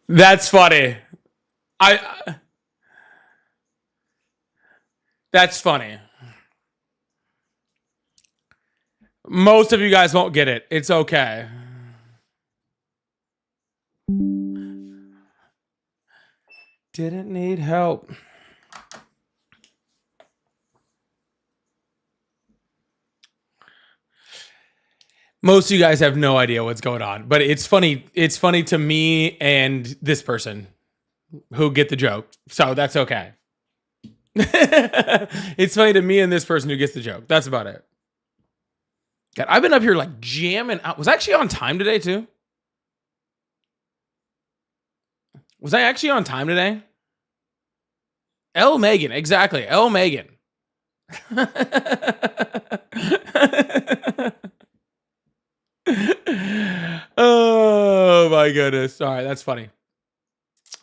That's funny. I That's funny. Most of you guys won't get it. It's okay. Didn't need help. Most of you guys have no idea what's going on, but it's funny. It's funny to me and this person who get the joke. So that's okay. It's funny to me and this person who gets the joke. That's about it. God, I've been up here like jamming out. Was I actually on time today too? Was I actually on time today? L. Megan, exactly. L. Megan. Oh my goodness. All right, that's funny.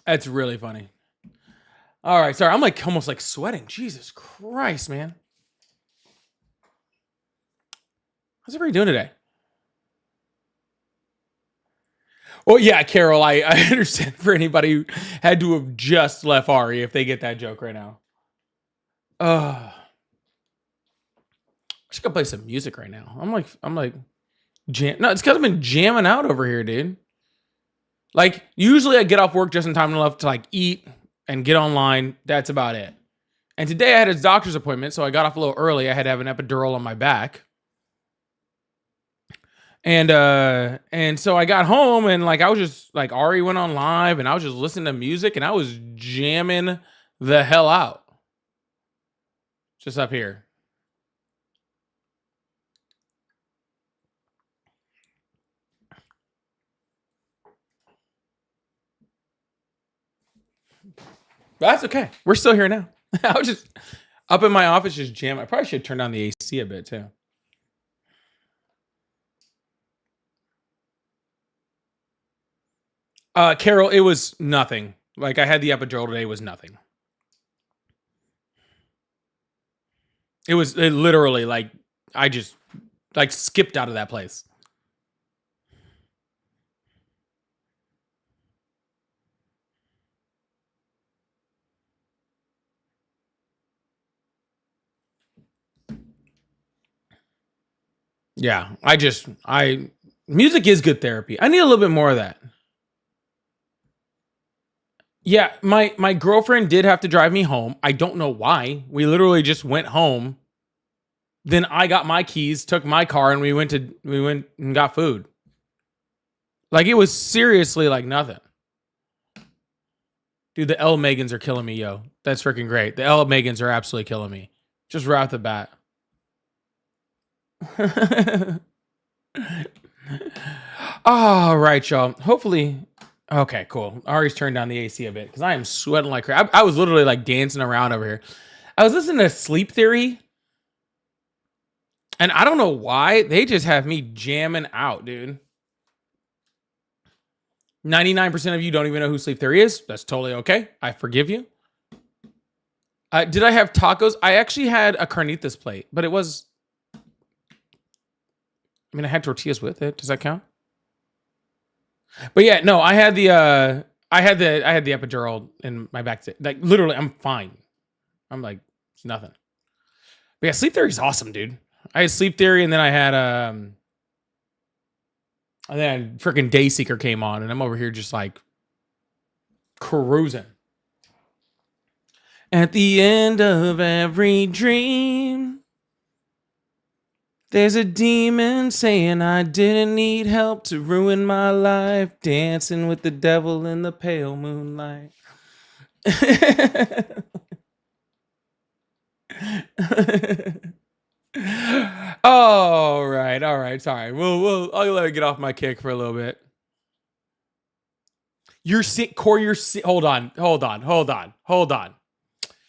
That's really funny. All right, sorry. I'm like almost like sweating. Jesus Christ, man. How's everybody doing today? Well, yeah, Carol, I understand for anybody who had to have just left Ari if they get that joke right now. I should go play some music right now. I'm like, no, it's because I've been jamming out over here, dude. Like, usually I get off work just in time enough to like eat and get online. That's about it. And today I had a doctor's appointment, so I got off a little early. I had to have an epidural on my back. And so I got home and like I was just like Ari went on live and I was just listening to music and I was jamming the hell out. Just up here. But that's okay. We're still here now. I was just up in my office just jamming. I probably should turn down the AC a bit too. Carol, it was nothing. Like I had the epidural today, it was nothing. It literally like I just like skipped out of that place. Yeah, music is good therapy. I need a little bit more of that. Yeah, my girlfriend did have to drive me home. I don't know why. We literally just went home. Then I got my keys, took my car, and we went and got food. Like it was seriously like nothing. Dude, the L Megans are killing me, yo. That's freaking great. The L Megans are absolutely killing me. Just right off the bat. All right, y'all. Hopefully, okay, cool. Ari's turned down the AC a bit because I am sweating like crap. I was literally like dancing around over here. I was listening to Sleep Theory, and I don't know why they just have me jamming out, dude. 99% of you don't even know who Sleep Theory is. That's totally okay. I forgive you. Did I have tacos? I actually had a carnitas plate, but it was. I mean, I had tortillas with it. Does that count? But yeah, no, I had the epidural in my back. Like literally, I'm fine. I'm like, it's nothing. But yeah, Sleep Theory is awesome, dude. I had Sleep Theory, and then I had and then freaking Dayseeker came on, and I'm over here just like cruising. At the end of every dream, there's a demon saying I didn't need help to ruin my life, dancing with the devil in the pale moonlight. All right. Sorry. I'll let it get off my kick for a little bit. You're sick, Corey. Hold on.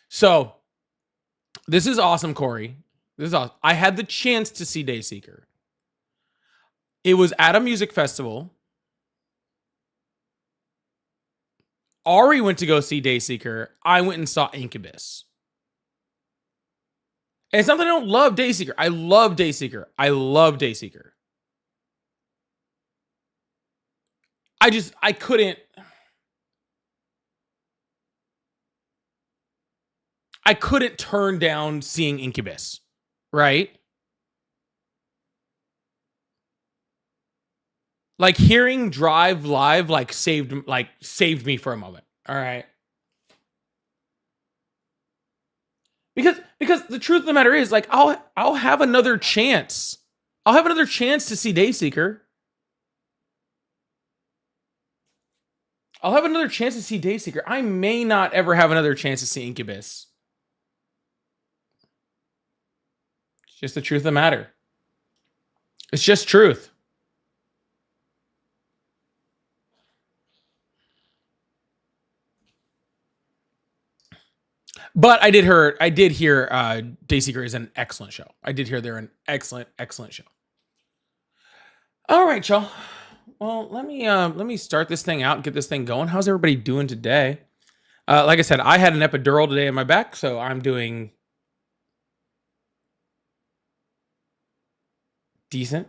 So, this is awesome, Corey. This is awesome. I had the chance to see Dayseeker. It was at a music festival. Ari went to go see Dayseeker. I went and saw Incubus. And it's not that I don't love Dayseeker. I love Dayseeker. I couldn't. I couldn't turn down seeing Incubus, right? Like hearing Drive live like saved me for a moment. All right. Because the truth of the matter is, like, I'll have another chance. I'll have another chance to see Dayseeker. I'll have another chance to see Dayseeker. I may not ever have another chance to see Incubus. It's just the truth of the matter. It's just truth. But I did hear Dayseeker is an excellent show. I did hear they're an excellent show. All right, y'all. Well, let me start this thing out and get this thing going. How's everybody doing today? Like I said, I had an epidural today in my back, so I'm doing decent.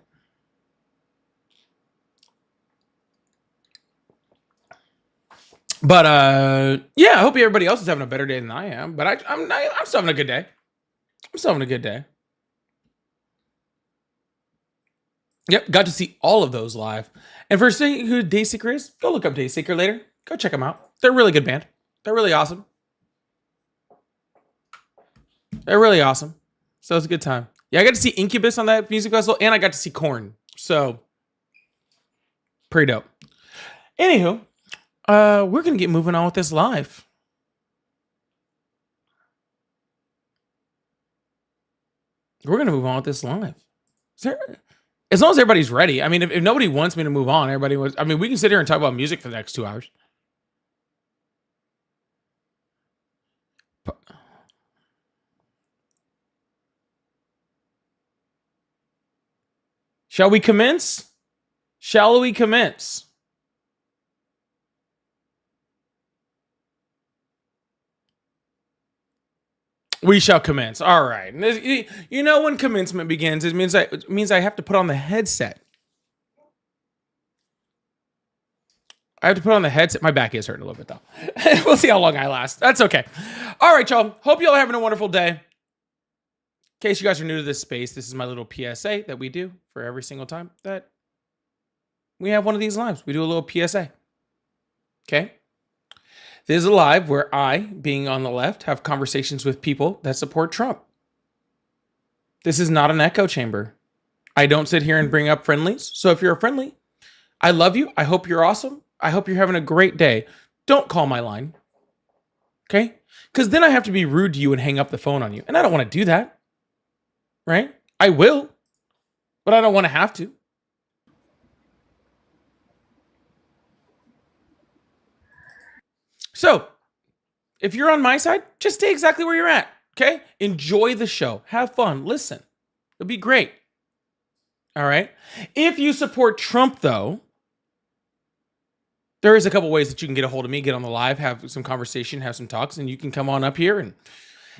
But yeah, I hope everybody else is having a better day than I am. But I'm still having a good day. I'm still having a good day. Yep, got to see all of those live. And for seeing who Dayseeker is, go look up Dayseeker later. Go check them out. They're a really good band. They're really awesome. They're really awesome. So it's a good time. Yeah, I got to see Incubus on that music festival, and I got to see Korn. So pretty dope. Anywho, we're gonna get moving on with this live. We're gonna move on with this live. As long as everybody's ready. I mean, if nobody wants me to move on, everybody was. I mean, we can sit here and talk about music for the next 2 hours. Shall we commence? Shall we commence? We shall commence. All right. You know when commencement begins, it means I have to put on the headset. I have to put on the headset. My back is hurting a little bit, though. We'll see how long I last. That's okay. All right, y'all. Hope y'all are having a wonderful day. In case you guys are new to this space, this is my little PSA that we do for every single time that we have one of these lives. We do a little PSA. Okay? This is a live where I, being on the left, have conversations with people that support Trump. This is not an echo chamber. I don't sit here and bring up friendlies. So if you're a friendly, I love you. I hope you're awesome. I hope you're having a great day. Don't call my line. Okay? Because then I have to be rude to you and hang up the phone on you. And I don't want to do that. Right? I will. But I don't want to have to. So, if you're on my side, just stay exactly where you're at. Okay? Enjoy the show. Have fun. Listen. It'll be great. All right? If you support Trump, though, there is a couple ways that you can get a hold of me, get on the live, have some conversation, have some talks, and you can come on up here and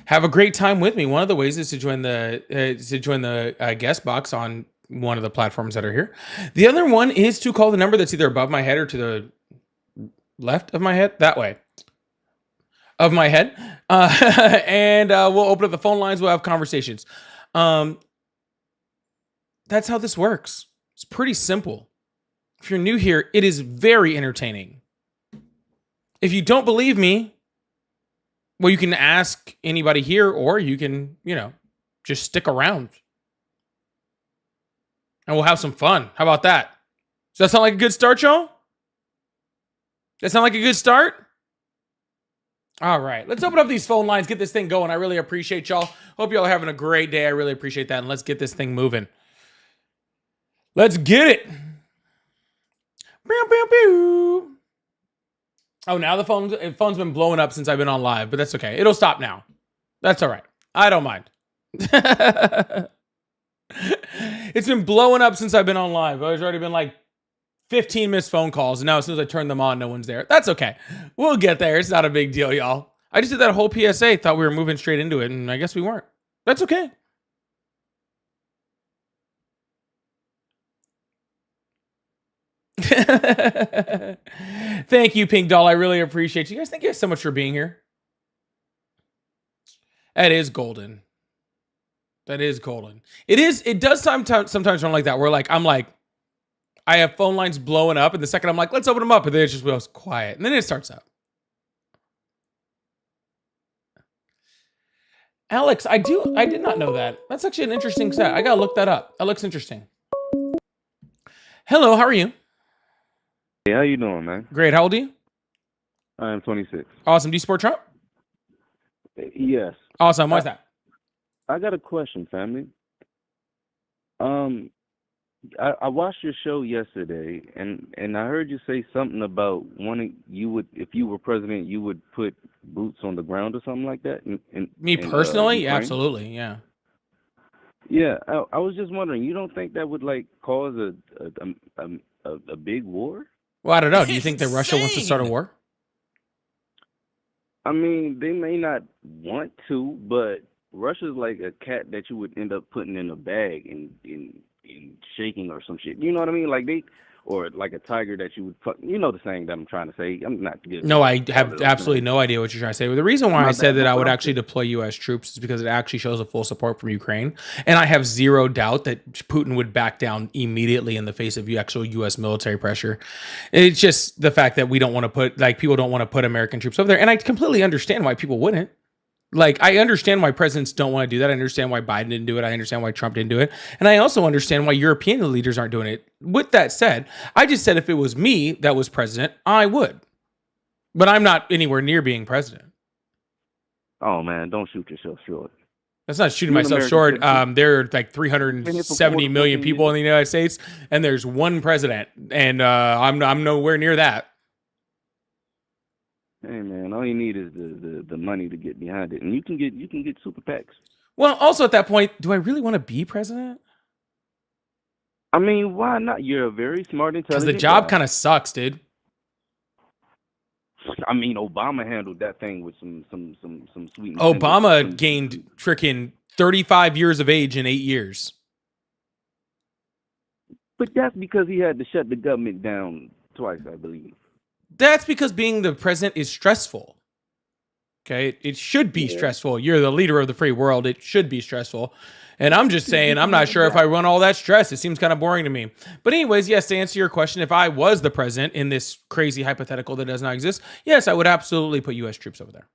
have a great time with me. One of the ways is to join the guest box on one of the platforms that are here. The other one is to call the number that's either above my head or to the left of my head, that way of my head, and we'll open up the phone lines. We'll have conversations. That's how this works. It's pretty simple. If you're new here, it is very entertaining. If you don't believe me, well, you can ask anybody here, or you can, just stick around. And we'll have some fun. How about that? Does that sound like a good start, y'all? Does that sound like a good start? All right. Let's open up these phone lines, get this thing going. I really appreciate y'all. Hope y'all are having a great day. I really appreciate that. And let's get this thing moving. Let's get it. Oh, now the phone's been blowing up since I've been on live, but that's okay. It'll stop now. That's all right. I don't mind. It's been blowing up since I've been on live. There's already been like 15 missed phone calls, and now as soon as I turn them on, no one's there. That's okay. We'll get there. It's not a big deal, y'all. I just did that whole PSA, thought we were moving straight into it, and I guess we weren't. That's okay. Thank you, Pink Doll. I really appreciate you guys. Thank you guys so much for being here. That is golden. That is golden. It is. It does sometimes run like that. Where like I'm like, I have phone lines blowing up, and the second I'm like, let's open them up, and then it just goes quiet, and then it starts up. Alex, I did not know that. That's actually an interesting set. I gotta look that up. That looks interesting. Hello, how are you? Hey, how you doing, man? Great. How old are you? I am 26. Awesome. Do you support Trump? Yes. Awesome. Why's that? I got a question, family. I watched your show yesterday, and I heard you say something about wanting you would, if you were president, you would put boots on the ground or something like that. Me personally, Ukraine? absolutely, yeah. Yeah, I was just wondering. You don't think that would like cause a big war? Well, I don't know. Do you think that Russia wants to start a war? I mean, they may not want to, but Russia's like a cat that you would end up putting in a bag and shaking or some shit. You know what I mean? Like or like a tiger that you would fuck. You know the saying that I'm trying to say. I'm not good. No, I have absolutely no idea what you're trying to say. But the reason why I said that I would actually deploy U.S. troops is because it actually shows a full support from Ukraine, and I have zero doubt that Putin would back down immediately in the face of actual U.S. military pressure. It's just the fact that we don't want to put, like, people don't want to put American troops over there, and I completely understand why people wouldn't. Like, I understand why presidents don't want to do that. I understand why Biden didn't do it. I understand why Trump didn't do it. And I also understand why European leaders aren't doing it. With that said, I just said if it was me that was president, I would. But I'm not anywhere near being president. Oh, man, don't shoot yourself short. That's not shooting myself short. There are like 370 million people in the United States, and there's one president. And I'm nowhere near that. Hey man, all you need is the money to get behind it, and you can get super PACs. Well, also at that point, do I really want to be president? I mean, why not? You're a very smart, intelligent. Because the job kind of sucks, dude. I mean, Obama handled that thing with some sweet. Obama gained freaking 35 years of age in 8 years. But that's because he had to shut the government down twice, I believe. That's because being the president is stressful. Okay, it should be stressful. You're the leader of the free world. It should be stressful. And I'm just saying, I'm not sure if I run all that stress. It seems kind of boring to me. But anyways, yes, to answer your question, if I was the president in this crazy hypothetical that does not exist, yes, I would absolutely put U.S. troops over there.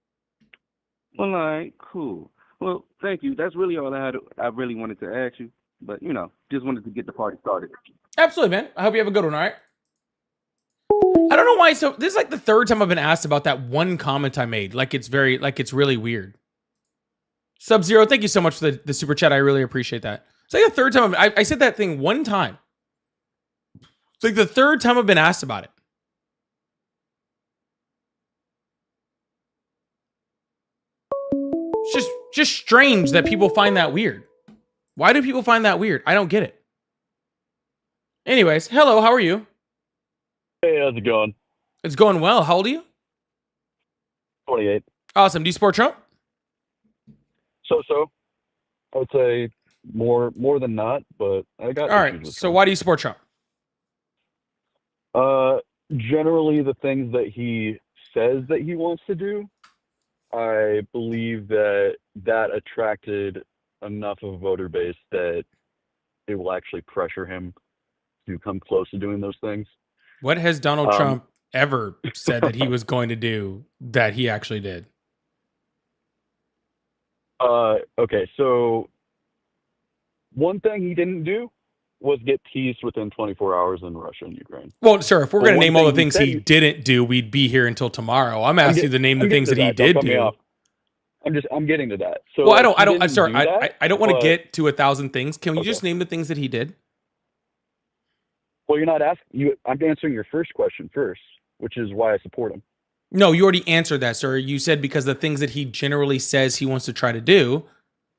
Well, all right, cool. Well, thank you. That's really all I really wanted to ask you. But, just wanted to get the party started. Absolutely, man. I hope you have a good one, all right? I don't know why. So this is like the third time I've been asked about that one comment I made. Like it's really weird. Sub-Zero, thank you so much for the super chat. I really appreciate that. It's like the third time I said that thing one time. It's like the third time I've been asked about it. It's just strange that people find that weird. Why do people find that weird? I don't get it. Anyways, hello, how are you? Hey, how's it going? It's going well. How old are you? 28. Awesome. Do you support Trump? So. I would say more than not, but I got. All right. So why do you support Trump? Generally the things that he says that he wants to do, I believe that attracted enough of a voter base that it will actually pressure him to come close to doing those things. What has Donald Trump ever said that he was going to do that he actually did? Okay, so one thing he didn't do was get teased within 24 hours in Russia and Ukraine. Well, sir, if we're going to name all the things he didn't do, we'd be here until tomorrow. I'm asking you to name the things that he did do. I'm getting to that. So well, I don't want to get to 1,000 things. Can you just name the things that he did? Well, you're not asking you. I'm answering your first question first, which is why I support him. No, you already answered that, sir. You said because the things that he generally says he wants to try to do,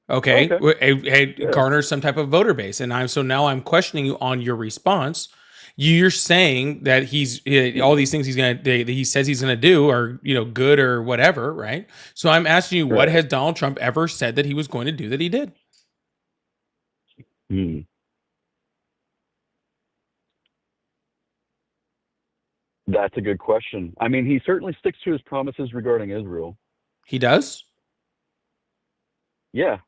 garners some type of voter base, and now I'm questioning you on your response. You're saying that all these things he says he's gonna do are good or whatever, right? So I'm asking you, what has Donald Trump ever said that he was going to do that he did? That's a good question. I mean, he certainly sticks to his promises regarding Israel. He does? yeah,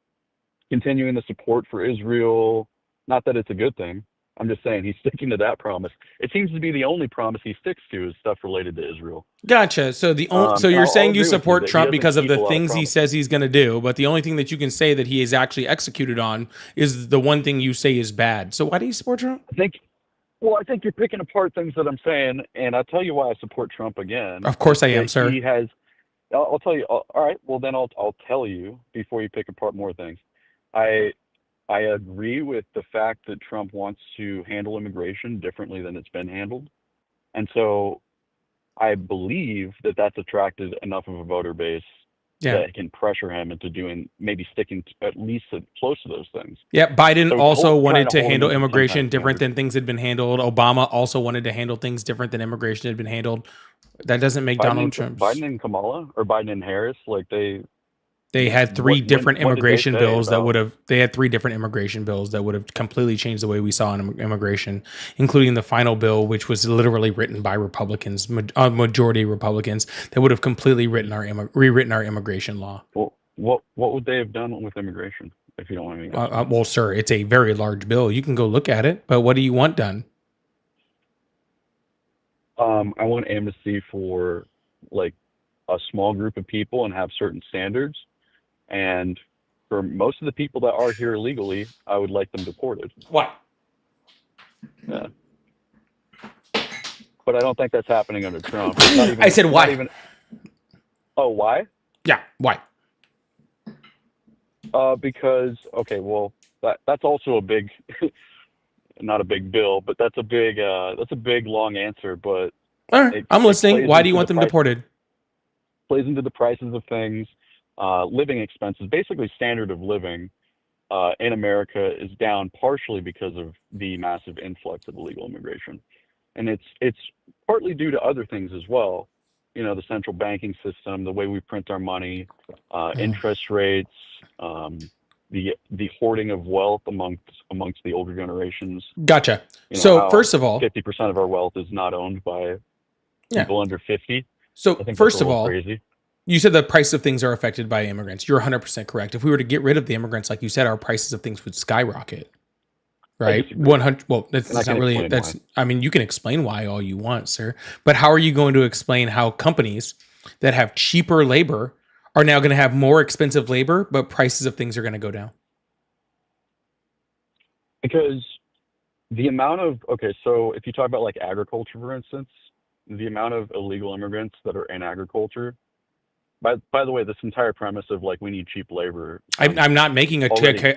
continuing the support for Israel. Not that it's a good thing. I'm just saying he's sticking to that promise. It seems to be the only promise he sticks to is stuff related to Israel. Gotcha. So so And you're I'll saying you agree with you support that he Trump doesn't because of keep the a lot of things he promises. says he's going to do, but the only thing that you can say that he has actually executed on is the one thing you say is bad. So why do you support Trump? I think you're picking apart things that I'm saying, and I'll tell you why I support Trump again. Of course I Is am, that sir. He has. I'll tell you. All right. Well, then I'll tell you before you pick apart more things. I agree with the fact that Trump wants to handle immigration differently than it's been handled, and so I believe that that's attracted enough of a voter base Yeah. that can pressure him into maybe sticking to at least close to those things. Yeah, Biden So also trying wanted to hold him handle to some kind immigration of different standard. than things had been handled. Obama also wanted to handle things different than immigration had been handled. That doesn't make Donald Trump's. Biden and Kamala or Biden and Harris, like They had three different what did they immigration say bills that about? would have. They had three different immigration bills that would have completely changed the way we saw immigration, including the final bill, which was literally written by Republicans, majority Republicans, that would have completely rewritten our immigration law. Well, what would they have done with immigration, if you don't want me to ask? Well, sir, it's a very large bill. You can go look at it, but what do you want done? I want amnesty for like a small group of people and have certain standards. And for most of the people that are here illegally, I would like them deported. Why? Yeah. But I don't think that's happening under Trump. Not even, I said why? Not even, oh, why? Yeah, why? Because, okay, well, that's also a big, not a big bill, but that's a big long answer. But All right, I'm listening. Why do you want them deported? Plays into the prices of things, living expenses, basically standard of living in America is down partially because of the massive influx of illegal immigration. And it's partly due to other things as well. You know, the central banking system, the way we print our money, interest rates, the hoarding of wealth amongst the older generations. Gotcha. You know, So first of all, 50% of our wealth is not owned by people under 50. So I think first of all, crazy. You said the price of things are affected by immigrants. You're 100% correct. If we were to get rid of the immigrants, like you said, our prices of things would skyrocket. Right? 100. Well, that's not really. That's. Why. I mean, you can explain why all you want, sir. But how are you going to explain how companies that have cheaper labor are now going to have more expensive labor, but prices of things are going to go down? Because the amount of so if you talk about like agriculture, for instance, the amount of illegal immigrants that are in agriculture. By the way, this entire premise of like we need cheap labor. I'm not making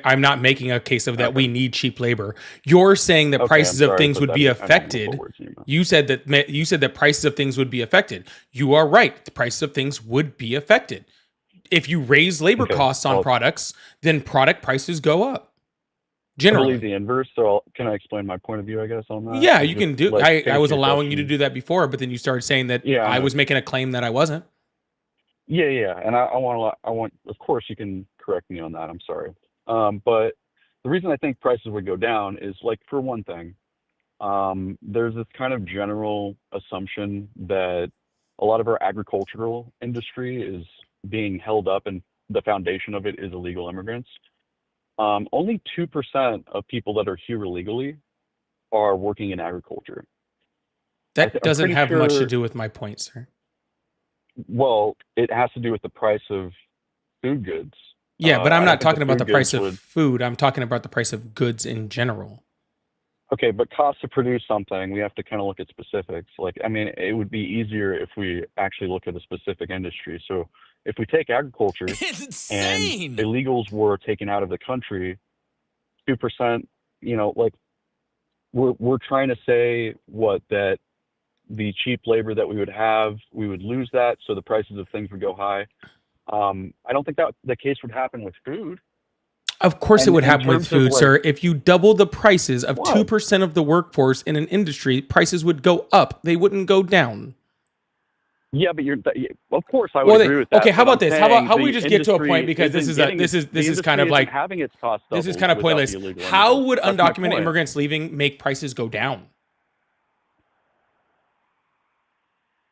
I'm not making a case of that we need cheap labor. You're saying that prices of things would be affected. You said that prices of things would be affected. You are right. The prices of things would be affected. If you raise labor costs on products, then product prices go up. Generally, I believe the inverse. So can I explain my point of view? I guess on that. Yeah, you can do. Like, I was allowing you to do that before, but then you started saying that I was making a claim that I wasn't. Yeah, and I want. Of course, you can correct me on that. I'm sorry, but the reason I think prices would go down is like for one thing, there's this kind of general assumption that a lot of our agricultural industry is being held up, and the foundation of it is illegal immigrants. Only 2% of people that are here illegally are working in agriculture. That doesn't have much to do with my point, sir. Well, it has to do with the price of food goods. Yeah, but I'm not talking about the price of food. I'm talking about the price of goods in general. Okay, but cost to produce something, we have to kind of look at specifics. Like, I mean, it would be easier if we actually look at a specific industry. So if we take agriculture and illegals were taken out of the country, 2%, you know, like we're trying to say that the cheap labor that we would have, we would lose that, so the prices of things would go high. I don't think that the case would happen with food. Of course it would happen with food, sir. If you double the prices of 2% of the workforce in an industry, prices would go up. They wouldn't go down. Yeah, but of course I would agree with that. Okay, how about this? How we just get to a point, because this is kind of like having its cost. This is kind of pointless. How would undocumented immigrants leaving make prices go down?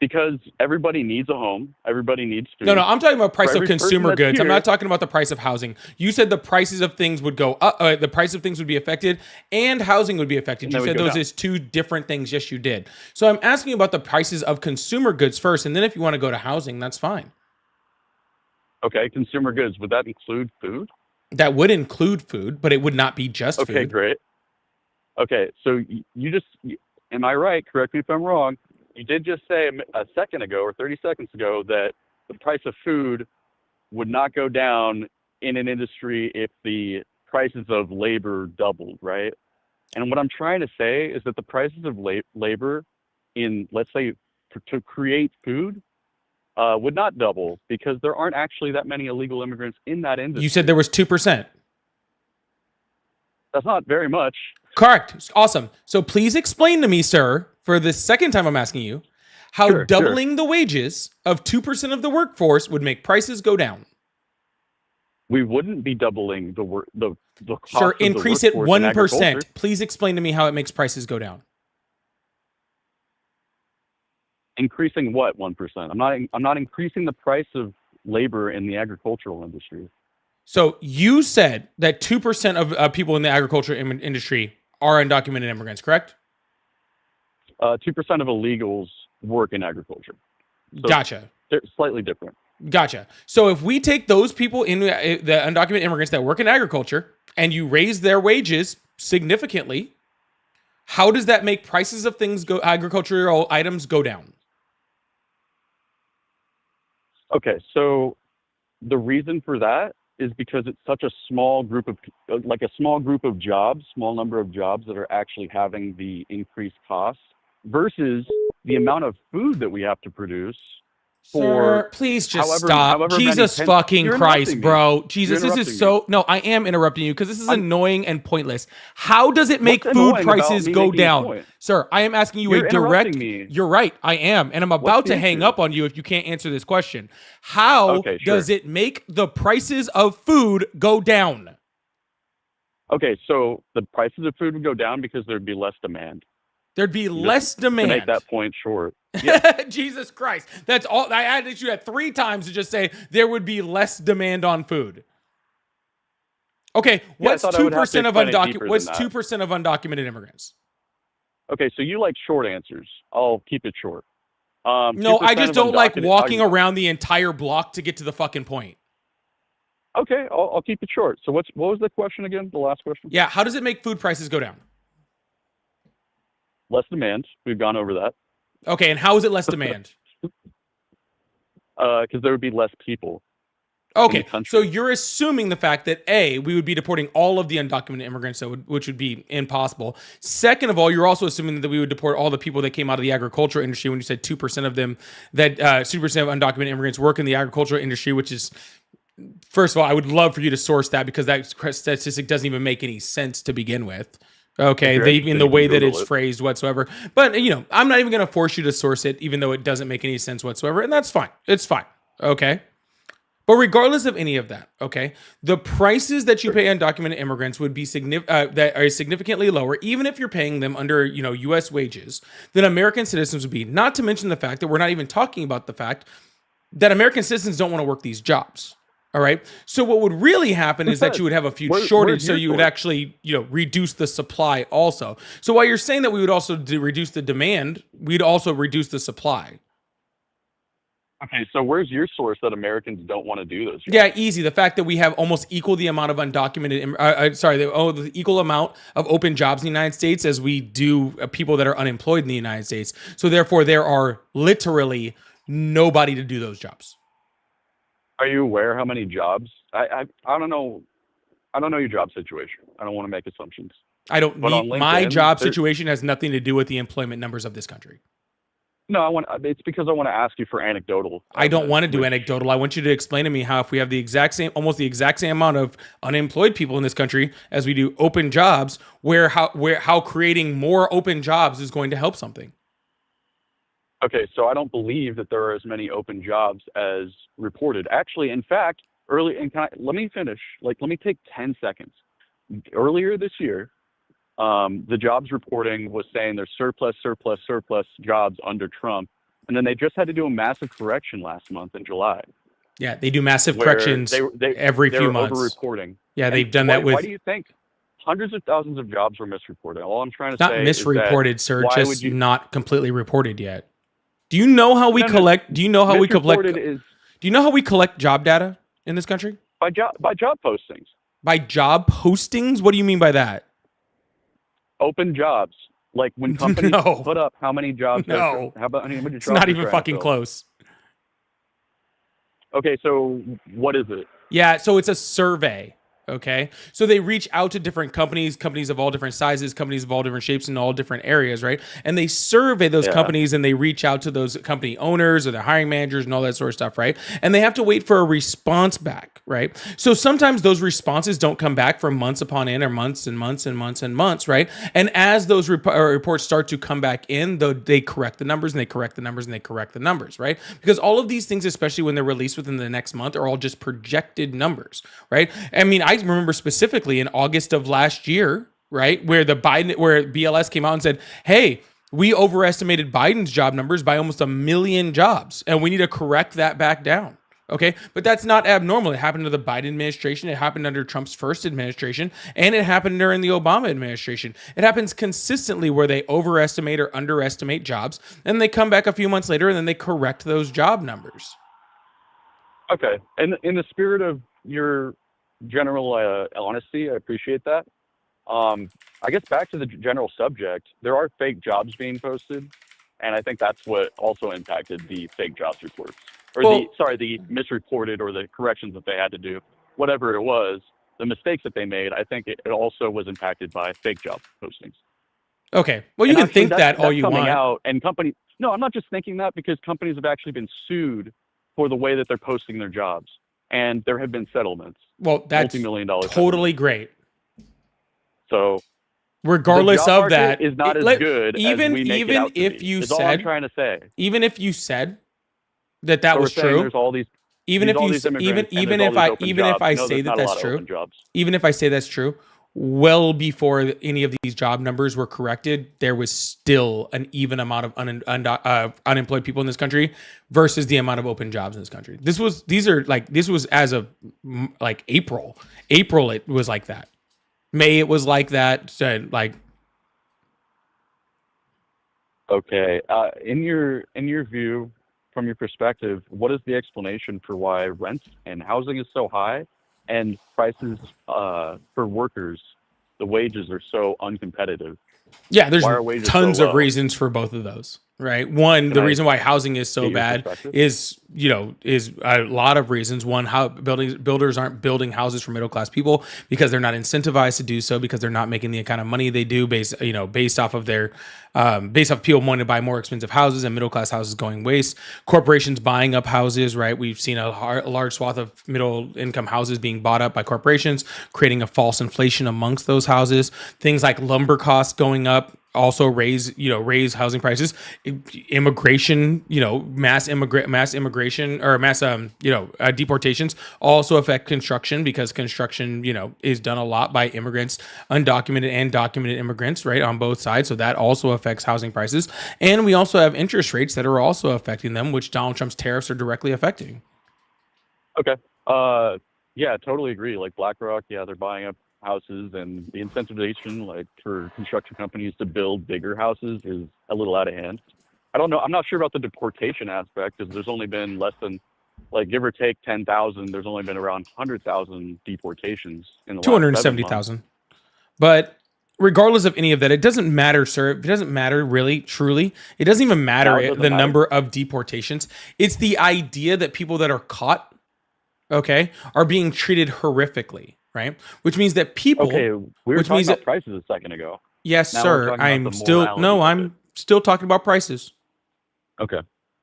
Because everybody needs a home. Everybody needs food. No, I'm talking about price of consumer goods. Here, I'm not talking about the price of housing. You said the prices of things would go up, the price of things would be affected, and housing would be affected. You said those is two different things. Yes, you did. So I'm asking about the prices of consumer goods first, and then if you want to go to housing, that's fine. Okay, consumer goods. Would that include food? That would include food, but it would not be just food. Okay, great. Okay, so am I right? Correct me if I'm wrong. You did just say a second ago or 30 seconds ago that the price of food would not go down in an industry if the prices of labor doubled, right? And what I'm trying to say is that the prices of labor in, let's say, to create food would not double because there aren't actually that many illegal immigrants in that industry. You said there was 2%. That's not very much. Correct. Awesome. So please explain to me, sir, for the second time I'm asking you, how doubling the wages of 2% of the workforce would make prices go down. We wouldn't be doubling the cost. Sir, increase it 1%. In Please explain to me how it makes prices go down. Increasing what 1%? I'm not increasing the price of labor in the agricultural industry. So you said that 2% of people in the agriculture industry are undocumented immigrants, correct? 2% of illegals work in agriculture. So gotcha. They're slightly different. Gotcha. So if we take those people in the undocumented immigrants that work in agriculture and you raise their wages significantly, how does that make prices of things agricultural items go down? Okay, so the reason for that is because it's such a small group of jobs, small number of jobs that are actually having the increased costs versus the amount of food that we have to produce. Sir, please just stop. Jesus fucking Christ, bro. Jesus, this is so... No, I am interrupting you because this is annoying and pointless. How does it make food prices go down? Sir, I am asking you a direct... You're right, I am. And I'm about to hang up on you if you can't answer this question. How does it make the prices of food go down? Okay, so the prices of food would go down because there'd be less demand. There'd be less demand. To make that point short. Yeah. Jesus Christ. That's all. I added you at 3 times to just say there would be less demand on food. Okay, what's 2% of undocumented immigrants? Okay, so you like short answers. I'll keep it short. No, I just don't like walking around the entire block to get to the fucking point. Okay, I'll keep it short. So what was the question again? The last question? Yeah, how does it make food prices go down? Less demand. We've gone over that. Okay, and how is it less demand? Because there would be less people. Okay, so you're assuming the fact that A, we would be deporting all of the undocumented immigrants, which would be impossible. Second of all, you're also assuming that we would deport all the people that came out of the agricultural industry when you said 2% of them, that 2% of undocumented immigrants work in the agricultural industry, which is, first of all, I would love for you to source that because that statistic doesn't even make any sense to begin with. Okay, in the way that it's phrased whatsoever. But, I'm not even going to force you to source it, even though it doesn't make any sense whatsoever. And that's fine. It's fine. Okay. But regardless of any of that, okay, the prices that you pay undocumented immigrants would be that are significantly lower, even if you're paying them under, U.S. wages, than American citizens would be. Not to mention the fact that we're not even talking about the fact that American citizens don't want to work these jobs. All right. So what would really happen is that you would have a food shortage. So you would actually, reduce the supply also. So while you're saying that we would also reduce the demand, we'd also reduce the supply. Okay. So where's your source that Americans don't want to do those jobs? Yeah, easy. The fact that we have almost equal the amount of undocumented, the equal amount of open jobs in the United States as we do people that are unemployed in the United States. So therefore, there are literally nobody to do those jobs. Are you aware how many jobs? I don't know. I don't know your job situation. I don't want to make assumptions. I don't. My job situation has nothing to do with the employment numbers of this country. No, it's because I want to ask you for anecdotal. I don't want to do anecdotal. I want you to explain to me how if we have almost the exact same amount of unemployed people in this country as we do open jobs, how creating more open jobs is going to help something. Okay, so I don't believe that there are as many open jobs as reported. Actually, in fact, let me finish. Let me take 10 seconds. Earlier this year, the jobs reporting was saying there's surplus jobs under Trump, And then they just had to do a massive correction last month in July. Yeah, they do massive where corrections every they few were months. Over-reporting. Yeah, And they've done that with. Why do you think hundreds of thousands of jobs were misreported? All I'm trying to Not say misreported, is sir. why Just would you not completely reported yet. Do you know how we No, no, collect? Do you know how we collect? misreported is Do you know how we collect job data in this country? by job postings, By job postings? What do you mean by that? open jobs. Like when companies No. put up how many jobs. No. How about how many jobs? It's not they're even trying to fucking fill. close. Okay, so what is it? Yeah, so it's a survey. Okay, so they reach out to different companies of all different sizes, companies of all different shapes in all different areas, right? And they survey those companies and they reach out to those company owners or the hiring managers and all that sort of stuff, right? And they have to wait for a response back, right? So sometimes those responses don't come back for months upon end or months and months and months and months, right? And as those reports start to come back in, though, they correct the numbers and they correct the numbers and they correct the numbers, right? Because all of these things, especially when they're released within the next month, are all just projected numbers, right? I mean, I remember specifically in August of last year, right, where BLS came out and said, hey, we overestimated Biden's job numbers by almost 1 million jobs, and we need to correct that back down. Okay, but that's not abnormal. It happened to the Biden administration. It happened under Trump's first administration, and it happened during the Obama administration. It happens consistently where they overestimate or underestimate jobs, and they come back a few months later, and then they correct those job numbers. Okay, and in the spirit of your general honesty, I appreciate that. I guess back to the general subject, there are fake jobs being posted, and I think that's what also impacted the fake jobs reports, or the misreported or the corrections that they had to do, whatever it was, the mistakes that they made. I think it also was impacted by fake job postings. Okay, well, you can think that all you want. Out and companies, no, I'm not just thinking that, because companies have actually been sued for the way that they're posting their jobs. And there have been settlements. Well, that's multi-million-dollar totally great. So, regardless of that, is not as good even as we make it out to if be, you is said, all I'm trying to say. Even if you said that was true, there's all these, even if I say that that's true, even if I say that's true, well before any of these job numbers were corrected, there was still an even amount of unemployed people in this country versus the amount of open jobs in this country. This was as of like April. April, it was like that. May, it was like that. Okay. In your view, from your perspective, what is the explanation for why rent and housing is so high, and prices for workers, the wages are so uncompetitive? Yeah, there's tons of reasons for both of those, right? One, the reason why housing is so bad is a lot of reasons. One, how builders aren't building houses for middle class people because they're not incentivized to do so, because they're not making the kind of money they do based off people wanting to buy more expensive houses and middle class houses going waste. Corporations buying up houses, right? We've seen a large swath of middle income houses being bought up by corporations, creating a false inflation amongst those houses. Things like lumber costs going up also raise housing prices. Immigration, mass immigration or mass deportations also affect construction, because construction is done a lot by immigrants, undocumented and documented immigrants, right, on both sides. So that also affects housing prices. And we also have interest rates that are also affecting them, which Donald Trump's tariffs are directly affecting. Okay. Yeah, totally agree. Like BlackRock, they're buying up houses, and the incentivization, like, for construction companies to build bigger houses is a little out of hand. I don't know. I'm not sure about the deportation aspect, because there's only been less than, like, give or take 10,000. There's only been around 100,000 deportations in the 270,000. But regardless of any of that, it doesn't matter, sir. It doesn't matter, really, truly. It doesn't even matter the number of deportations. It's the idea that people that are caught, are being treated horrifically. Right, which means that people. Okay, we were talking about prices a second ago. Yes, sir. I'm still talking about prices. Okay.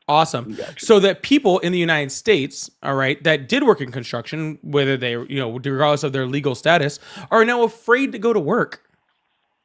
Awesome. Gotcha. So that people in the United States, all right, that did work in construction, whether they, regardless of their legal status, are now afraid to go to work.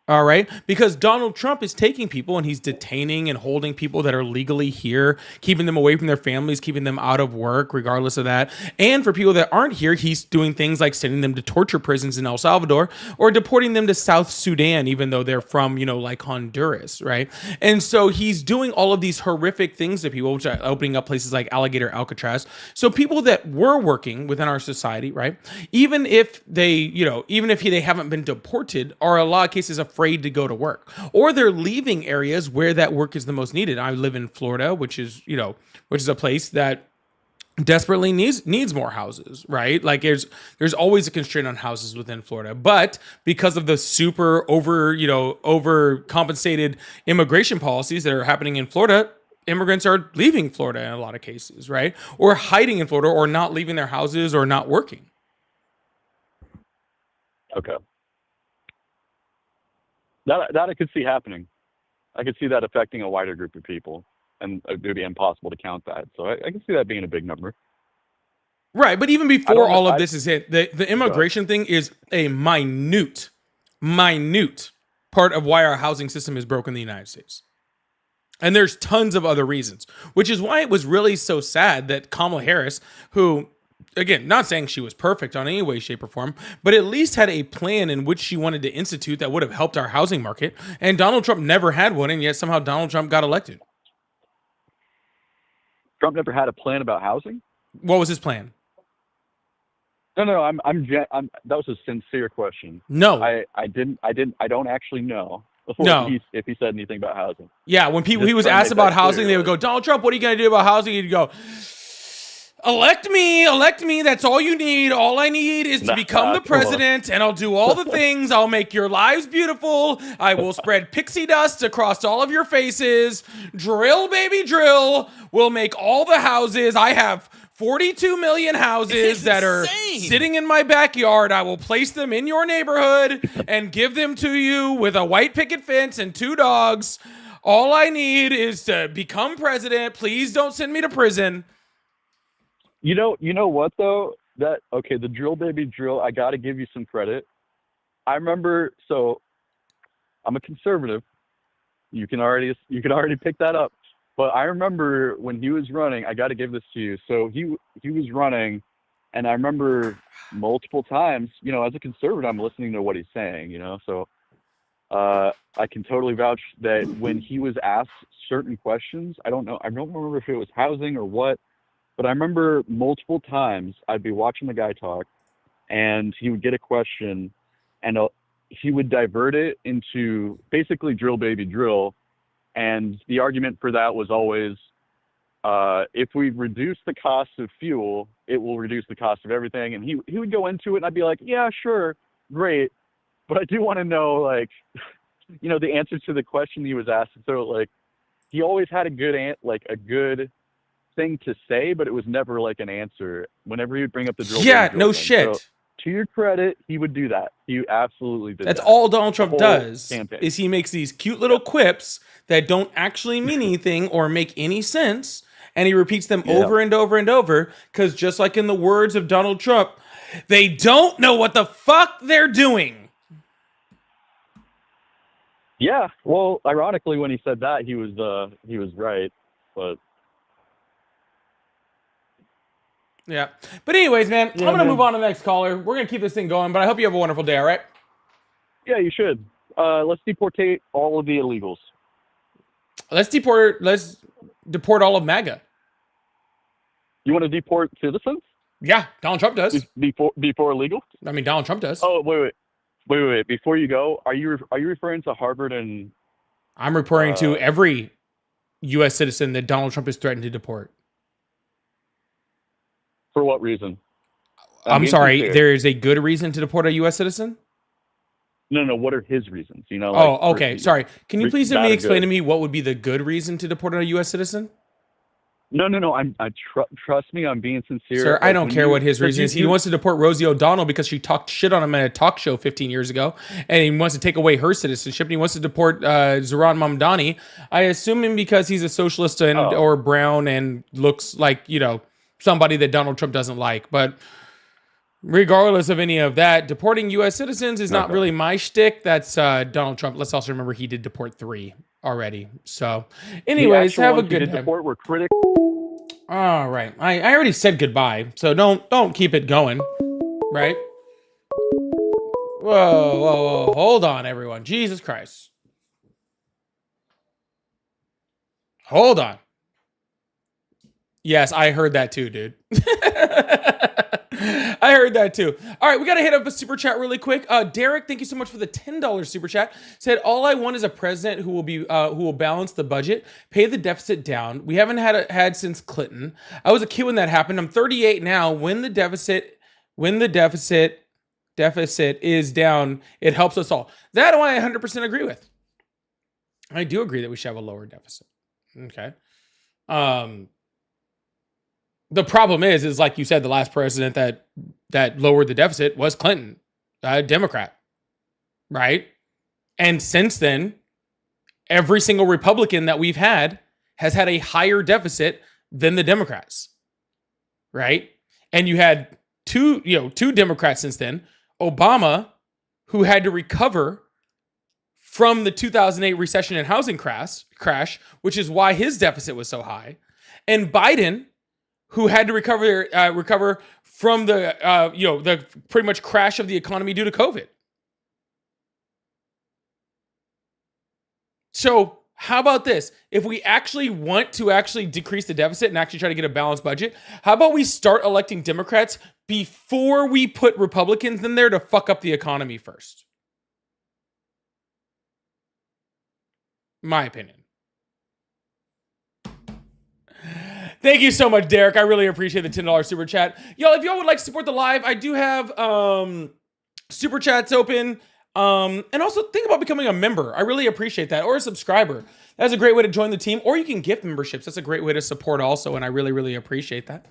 All right. Because Donald Trump is taking people and he's detaining and holding people that are legally here, keeping them away from their families, keeping them out of work, regardless of that. And for people that aren't here, he's doing things like sending them to torture prisons in El Salvador or deporting them to South Sudan, even though they're from, like Honduras. Right. And so he's doing all of these horrific things to people, which are opening up places like Alligator Alcatraz. So people that were working within our society, right, even if they, they haven't been deported, are in a lot of cases afraid to go to work, or they're leaving areas where that work is the most needed. I live in Florida, which is a place that desperately needs more houses, right? Like there's always a constraint on houses within Florida, but because of the super overcompensated immigration policies that are happening in Florida, immigrants are leaving Florida in a lot of cases, right? Or hiding in Florida, or not leaving their houses, or not working. Okay. That I could see happening. I could see that affecting a wider group of people, and it would be impossible to count that. So I can see that being a big number. Right, but even before all of this is hit, the immigration thing is a minute part of why our housing system is broken in the United States. And there's tons of other reasons, which is why it was really so sad that Kamala Harris, who, again, not saying she was perfect on any way, shape, or form, but at least had a plan in which she wanted to institute that would have helped our housing market. And Donald Trump never had one, and yet somehow Donald Trump got elected. Trump never had a plan about housing? What was his plan? No, that was a sincere question. No. I don't actually know. No. If he said anything about housing. Yeah, when he was asked about housing, they would go, Donald Trump, what are you going to do about housing? He'd go, elect me. That's all you need. All I need is to become the president, and I'll do all the things. I'll make your lives beautiful. I will spread pixie dust across all of your faces. Drill, baby, drill. We'll make all the houses. I have 42 million houses that are sitting in my backyard. I will place them in your neighborhood and give them to you with a white picket fence and 2 dogs. All I need is to become president. Please don't send me to prison. You know what though? The drill baby drill, I got to give you some credit. I remember, so I'm a conservative. You can already pick that up. But I remember when he was running, I got to give this to you. So he was running, and I remember multiple times, as a conservative, I'm listening to what he's saying, so I can totally vouch that when he was asked certain questions, I don't remember if it was housing or what, but I remember multiple times I'd be watching the guy talk, and he would get a question, and he would divert it into basically drill baby drill. And the argument for that was always, if we reduce the cost of fuel, it will reduce the cost of everything. And he would go into it, and I'd be like, yeah, sure, great. But I do want to know, the answer to the question he was asked. So, he always had a good thing to say, but it was never an answer. Whenever he would bring up the drill. Yeah, no shit. So, to your credit, he would do that. He absolutely did. That's all Donald Trump does. Campaign. Is he makes these cute little quips that don't actually mean anything or make any sense, and he repeats them over and over and over, because just like in the words of Donald Trump, they don't know what the fuck they're doing. Yeah, well, ironically, when he said that, he was right, but yeah. But anyways, man, I'm gonna move on to the next caller. We're gonna keep this thing going, but I hope you have a wonderful day. All right? Yeah, you should. Let's deportate all of the illegals. Let's deport all of MAGA. You want to deport citizens? Yeah, Donald Trump does. Before illegal? I mean, Donald Trump does. Oh, wait. Before you go, are you referring to Harvard and? I'm referring to every U.S. citizen that Donald Trump has threatened to deport. For what reason? I'm sorry. There is a good reason to deport a U.S. citizen? No. What are his reasons? Okay. Sorry. Can you please explain to me what would be the good reason to deport a U.S. citizen? No. Trust me, I'm being sincere. Sir, I don't care what his reason is. He wants to deport Rosie O'Donnell because she talked shit on him at a talk show 15 years ago, and he wants to take away her citizenship, and he wants to deport Zohran Mamdani. I assume him because he's a socialist or brown and looks like, somebody that Donald Trump doesn't like. But Regardless of any of that, deporting U.S. citizens is not Okay. really my shtick. That's Donald Trump. Let's also remember he did deport 3 already. So, The anyways, actual have a ones he good did day. deport were critics. All right, I already said goodbye, so don't keep it going, right? Whoa, hold on, everyone. Jesus Christ. Hold on. Yes, I heard that too, dude. I heard that too. All right, we got to hit up a super chat really quick. Derek, thank you so much for the $10 super chat. Said, all I want is a president who will balance the budget, pay the deficit down. We haven't had since Clinton. I was a kid when that happened. I'm 38 now. When the deficit is down, it helps us all. That I 100% agree with. I do agree that we should have a lower deficit. Okay. The problem is like you said, the last president that lowered the deficit was Clinton, a Democrat, right? And since then, every single Republican that we've had has had a higher deficit than the Democrats, right? And you had two Democrats since then. Obama, who had to recover from the 2008 recession and housing crash, which is why his deficit was so high, and Biden, who had to recover from the pretty much crash of the economy due to COVID. So how about this? If we actually want to actually decrease the deficit and actually try to get a balanced budget, how about we start electing Democrats before we put Republicans in there to fuck up the economy first? My opinion. Thank you so much, Derek. I really appreciate the $10 super chat. Y'all, if y'all would like to support the live, I do have super chats open. And also think about becoming a member. I really appreciate that. Or a subscriber. That's a great way to join the team. Or you can gift memberships. That's a great way to support also. And I really, really appreciate that.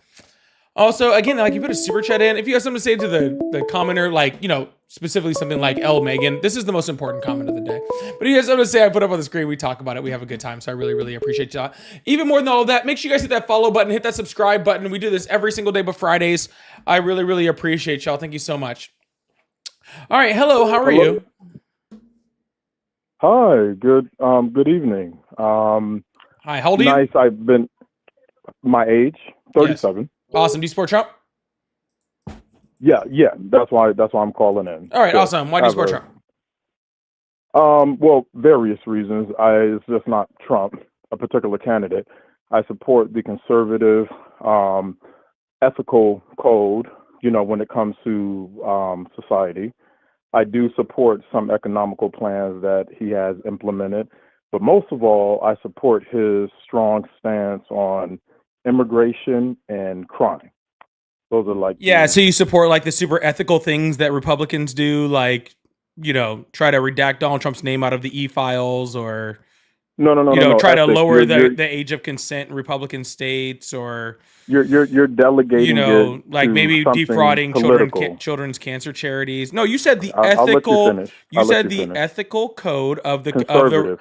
Also, again, like you put a super chat in. If you have something to say to the commenter, like, specifically something like L. Megan, this is the most important comment of the day. But if you have something to say, I put up on the screen, we talk about it, we have a good time. So I really, really appreciate y'all. Even more than all of that, make sure you guys hit that follow button, hit that subscribe button. We do this every single day but Fridays. I really, really appreciate y'all. Thank you so much. All right, hello, how are you? Hi, good evening. Hi, how old are you? Nice, I've been, my age, 37. Yes. Awesome, do you support Trump? Yeah, that's why I'm calling in. All right, awesome. Why do you support Trump? Well, various reasons. It's just not Trump, a particular candidate. I support the conservative, ethical code, when it comes to society. I do support some economical plans that he has implemented, but most of all, I support his strong stance on immigration and crime. Those are like so you support like the super ethical things that Republicans do, like try to redact Donald Trump's name out of the e-files, or no, try to lower the age of consent in Republican states, or you're delegating it like to maybe defrauding children's cancer charities. No, you said the ethical. You said the ethical code of the conservative,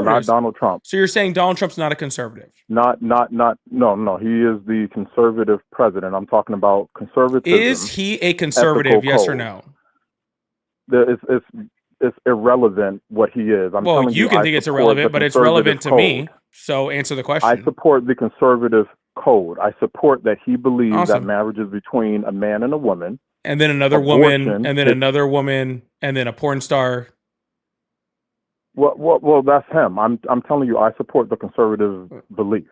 not Donald Trump. So you're saying Donald Trump's not a conservative? No. He is the conservative president. I'm talking about conservatism. Is he a conservative? Yes or no? It's irrelevant what he is. Well, you can think it's irrelevant, but it's relevant to me. So answer the question. I support the conservative code. I support that he believes that marriage is between a man and a woman. And then another woman, and then another woman, and then a porn star. Well, that's him. I'm telling you, I support the conservative belief.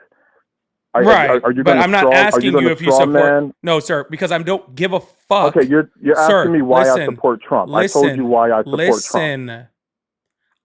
Right, but I'm not asking you if you support. Man? No, sir, because I don't give a fuck. Okay, you're asking me why I support Trump. I told you why I support Trump.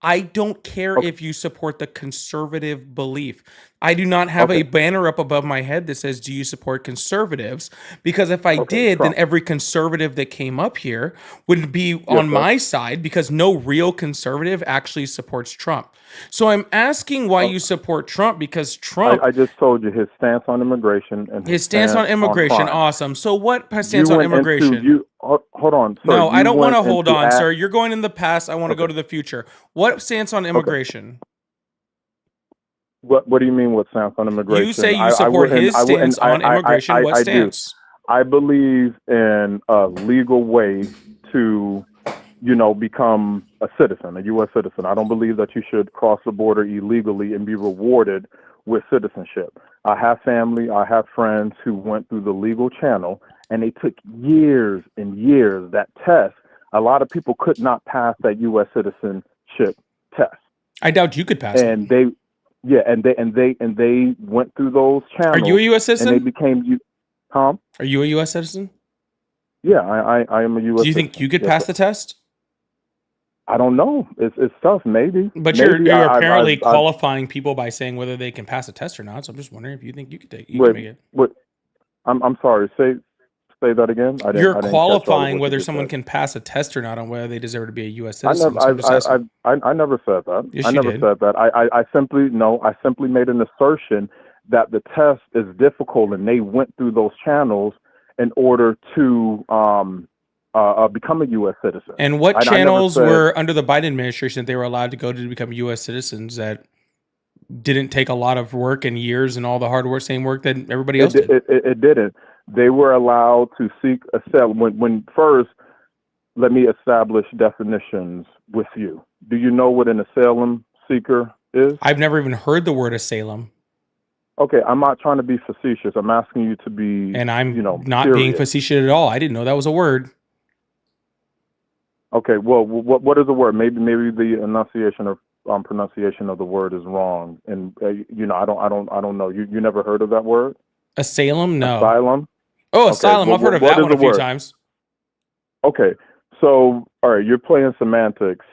I don't care if you support the conservative belief. I do not have a banner up above my head that says, do you support conservatives? Because if I did, then every conservative that came up here would be on my side, because no real conservative actually supports Trump. So I'm asking why you support Trump, because Trump... I just told you his stance on immigration. And his stance on immigration, awesome. So what stance on immigration? Hold on. Sir, no, I don't want to hold on, sir. You're going in the past. I want to go to the future. What stance on immigration? What do you mean what stance on immigration? You say you support his stance on immigration. What stance? I believe in a legal way to, become a citizen, a U.S. citizen. I don't believe that you should cross the border illegally and be rewarded with citizenship. I have family, I have friends who went through the legal channel, and they took years and years. That test, a lot of people could not pass that U.S. citizenship test. I doubt you could pass it. And they went through those channels. Are you a U.S. citizen? And they became, Tom? Are you a U.S. citizen? Yeah, I am a U.S. Do you think you could pass the test? I don't know. It's tough, maybe. But maybe you're apparently qualifying people by saying whether they can pass a test or not. So I'm just wondering if you think you could take. You can make it. I'm sorry. Say that again. You're qualifying whether someone can pass a test or not on whether they deserve to be a U.S. citizen. I never said that. Yes, I never said that. I simply made an assertion that the test is difficult, and they went through those channels in order to become a U.S. citizen. And what channels were under the Biden administration that they were allowed to go to become U.S. citizens that didn't take a lot of work and years and all the hard work, same work that everybody else did? It didn't. They were allowed to seek asylum. When first, let me establish definitions with you. Do you know what an asylum seeker is? I've never even heard the word asylum. Okay, I'm not trying to be facetious. I'm asking you to be, and I'm not serious. Being facetious at all. I didn't know that was a word. Okay, well, what is the word? Maybe the enunciation or pronunciation of the word is wrong, and I don't know. You never heard of that word? Asylum? No. Asylum? Oh, asylum. I've heard of that one a few times. Okay, so all right, you're playing semantics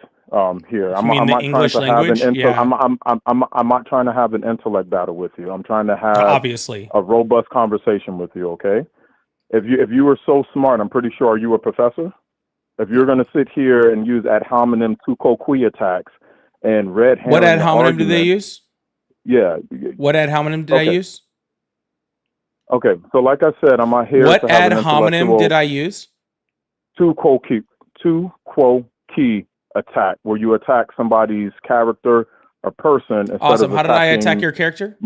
here. I'm not English language? I'm not trying to have an intellect battle with you. I'm trying to have obviously a robust conversation with you. Okay, if you were so smart, I'm pretty sure you were a professor. If you're going to sit here and use ad hominem tu quoque attacks and red herring, what ad hominem did they use? Yeah. What ad hominem did I use? Okay, so like I said, I'm not here. What ad hominem did I use? Tu quoque attack, where you attack somebody's character or person. Awesome. How did I attack your character?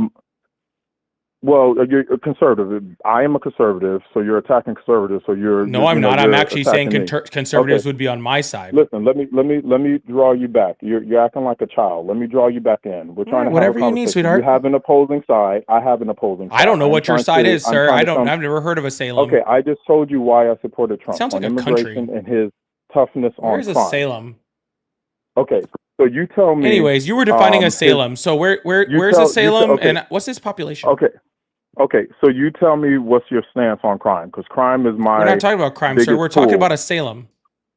Well, you're a conservative. I am a conservative, so you're attacking conservatives. So you're no, I'm not. I'm actually saying conservatives would be on my side. Listen, let me draw you back. You're acting like a child. Let me draw you back in. We're trying to whatever you need, sweetheart. You have an opposing side. I have an opposing side. I don't know what your side is, sir. I've never heard of Asylum. Okay, I just told you why I supported Trump. Sounds like on a country. Immigration and his toughness on crime. Where's Asylum? Okay, so you tell me. Anyways, you were defining Asylum. So where's Asylum and what's his population? Okay, so you tell me what's your stance on crime, because crime is my. We're not talking about crime, sir. We're talking about Asylum.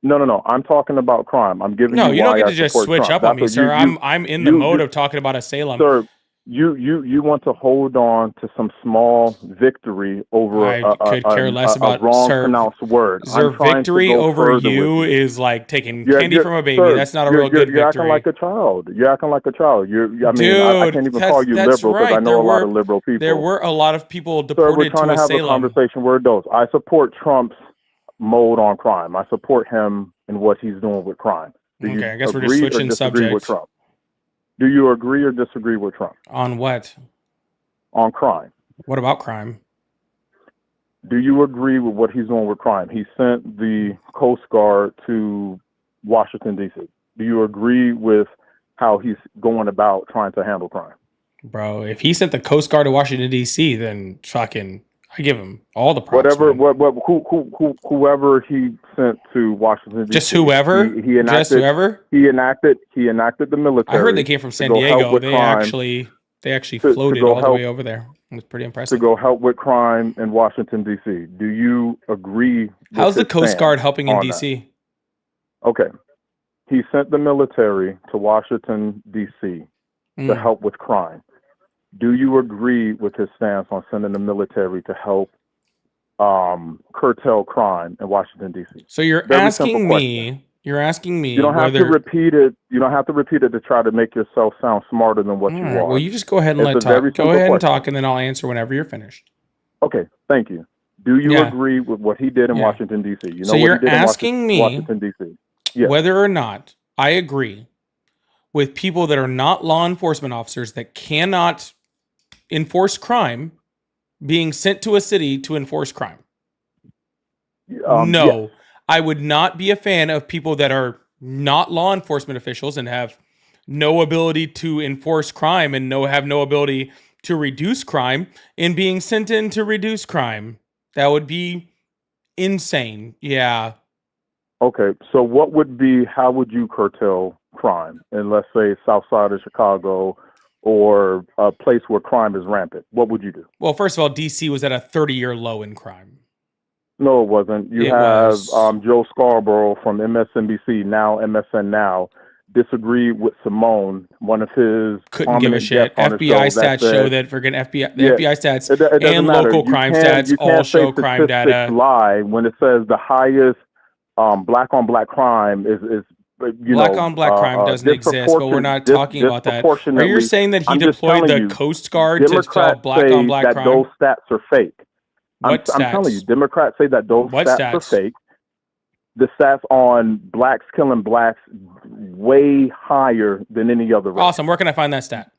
No. I'm talking about crime. I'm giving you. No, you don't get to just switch Trump. up on me, sir. I'm in the mode of talking about Asylum. Sir, you want to hold on to some small victory over I could care less about wrong pronounced word. Sir, victory over you is like taking candy from a baby. Sir, that's not a real good victory. You're acting like a child. You're acting like a child. Dude, I can't even call you liberal because I know a lot of liberal people. There were a lot of people deported we're trying to have a conversation where it goes. I support Trump's mode on crime. I support him and what he's doing with crime. Okay, I guess we're just switching subjects. Do you agree or disagree with Trump? On what? On crime. What about crime? Do you agree with what he's doing with crime? He sent the Coast Guard to Washington, D.C. Do you agree with how he's going about trying to handle crime? Bro, if he sent the Coast Guard to Washington, D.C., then fucking, I give him all the props. Whoever he sent to Washington, D.C. Just whoever? Just whoever? He enacted the military. I heard they came from San Diego. They actually floated all the way over there. It was pretty impressive. To go help with crime in Washington, D.C. Do you agree? How's the Coast Guard helping in D.C.? Okay. He sent the military to Washington, D.C. to help with crime. Do you agree with his stance on sending the military to help curtail crime in Washington, D.C.? So you're asking me. You don't have to repeat it. You don't have to repeat it to try to make yourself sound smarter than what you are. Well, you just go ahead and Go ahead and talk, and then I'll answer whenever you're finished. Okay, thank you. Do you agree with what he did in Washington, D.C.? You know, so you're asking me Washington, D.C. Yes. Whether or not I agree with people that are not law enforcement officers that cannot enforce crime being sent to a city to enforce crime. No, Yes. I would not be a fan of people that are not law enforcement officials and have no ability to enforce crime and have no ability to reduce crime in being sent in to reduce crime. That would be insane. Yeah. Okay. So how would you curtail crime in, let's say, South Side of Chicago or a place where crime is rampant? What would you do? Well, first of all, DC was at a 30-year low in crime. No, it wasn't. You It have was. Joe Scarborough from MSNBC, now MSN Now, disagreed with Simone, one of his Couldn't give a prominent shit. guests on the FBI show, stats that show said, that freaking FBI, the yeah, FBI stats it doesn't and matter. local crime You stats all can't say show crime statistics data. lie when it says the highest black on black crime is Black on black crime doesn't exist, but we're not talking about that. Are you saying that he I'm just deployed telling the you, Coast Guard to solve Democrats black say on black that crime? those stats are fake. What stats? I'm telling you, Democrats say that those What stats are stats? fake. The stats on blacks killing blacks way higher than any other race. Awesome. Where can I find that stat?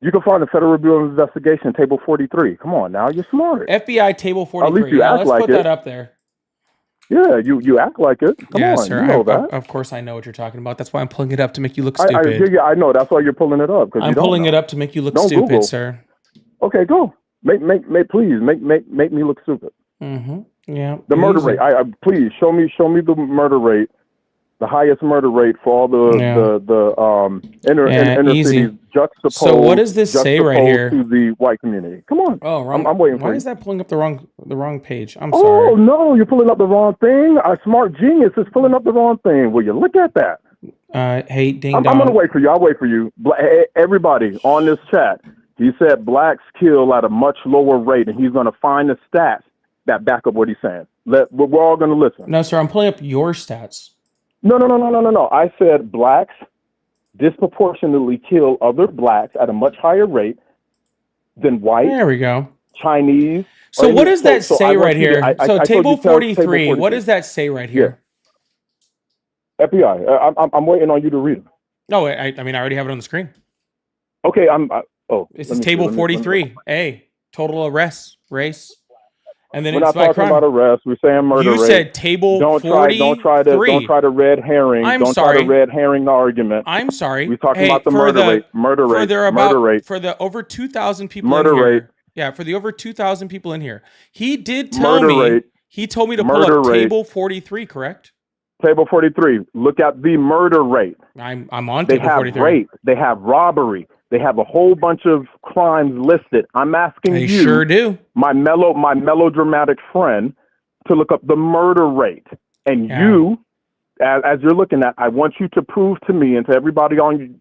You can find the Federal Bureau of Investigation, Table 43. Come on now, you're smart. FBI Table 43. At least you act let's like put it. that up there. Yeah, you act like it. Come Yeah, on, sir. you know that. Of course I know what you're talking about. That's why I'm pulling it up to make you look stupid. I know. That's why you're pulling it up. I'm pulling it up to make you look Don't stupid, Google. sir. Okay, go. Please make me look stupid. Mm-hmm. Yeah. The murder easy. rate. Please show me the murder rate, the highest murder rate for all the inner easy. cities juxtaposed. So what does this say right here? To the white community. Come on. Oh, wrong. I'm waiting for Why you. is that pulling up the wrong page? I'm sorry. Oh no, you're pulling up the wrong thing. A smart genius is pulling up the wrong thing. Will you look at that? Hey, ding I'm dong. gonna wait for you. I'll wait for you. Everybody on this chat, he said blacks kill at a much lower rate, and he's gonna find the stats that back up what he's saying. We're all gonna listen. No, sir, I'm pulling up your stats. No. I said blacks disproportionately kill other blacks at a much higher rate than white, There we go. Chinese. So what does that say right here? So table 43, what does that say right here? FBI. I'm waiting on you to read it. No, I mean I already have it on the screen. Okay, This is table 43. A, total arrests, race. And then we're it's not talking about arrests. We're saying murder rate. You said table 43. Don't try to red herring. Don't try to red herring the argument. I'm sorry. We're talking about the murder rate. For the over 2,000 people in here. Yeah, for the over 2,000 people in here. He did tell me. He told me to pull up table 43, correct? Table 43. Look at the murder rate. I'm on table 43. They have rape. They have robbery. They have a whole bunch of crimes listed. I'm asking you, sure do, my melodramatic friend, to look up the murder rate. And you, as you're looking at, I want you to prove to me and to everybody on,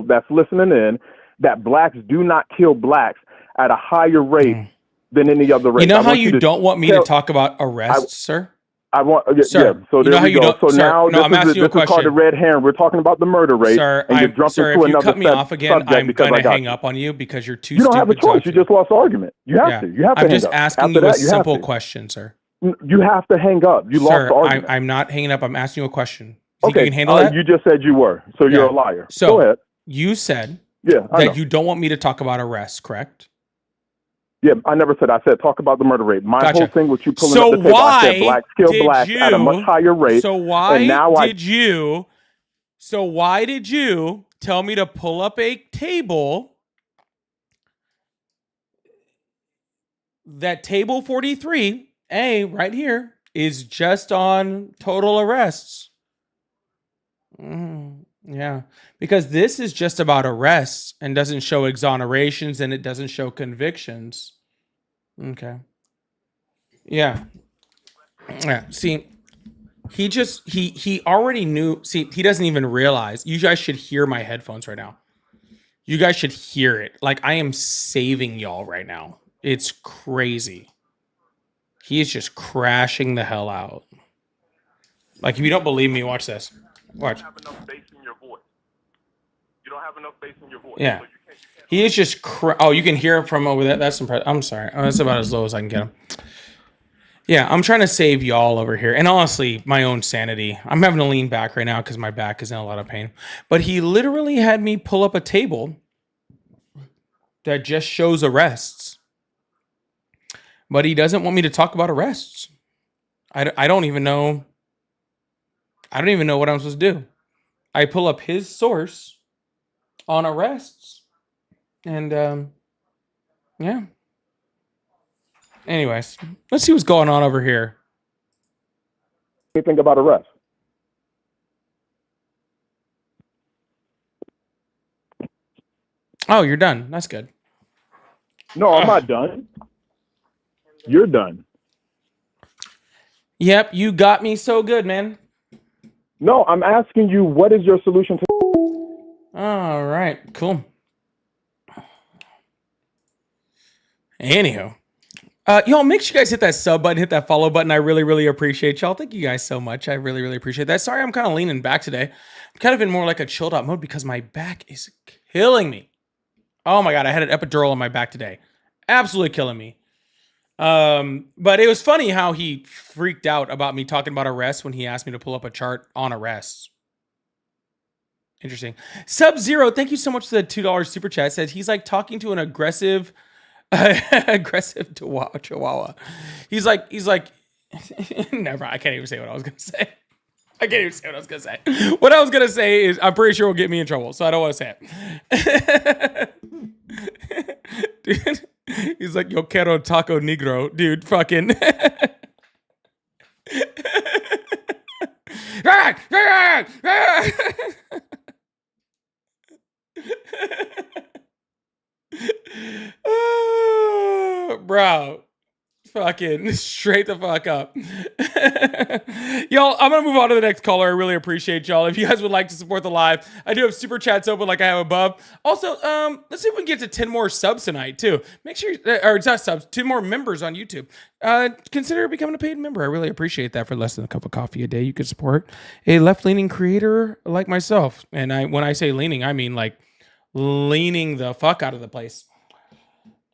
that's listening in, that blacks do not kill blacks at a higher rate than any other race. You know how you don't want me to talk about arrests, sir? I want, sir, yeah. So there we go. So now I'm asking you a question. This is called the red herring. We're talking about the murder rate. Sir, and you're jumping to if you another cut me off again, I'm going to hang you. up on you because you're too stupid. You don't have a choice. You just lost the argument. You have to. You have to I'm hang just up. asking you a simple question, sir. You have to hang up. You lost the argument. I'm not hanging up. I'm asking you a question. Okay. You can handle that? You just said you were. So you're a liar. So go ahead. You said that you don't want me to talk about arrests, correct? Yeah, I never said. I said talk about the murder rate. My whole thing was you pulling up the table. I said blacks kill blacks at a much higher rate. So why did you tell me to pull up a table? That table 43, right here, is just on total arrests. Yeah, because this is just about arrests and doesn't show exonerations and it doesn't show convictions. Okay. Yeah. See, he already knew. See, he doesn't even realize. You guys should hear my headphones right now. You guys should hear it. Like I am saving y'all right now. It's crazy. He is just crashing the hell out. Like if you don't believe me, watch this. Watch. You don't have enough bass in your voice. You don't have enough bass in your voice. Yeah. So you can't he is just oh, you can hear it from over there. That's impressive. I'm sorry. Oh, that's about as low as I can get him. Yeah, I'm trying to save y'all over here. And honestly, my own sanity. I'm having to lean back right now because my back is in a lot of pain. But he literally had me pull up a table that just shows arrests. But he doesn't want me to talk about arrests. I don't even know. I don't even know what I'm supposed to do. I pull up his source on arrests, and yeah. Anyways, let's see what's going on over here. What do you think about arrest? Oh, you're done. That's good. No, I'm not done. You're done. Yep, you got me so good, man. No, I'm asking you, what is your solution to? All right, cool. Anywho, y'all, make sure you guys hit that sub button, hit that follow button. I really, really appreciate y'all. Thank you guys so much. I really, really appreciate that. Sorry, I'm kind of leaning back today. I'm kind of in more like a chilled out mode because my back is killing me. Oh my God, I had an epidural on my back today. Absolutely killing me. But it was funny how he freaked out about me talking about arrests when he asked me to pull up a chart on arrests. Interesting. Sub-Zero, thank you so much for the $2 super chat. Says he's like talking to an aggressive chihuahua. He's like, never. I can't even say what I was gonna say. I can't even say what I was gonna say. What I was gonna say is, I'm pretty sure will get me in trouble, so I don't want to say it. Dude, he's like, yo quiero taco negro, dude. Fucking. Bro, fucking straight the fuck up. Y'all, I'm gonna move on to the next caller. I really appreciate y'all. If you guys would like to support the live, I do have super chats open like I have above. Also, let's see if we can get to 10 more subs tonight too. Make sure, or it's not subs, 2 more members on YouTube. Consider becoming a paid member. I really appreciate that. For less than a cup of coffee a day, you could support a left-leaning creator like myself. And when I say leaning, I mean like leaning the fuck out of the place.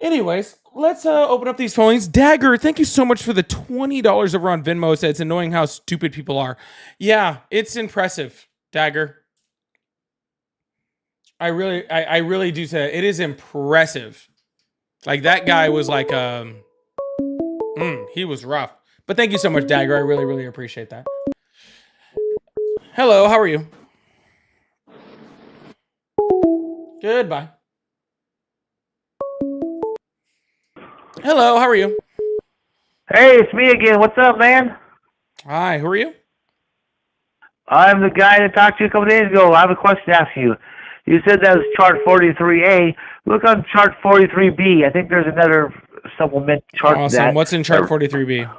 Anyways, let's open up these phones. Dagger, thank you so much for the $20 over on Venmo. Said it's annoying how stupid people are. Yeah, it's impressive, Dagger. I really do say it is impressive. Like that guy was like, he was rough. But thank you so much, Dagger. I really, really appreciate that. Hello, how are you? Goodbye. Hello, how are you? Hey, it's me again. What's up, man? Hi, who are you? I'm the guy that talked to you a couple days ago. I have a question to ask you. You said that was chart 43A. Look on chart 43B. I think there's another supplement chart to Awesome. that. What's in chart 43B?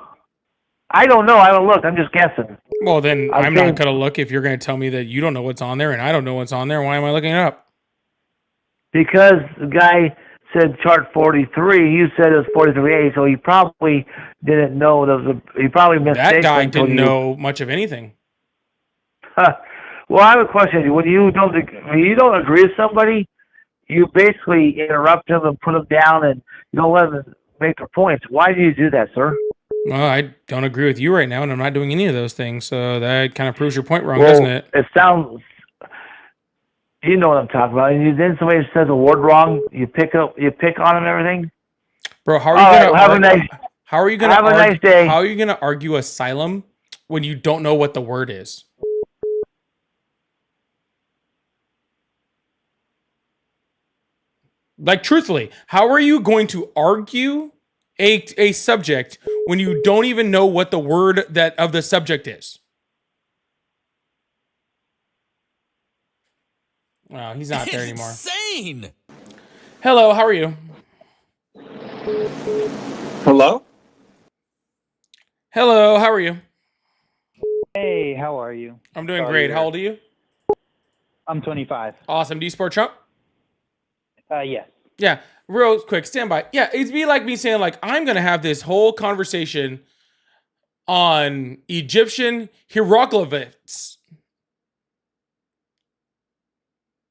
I don't know. I haven't looked. I'm just guessing. Well, then I'm saying, not going to look if you're going to tell me that you don't know what's on there and I don't know what's on there. Why am I looking it up? Because the guy said chart 43. You said it was 43A, so he probably didn't know. He probably mistaken. That guy didn't know much of anything. Well, I have a question. When you don't agree with somebody, you basically interrupt them and put them down, and you don't let them make their points. Why do you do that, sir? Well, I don't agree with you right now, and I'm not doing any of those things. So that kind of proves your point wrong, doesn't it? It sounds. You know what I'm talking about. And then somebody says a word wrong, you pick on them and everything. Bro, how are you gonna how are you gonna have a nice day. How are you gonna argue asylum when you don't know what the word is? Like, truthfully, how are you going to argue a subject when you don't even know what the word of the subject is? Oh, he's not there anymore. Insane. Hello, how are you? Hello? Hello, how are you? Hey, how are you? I'm doing great. How old are you? I'm 25. Awesome. Do you support Trump? Yes. Yeah, real quick, stand by. Yeah, it'd be like me saying, like, I'm going to have this whole conversation on Egyptian hieroglyphs.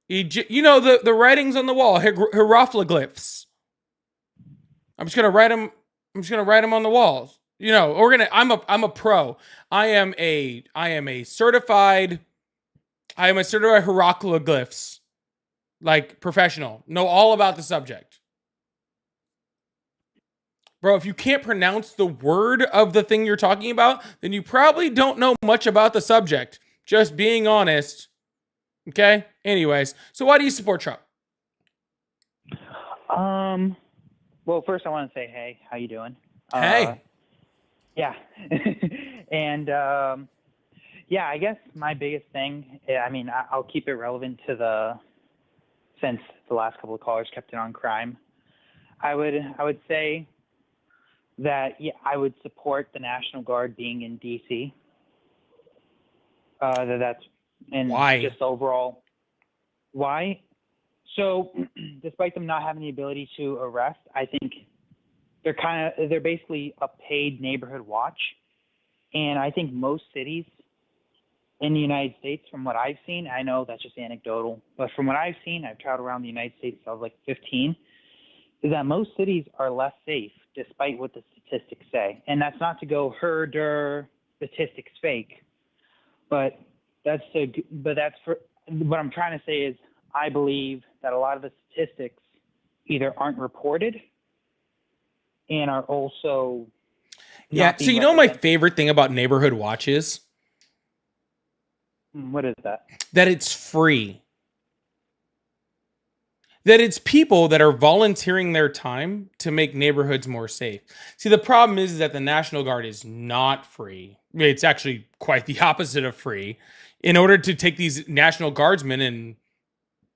You know, the writings on the wall, hieroglyphs. I'm just going to write them. I'm just going to write them on the walls. You know, I'm a pro. I am a certified hieroglyphs. Like, professional. Know all about the subject. Bro, if you can't pronounce the word of the thing you're talking about, then you probably don't know much about the subject. Just being honest. Okay? Anyways, so why do you support Trump? Well, first I want to say, hey, how you doing? Hey. Yeah. And yeah, I guess my biggest thing, I mean, I'll keep it relevant to since the last couple of callers kept it on crime. I would say that, yeah, I would support the National Guard being in DC. That's and Why? just overall. Why? So, despite them not having the ability to arrest, I think they're basically a paid neighborhood watch, and I think most cities in the United States, from what I've seen, I know that's just anecdotal, but from what I've seen, I've traveled around the United States since I was like 15, is that most cities are less safe, despite what the statistics say. And that's not to go herder statistics fake, but that's for what I'm trying to say is I believe that a lot of the statistics either aren't reported and are also Yeah, so you know my favorite thing about neighborhood watch is? What is that? That it's free. That it's people that are volunteering their time to make neighborhoods more safe. See, the problem is that the National Guard is not free. It's actually quite the opposite of free. In order to take these National Guardsmen and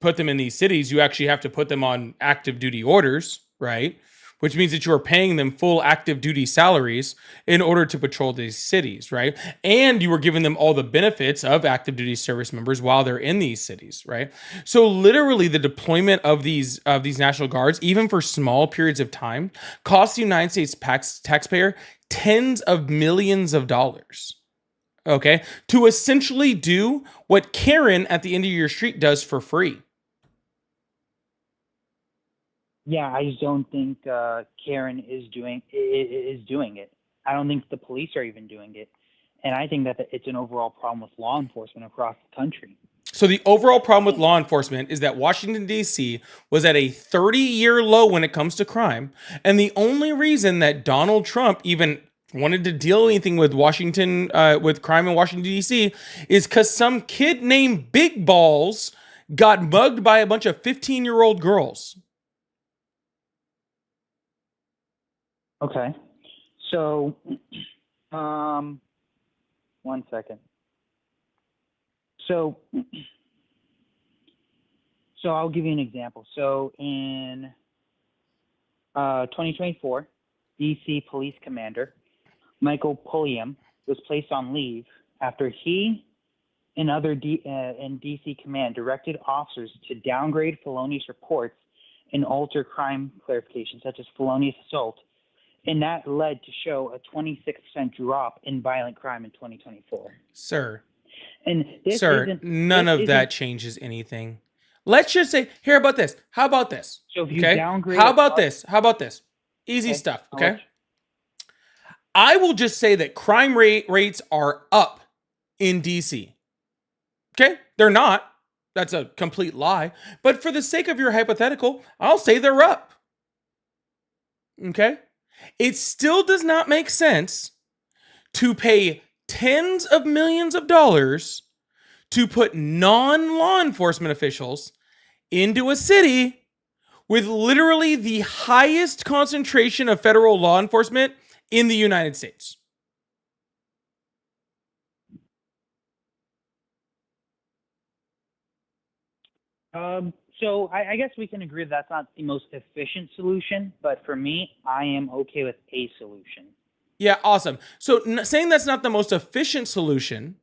put them in these cities, you actually have to put them on active duty orders, right? Which means that you are paying them full active duty salaries in order to patrol these cities, right? And you are giving them all the benefits of active duty service members while they're in these cities, right? So literally the deployment of these National Guards, even for small periods of time, costs the United States taxpayer tens of millions of dollars. Okay? To essentially do what Karen at the end of your street does for free. Yeah, I just don't think Karen is doing it. I don't think the police are even doing it, and I think that it's an overall problem with law enforcement across the country. So the overall problem with law enforcement is that Washington, D.C. was at a 30-year low when it comes to crime, and the only reason that Donald Trump even wanted to deal anything with with crime in Washington, D.C. is because some kid named Big Balls got mugged by a bunch of 15-year-old girls. Okay. So, 1 second. So I'll give you an example. So in 2024, DC Police Commander Michael Pulliam was placed on leave after he and other in DC Command directed officers to downgrade felonious reports and alter crime clarifications such as felonious assault. And that led to show a 26% drop in violent crime in 2024. Sir, And none of that changes anything. Let's just say, here, about this. How about this? So if you okay? downgrade... How about this? Easy stuff, okay? I will just say that crime rates are up in DC. Okay? They're not. That's a complete lie. But for the sake of your hypothetical, I'll say they're up. Okay? It still does not make sense to pay tens of millions of dollars to put non-law enforcement officials into a city with literally the highest concentration of federal law enforcement in the United States. So I guess we can agree that's not the most efficient solution, but for me, I am okay with a solution. Yeah, awesome. So saying that's not the most efficient solution,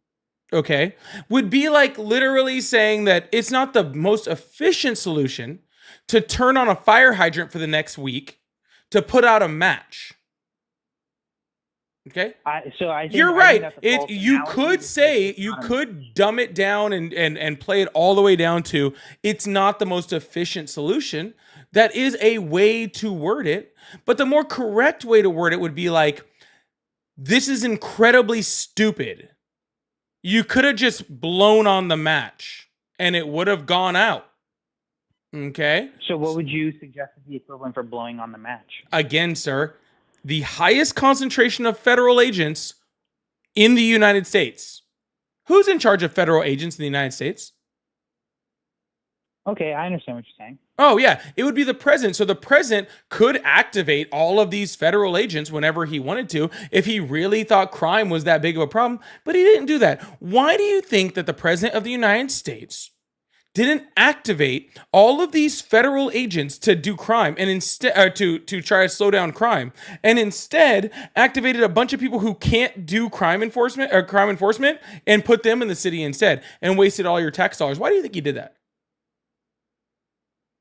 okay, would be like literally saying that it's not the most efficient solution to turn on a fire hydrant for the next week to put out a match. Okay. You're right. You could dumb it down and play it all the way down to it's not the most efficient solution. That is a way to word it, but the more correct way to word it would be like, this is incredibly stupid. You could have just blown on the match and it would have gone out. Okay. So what would you suggest is the equivalent for blowing on the match? Again, sir, the highest concentration of federal agents in the United States. Who's in charge of federal agents in the United States? Okay, I understand what you're saying. Oh, yeah. It would be the president. So the president could activate all of these federal agents whenever he wanted to if he really thought crime was that big of a problem. But he didn't do that. Why do you think that the president of the United States didn't activate all of these federal agents to do crime and instead to try to slow down crime, and instead activated a bunch of people who can't do crime enforcement and put them in the city instead and wasted all your tax dollars? Why do you think he did that?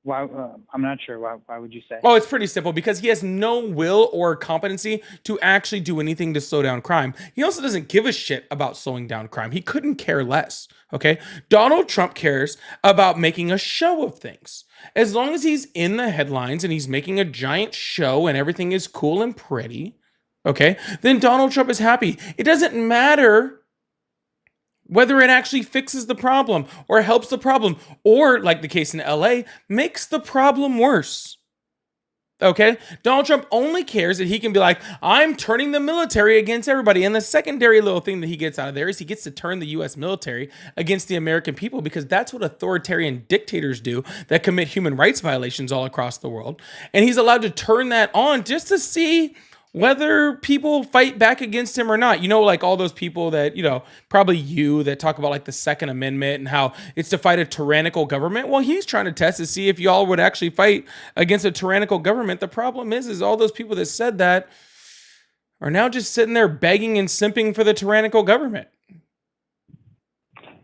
Why? I'm not sure. Why would you say? Oh, it's pretty simple, because he has no will or competency to actually do anything to slow down crime. He also doesn't give a shit about slowing down crime. He couldn't care less. Okay. Donald Trump cares about making a show of things. As long as he's in the headlines and he's making a giant show and everything is cool and pretty, okay, then Donald Trump is happy. It doesn't matter whether it actually fixes the problem or helps the problem, or, like the case in LA, makes the problem worse. Okay? Donald Trump only cares that he can be like, I'm turning the military against everybody. And the secondary little thing that he gets out of there is he gets to turn the US military against the American people, because that's what authoritarian dictators do that commit human rights violations all across the world. And he's allowed to turn that on just to see whether people fight back against him or not. You know, like all those people that, you know, probably you, that talk about like the Second Amendment and how it's to fight a tyrannical government. Well, he's trying to test to see if y'all would actually fight against a tyrannical government. The problem is all those people that said that are now just sitting there begging and simping for the tyrannical government.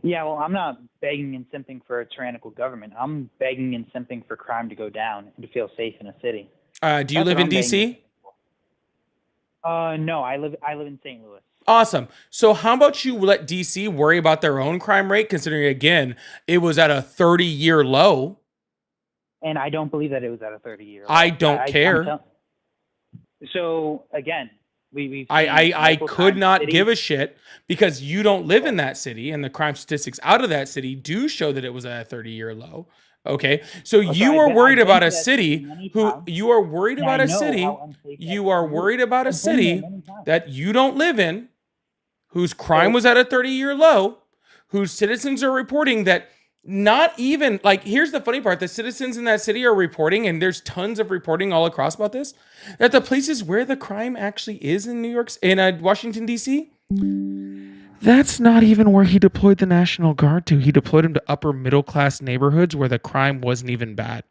Yeah, well, I'm not begging and simping for a tyrannical government. I'm begging and simping for crime to go down and to feel safe in a city. Do you live in DC? No, I live in St. Louis. Awesome. So how about you let DC worry about their own crime rate, considering, again, it was at a 30-year low? And I don't believe that it was at a 30-year low. I don't care. So, again, I could not give a shit, because you don't live in that city, and the crime statistics out of that city do show that it was at a 30-year low. Okay, so you are worried about a city you are worried about a city that you don't live in, whose crime was at a 30-year low, whose citizens are reporting that not even, like, here's the funny part, the citizens in that city are reporting, and there's tons of reporting all across about this, that the places where the crime actually is in Washington, D.C., that's not even where he deployed the National Guard to. He deployed them to upper middle class neighborhoods where the crime wasn't even bad.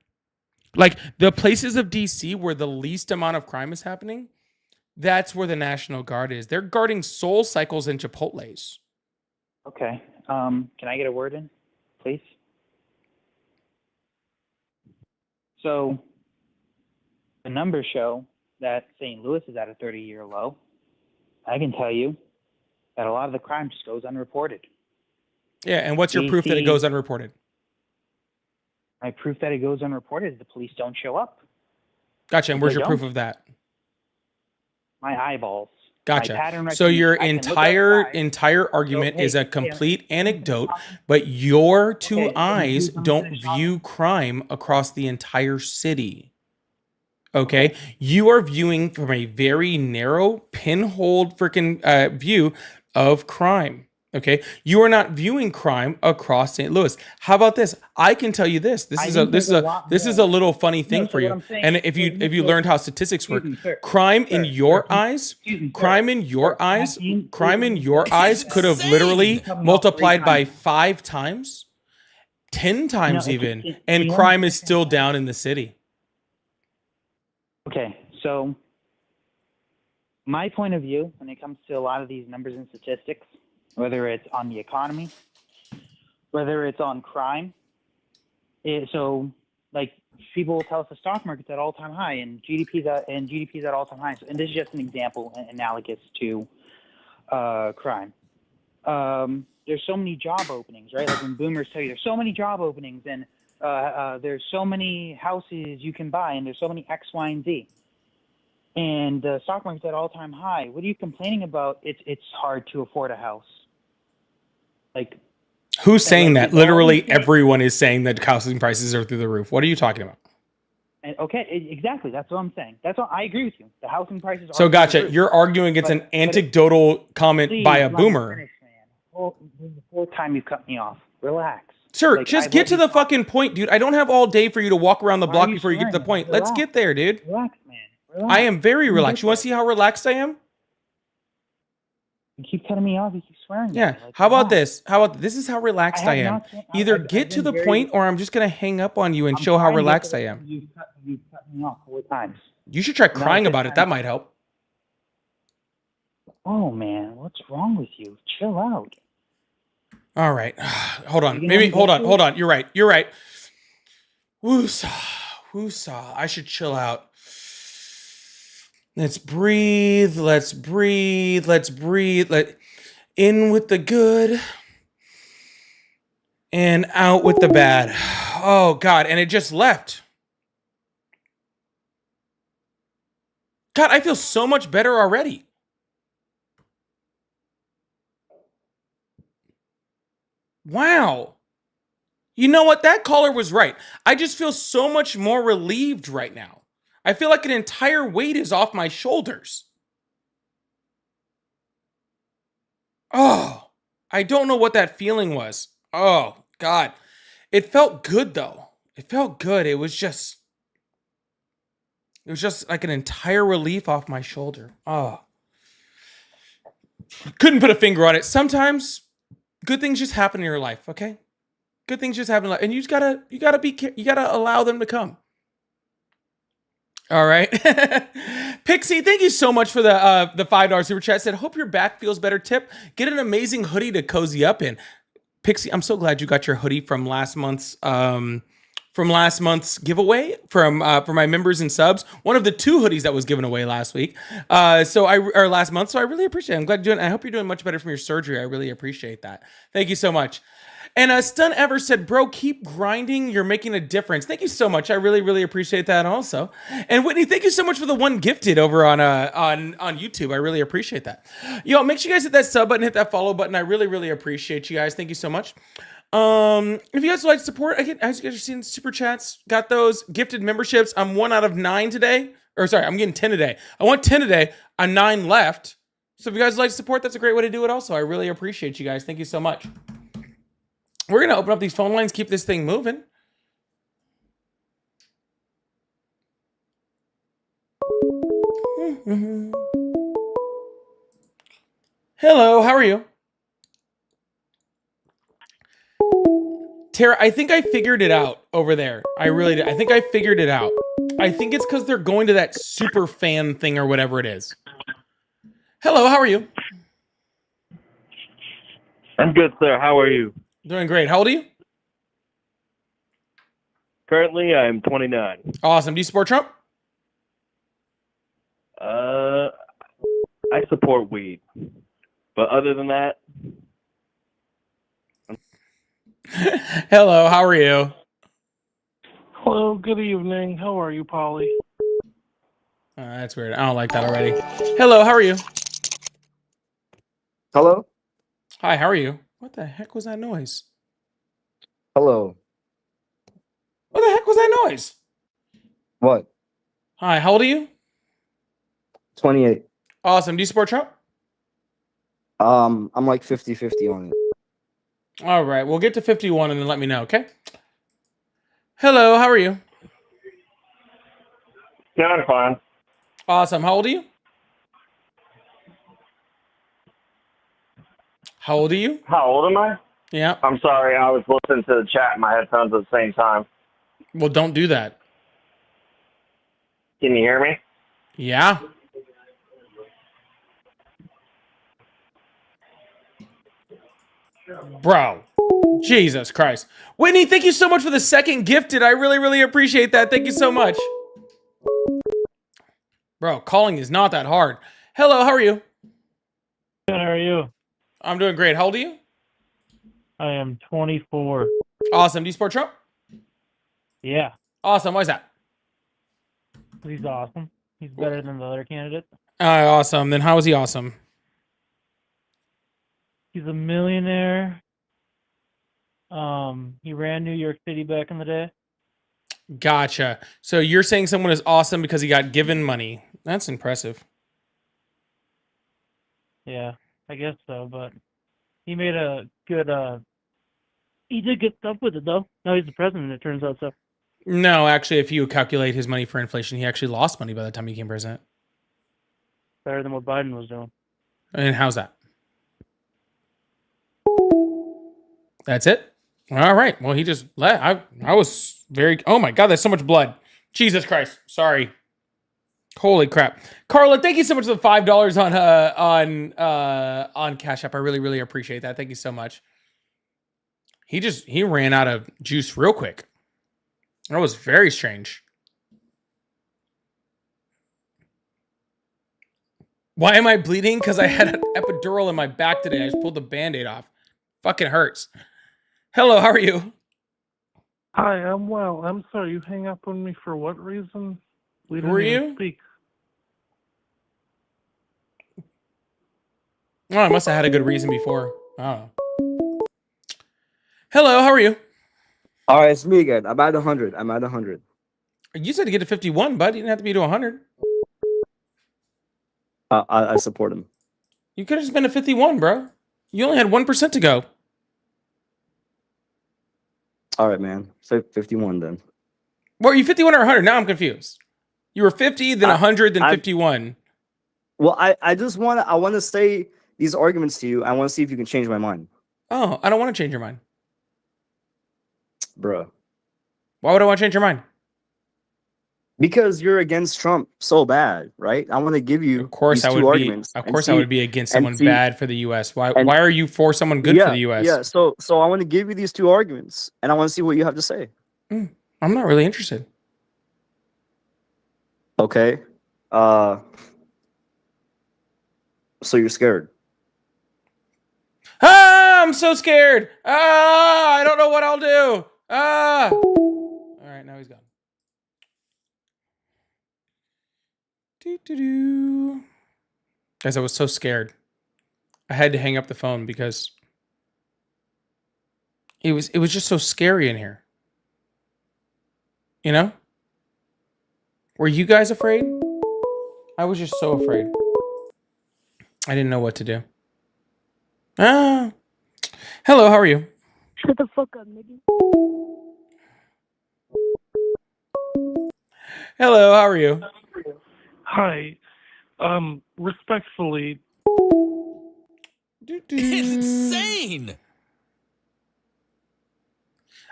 Like the places of DC where the least amount of crime is happening, that's where the National Guard is. They're guarding Soul Cycles and Chipotles. Okay. Can I get a word in, please? So the numbers show that St. Louis is at a 30-year low. I can tell you that a lot of the crime just goes unreported. Yeah, and what's your proof that it goes unreported? My proof that it goes unreported is the police don't show up. Gotcha, and where's your proof of that? My eyeballs. Gotcha. My pattern So your recognition, entire argument is a complete anecdote, but your two eyes don't view crime across the entire city. Okay, you are viewing from a very narrow, pinhole freaking view of crime. Okay, you are not viewing crime across St. Louis. How about this? I can tell you this. This is a little funny thing for you. And if you learned how statistics work, crime in your eyes could have literally multiplied by 5 times, 10 times even, and crime is still down in the city. Okay, so my point of view when it comes to a lot of these numbers and statistics, whether it's on the economy, whether it's on crime, so like people will tell us the stock market's at all-time high and GDP's at all-time high. And this is just an example analogous to crime. There's so many job openings, right? Like when boomers tell you there's so many job openings and there's so many houses you can buy, and there's so many X, Y, and Z. And the stock market's at all-time high. What are you complaining about? It's hard to afford a house. Like, who's saying that? Literally everyone is saying that housing prices are through the roof. What are you talking about? And exactly. That's what I'm saying. That's what I agree with you. The housing prices. So are gotcha. You're arguing against an anecdotal comment by a boomer. Finish, man. Well, this is the fourth time you've cut me off. Relax. Sir, just get to the fucking point, dude. I don't have all day for you to walk around the block before you get to the point. Let's get there, dude. Relax, man. Relax. I am very relaxed. You want to see how relaxed I am? You keep cutting me off. You keep swearing. Yeah. How about this? This is how relaxed I am. Either get to the point, or I'm just gonna hang up on you and show how relaxed I am. You've cut me off 4 times. You should try crying about it. That might help. Oh man, what's wrong with you? Chill out. All right. Hold on. Hold on. You're right. Woosah. I should chill out. Let's breathe. In with the good and out with the bad. Oh God. And it just left. God, I feel so much better already. Wow. You know what? That caller was right. I just feel so much more relieved right now. I feel like an entire weight is off my shoulders. Oh, I don't know what that feeling was. Oh, God. It felt good, though. It felt good. It was just like an entire relief off my shoulder. Oh. Couldn't put a finger on it. Sometimes good things just happen in your life, okay? Good things just happen in life, and you gotta allow them to come. All right. Pixie, thank you so much for the $5 super chat. Said, hope your back feels better. Tip, get an amazing hoodie to cozy up in. Pixie, I'm so glad you got your hoodie from last month's giveaway for my members and subs. One of the 2 hoodies that was given away last week. Last month. So I really appreciate it. I'm glad you're doing. I hope you're doing much better from your surgery. I really appreciate that. Thank you so much. And Stun Ever said, bro, keep grinding. You're making a difference. Thank you so much. I really, really appreciate that also. And Whitney, thank you so much for the 1 gifted over on YouTube. I really appreciate that. Yo, make sure you guys hit that sub button, hit that follow button. I really, really appreciate you guys. Thank you so much. If you guys would like to support, again, as you guys are seeing, super chats, got those gifted memberships. I'm 1 out of 9 today. I'm getting 10 today. I want 10 today. I'm 9 left. So if you guys would like to support, that's a great way to do it also. I really appreciate you guys. Thank you so much. We're going to open up these phone lines, keep this thing moving. Hello, how are you? Tara, I think I figured it out over there. I really did. I think I figured it out. I think it's because they're going to that super fan thing or whatever it is. Hello, how are you? I'm good, sir. How are you? Doing great. How old are you? Currently, I'm 29. Awesome. Do you support Trump? I support weed. But other than that... Hello, how are you? Hello, good evening. How are you, Polly? That's weird. I don't like that already. Hello, how are you? Hello? Hi, how are you? What the heck was that noise? Hello. What the heck was that noise? What? Hi, how old are you? 28. Awesome. Do you support Trump? I'm like 50-50 on it. All right, we'll get to 51 and then let me know, okay? Hello, how are you? Yeah, I'm fine. Awesome. How old are you? How old are you? How old am I? Yeah. I'm sorry, I was listening to the chat in my headphones at the same time. Well, don't do that. Can you hear me? Yeah. Bro. Jesus Christ. Whitney, thank you so much for the 2nd gifted. I really, really appreciate that. Thank you so much. Bro, calling is not that hard. Hello, how are you? Good, how are you? I'm doing great. How old are you? I am 24. Awesome. Do you support Trump? Yeah. Awesome. Why is that? He's awesome. He's better than the other candidate. Awesome. Then how is he awesome? He's a millionaire. He ran New York City back in the day. Gotcha. So you're saying someone is awesome because he got given money. That's impressive. Yeah, I guess so. But he made a good. He did good stuff with it though. Now he's the president. It turns out so. No, actually, if you calculate his money for inflation, he actually lost money by the time he became president. Better than what Biden was doing. And how's that? That's it? All right. Well, he just left. I was very... Oh, my God. There's so much blood. Jesus Christ. Sorry. Holy crap. Carla, thank you so much for the $5 on Cash App. I really, really appreciate that. Thank you so much. He ran out of juice real quick. That was very strange. Why am I bleeding? Because I had an epidural in my back today. I just pulled the Band-Aid off. Fucking hurts. Hello, how are you? Hi, I'm well. I'm sorry, you hang up on me for what reason? We Who are didn't even you? speak. Oh, I must have had a good reason before. I don't know. Hello, how are you? All right, it's me again. I'm at 100. I'm at 100. You said to get to 51, bud. You didn't have to be to 100. I support him. You could have just been a 51, bro. You only had 1% to go. All right, man. Say 51 then. Well, are you 51 or 100? Now I'm confused. You were 50, then 100, then 51. Well, I just want to say these arguments to you. I want to see if you can change my mind. Oh, I don't want to change your mind. Bruh. Why would I want to change your mind? Because you're against Trump so bad, right? I want to give you Of course these I two would be. arguments. Of and course I see- would be against and someone see- bad for the US. Why and- are you for someone good for the US? Yeah, so I want to give you these two arguments, and I want to see what you have to say. I'm not really interested. Okay. So you're scared. Ah, I'm so scared. Ah, I don't know what I'll do. Ah. All right, now he's gone. Doo-doo-doo. Guys, I was so scared. I had to hang up the phone because it was just so scary in here. You know? Were you guys afraid? I was just so afraid. I didn't know what to do. Ah. Hello, how are you? Shut the fuck up, nigga. Hello, how are you? Hi. Respectfully, It's insane.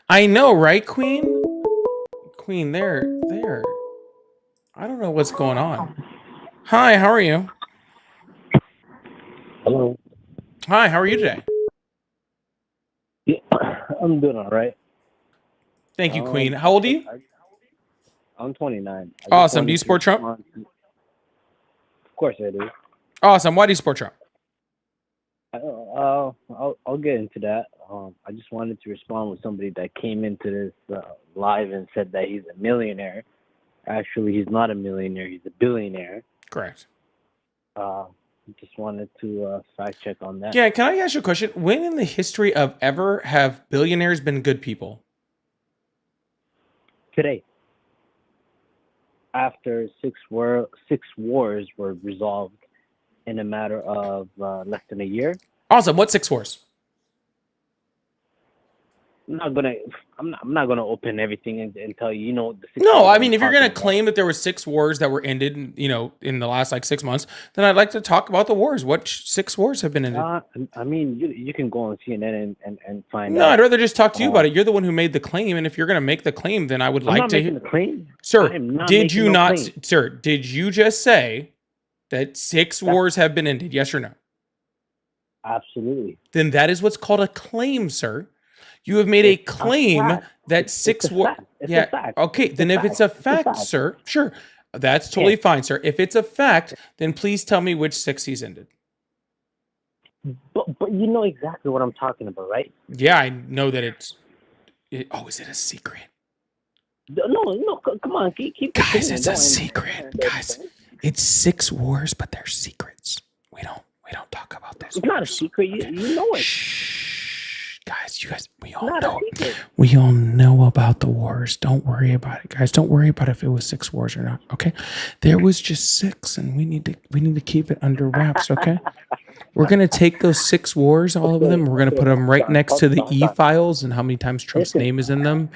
I know, right, Queen? Queen, there. I don't know what's going on. Hi, how are you? Hello. Hi, how are you today? Yeah, I'm doing all right. Thank you, Queen. How old are you? I'm 29. Awesome. Do you support Trump? Of course I do. Awesome. Why do you support Trump? I'll get into that. I just wanted to respond with somebody that came into this live and said that he's a millionaire. Actually, he's not a millionaire. He's a billionaire. Correct. Just wanted to fact check on that. Yeah, can I ask you a question? When in the history of ever have billionaires been good people? Today, after six wars were resolved in a matter of less than a year. Awesome. What 6 wars? I'm not gonna open everything and tell you. You know. No, I mean, if you're going to claim that there were 6 wars that were ended, you know, in the last like 6 months, then I'd like to talk about the wars. What 6 wars have been ended? I mean, you can go on CNN and find out. No, I'd rather just talk to you about it. You're the one who made the claim, and if you're going to make the claim, then I would like to hear. The claim. Sir, not did making you no not, claim. sir? Did you just say that 6 wars have been ended? Yes or no? Absolutely. Then that is what's called a claim, sir. You have made a claim that 6 wars. Yeah. Okay. Then if it's a fact, sir, sure, that's totally fine, sir. If it's a fact, then please tell me which 6 he's ended. But you know exactly what I'm talking about, right? Yeah, I know that it's. Oh, is it a secret? No, come on, keep. Guys, it's a secret, guys. It's 6 wars, but they're secrets. We don't talk about those. It's not a secret. You know it. guys, Not a secret. we all know about the wars. Don't worry about it, guys. Don't worry about if it was 6 wars or not. Okay, there was just 6, and we need to keep it under wraps. Okay, we're gonna take those 6 wars, all of them. We're gonna put them right next to the e-files and how many times Trump's name is in them,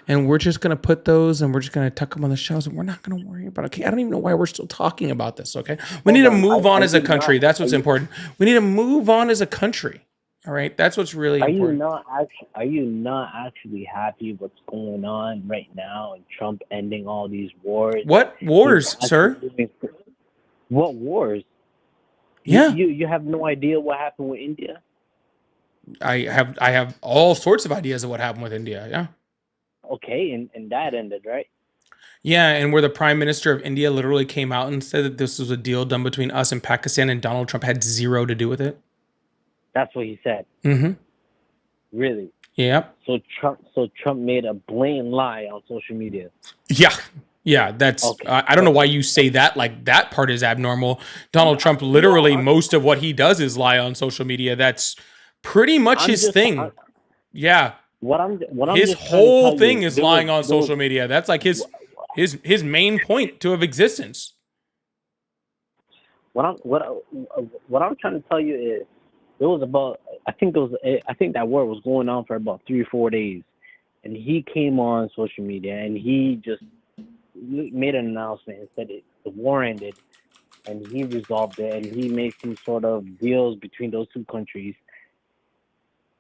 and we're just gonna put those, and we're just gonna tuck them on the shelves, and we're not gonna worry about it. Okay, I don't even know why we're still talking about this. Okay, we need to move on as a country. That's what's important. We need to move on as a country. All right, that's what's really important. Are you not actually happy what's going on right now and Trump ending all these wars? What wars, sir? What wars? Yeah, you have no idea what happened with India? I have all sorts of ideas of what happened with India. Yeah. Okay, and that ended, right? Yeah, and where the Prime Minister of India literally came out and said that this was a deal done between us and Pakistan, and Donald Trump had zero to do with it. That's what he said. Mm-hmm. Really? Yep. So Trump made a blatant lie on social media. Yeah, that's Okay. I don't know why you say that, like that part is abnormal. Donald Trump literally most of what he does is lie on social media. That's pretty much his thing. Yeah. What I'm his just trying to whole tell thing you, is there lying was- on there was- social media. That's like his main point to of existence. What I'm trying to tell you is there was about I think that war was going on for about 3 or 4 days, and he came on social media and he just made an announcement and said the war ended, and he resolved it, and he made some sort of deals between those 2 countries.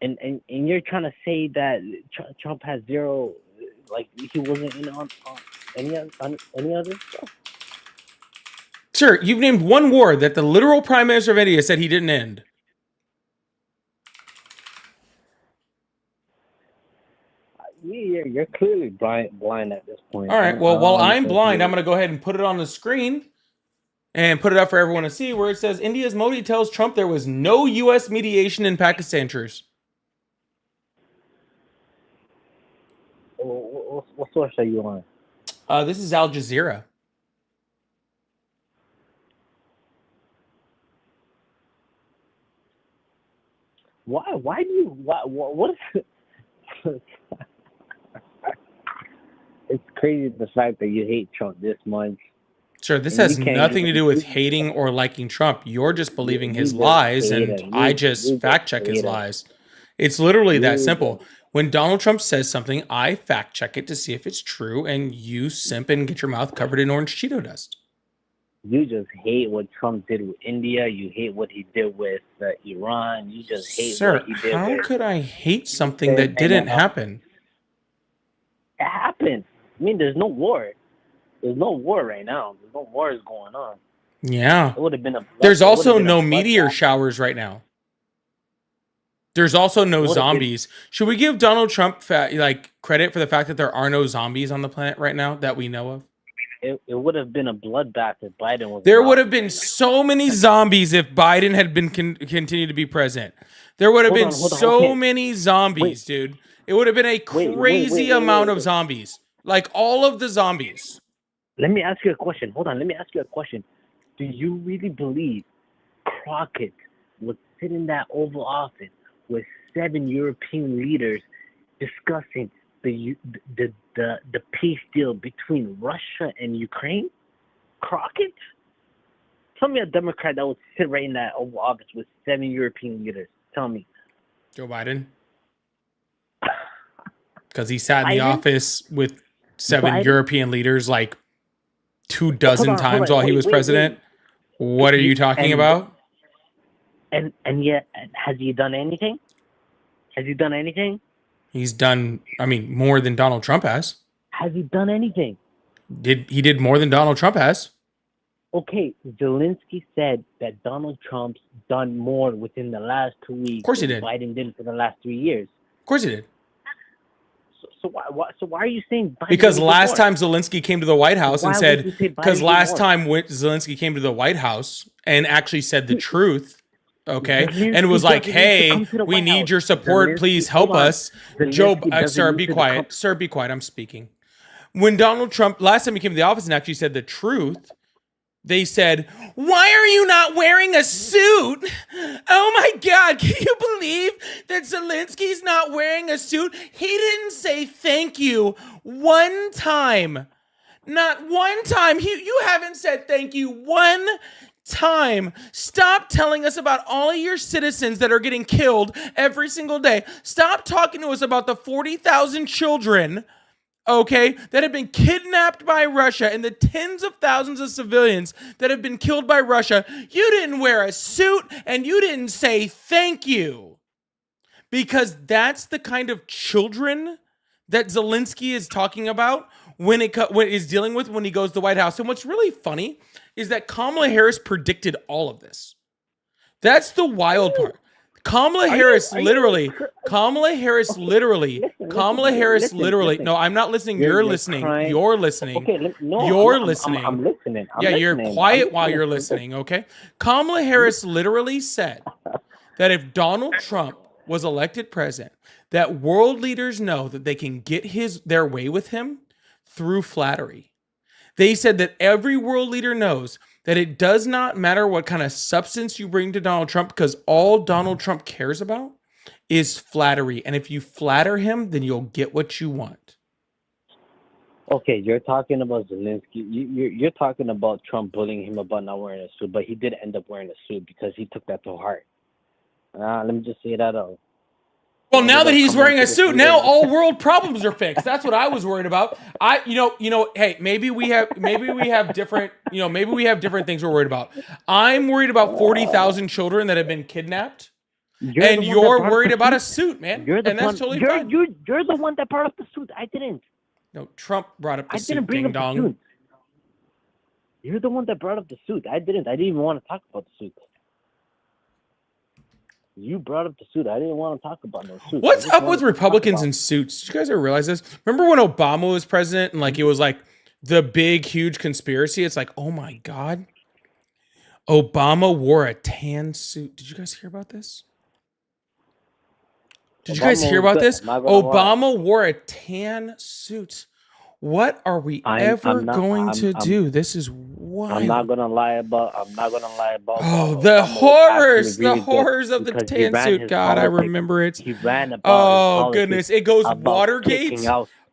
And you're trying to say that Trump has zero, like he wasn't in on any other stuff? Sir, you've named one war that the literal Prime Minister of India said he didn't end. You're clearly blind at this point. All right. Well, while I'm blind, I'm going to go ahead and put it on the screen and put it up for everyone to see, where it says India's Modi tells Trump there was no U.S. mediation in Pakistan truce. What source are you on? This is Al Jazeera. Why do you what is it? It's crazy the fact that you hate Trump this much. Sir, this And has you can't nothing to even- do with hating or liking Trump. You're just believing You his just lies, hate and him. I You just just fact check his hate him. lies. It's literally that You simple. When Donald Trump says something, I fact check it to see if it's true, and you simp and get your mouth covered in orange Cheeto dust. You just hate what Trump did with India. You hate what he did with Iran. You just hate Sir, what he did how with... could I hate something that didn't happen? It happened. I mean, there's no war. There's no war right now. There's no wars going on. Yeah. It would have been a... There's it would've also been a no bloodbath. meteor showers right now. There's also no Would've been- zombies. Should we give Donald Trump credit for the fact that there are no zombies on the planet right now that we know of? It would have been a bloodbath if Biden was... There in would have office been right now. so many zombies if Biden had been continued to be president. There would have Hold been on, hold on, so okay. many zombies, dude. It would have been a wait, crazy wait, amount of wait. zombies. Like all of the zombies. Let me ask you a question. Hold on. Let me ask you a question. Do you really believe Crockett would sit in that Oval Office with 7 European leaders discussing the peace deal between Russia and Ukraine? Crockett? Tell me a Democrat that would sit right in that Oval Office with 7 European leaders. Tell me. Joe Biden. Because he sat in the Biden? office with 7 Biden? European leaders like 24 Hold on, times hold on. while he Wait, was wait, president. What are you talking and- about? And yet, has he done anything? Has he done anything? He's done, more than Donald Trump has. Has he done anything? He did more than Donald Trump has. Okay, Zelenskyy said that Donald Trump's done more within the last 2 weeks. Of course he than did. Biden did for the last 3 years. Of course he did. So why are you saying Biden Because didn't do last more? time Zelensky came to the White House and Why said, would you say Biden because did last more? time Zelensky came to the White House and actually said the truth, okay, Zelensky and was like, doesn't need to hey, come to the we White need House. your support, Zelensky- please help hold on. us. Joe, Zelensky doesn't sir, need be to quiet. come- Sir, be quiet. I'm speaking. When Donald Trump, last time he came to the office and actually said the truth, They said, "Why are you not wearing a suit? Oh my God, can you believe that Zelensky's not wearing a suit? He didn't say thank you one time. Not one time. You haven't said thank you one time. Stop telling us about all of your citizens that are getting killed every single day. Stop talking to us about the 40,000 children, okay, that have been kidnapped by Russia and the tens of thousands of civilians that have been killed by Russia. You didn't wear a suit and you didn't say thank you." Because that's the kind of children that Zelenskyy is talking about when he's dealing with when he goes to the White House. And what's really funny is that Kamala Harris predicted all of this. That's the wild part. Kamala Harris literally. No, I'm not listening. You're listening. crying. You're listening. Okay, no, You're I'm listening. I'm listening. I'm Yeah, you're listening. quiet I'm while listening. you're listening, okay? Kamala Harris literally said that if Donald Trump was elected president, that world leaders know that they can get their way with him through flattery. They said that every world leader knows that it does not matter what kind of substance you bring to Donald Trump, because all Donald Trump cares about is flattery. And if you flatter him, then you'll get what you want. Okay, you're talking about Zelensky. You're talking about Trump bullying him about not wearing a suit, but he did end up wearing a suit because he took that to heart. Let me just say that out. Well, now that he's wearing a suit, now all world problems are fixed. That's what I was worried about. Hey, maybe we have different things we're worried about. I'm worried about 40,000 children that have been kidnapped. And you're worried about a suit, man. And that's totally fine. You're the one that brought up the suit. I didn't. No, Trump brought up the suit. I didn't bring up the suit. You're the one that brought up the suit. I didn't. I didn't even want to talk about the suit. You brought up the suit. I didn't want to talk about no suit. What's up with Republicans in suits? Did you guys ever realize this? Remember when Obama was president and like it was like the big, huge conspiracy? It's like, oh my God. Obama wore a tan suit. Did you guys hear about this? Did you guys hear about this? Obama wore a tan suit. What are we ever going to do? This is wild. I'm not gonna lie about. Oh, the horrors of the tan suit. God, I remember it. He ran about. Oh goodness, it goes Watergate.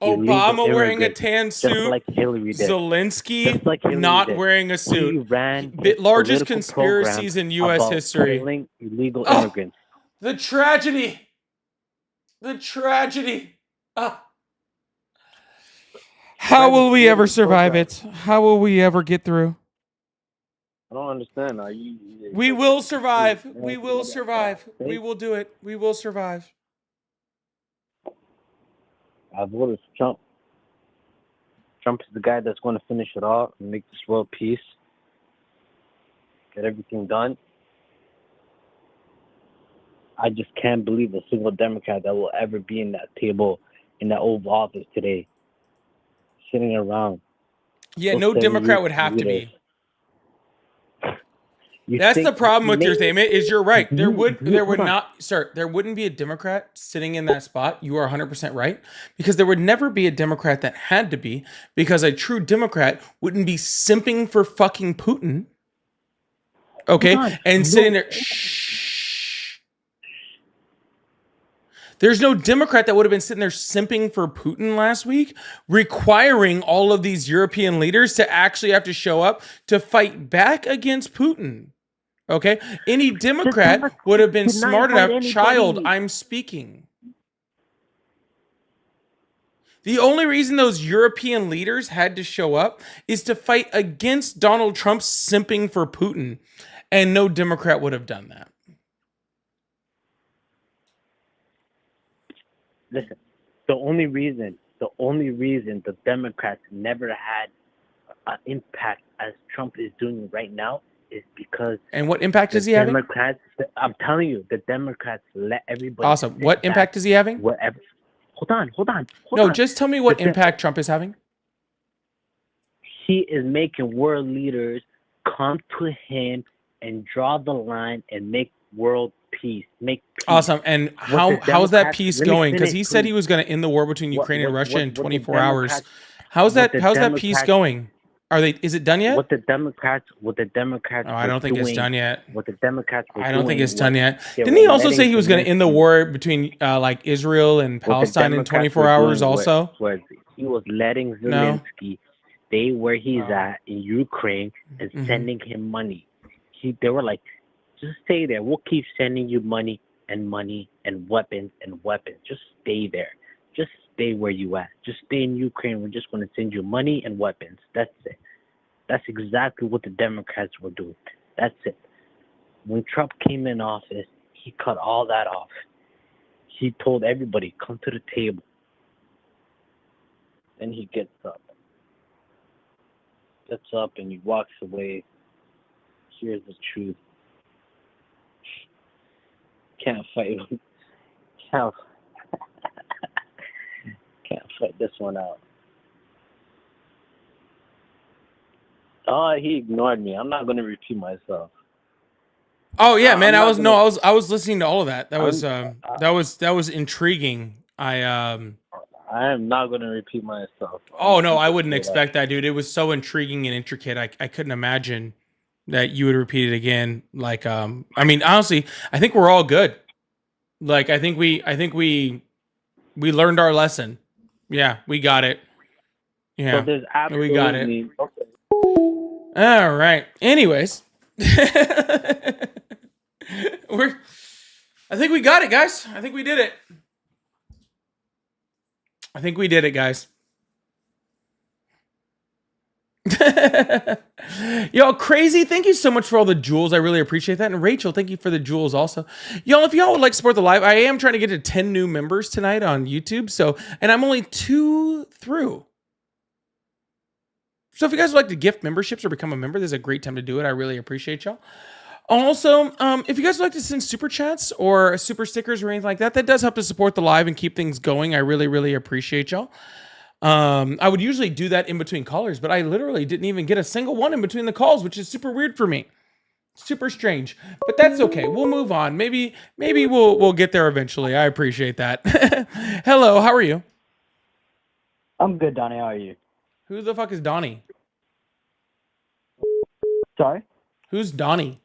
Obama wearing a tan suit. Like Hillary did. Zelensky like not wearing a suit. He ran largest conspiracies in U.S. history. Killing illegal immigrants. The tragedy. The tragedy. How will we ever survive it? How will we ever get through? I don't understand. We will survive. We will survive. We will do it. We will survive. I voted for Trump. Trump is the guy that's going to finish it all and make this world peace. Get everything done. I just can't believe a single Democrat that will ever be in that table, in that Oval Office today, sitting around. Yeah, no Democrat would have to be. That's the problem with your statement. Is you're right. There wouldn't be a Democrat sitting in that spot. You are 100% right, because there would never be a Democrat that had to be, because a true Democrat wouldn't be simping for fucking Putin. Okay, and sitting there. There's no Democrat that would have been sitting there simping for Putin last week, requiring all of these European leaders to actually have to show up to fight back against Putin. Okay? Any Democrat would have been smart enough. Child, I'm speaking. The only reason those European leaders had to show up is to fight against Donald Trump simping for Putin. And no Democrat would have done that. Listen, the only reason the Democrats never had an impact as Trump is doing right now is because. And what impact is he having? I'm telling you, the Democrats let everybody. Awesome. What impact is he having? Whatever. Hold on. No, just tell me what impact Trump is having. He is making world leaders come to him and draw the line and make world peace. Make peace. Awesome. And how's that peace going? Because he said he was going to end the war between Ukraine and Russia in 24 hours. How's that peace going? Is it done yet? What the Democrats Oh, I don't think it's done yet. What the Democrats were I don't think doing it's done yet. they Didn't were he also say letting he was going to end the Zelensky- war between like Israel and what the Palestine in Democrats 24 were hours doing also? was he was letting No. Zelensky stay where he's Oh. at in Ukraine and Mhm. sending him money. They were like, just stay there. We'll keep sending you money and weapons and weapons. Just stay there. Just stay where you at. Just stay in Ukraine. We're just going to send you money and weapons. That's it. That's exactly what the Democrats were doing. That's it. When Trump came in office, he cut all that off. He told everybody, come to the table. Then he gets up and he walks away. Here's the truth. Can't fight. Can't fight this one out. Oh, he ignored me. I'm not going to repeat myself. Oh yeah, man. I'm I not was gonna- I was listening to all of that. That was intriguing. I am not going to repeat myself. Oh no, I wouldn't expect that, dude. It was so intriguing and intricate. I couldn't imagine that you would repeat it again. Like, I mean, honestly, I think we're all good. Like, I think we learned our lesson. Yeah, we got it. Yeah, So there's absolutely we got it. Okay. All right. Anyways, I think we got it, guys. I think we did it. Guys. Yo, Crazy, thank you so much for all the jewels. I really appreciate that. And Rachel, thank you for the jewels also. Y'all, if y'all would like to support the live, I am trying to get to 10 new members tonight on YouTube. So, and I'm only 2 through. So if you guys would like to gift memberships or become a member, this is a great time to do it. I really appreciate y'all. Also, if you guys would like to send super chats or super stickers or anything like that, that does help to support the live and keep things going. I really, really appreciate y'all. I would usually do that in between callers, but I literally didn't even get a single one in between the calls, which is super weird for me. Super strange, but that's okay. We'll move on. Maybe we'll get there eventually. I appreciate that. Hello, how are you? I'm good, Donnie. How are you? Who the fuck is Donnie? Sorry? Who's Donnie?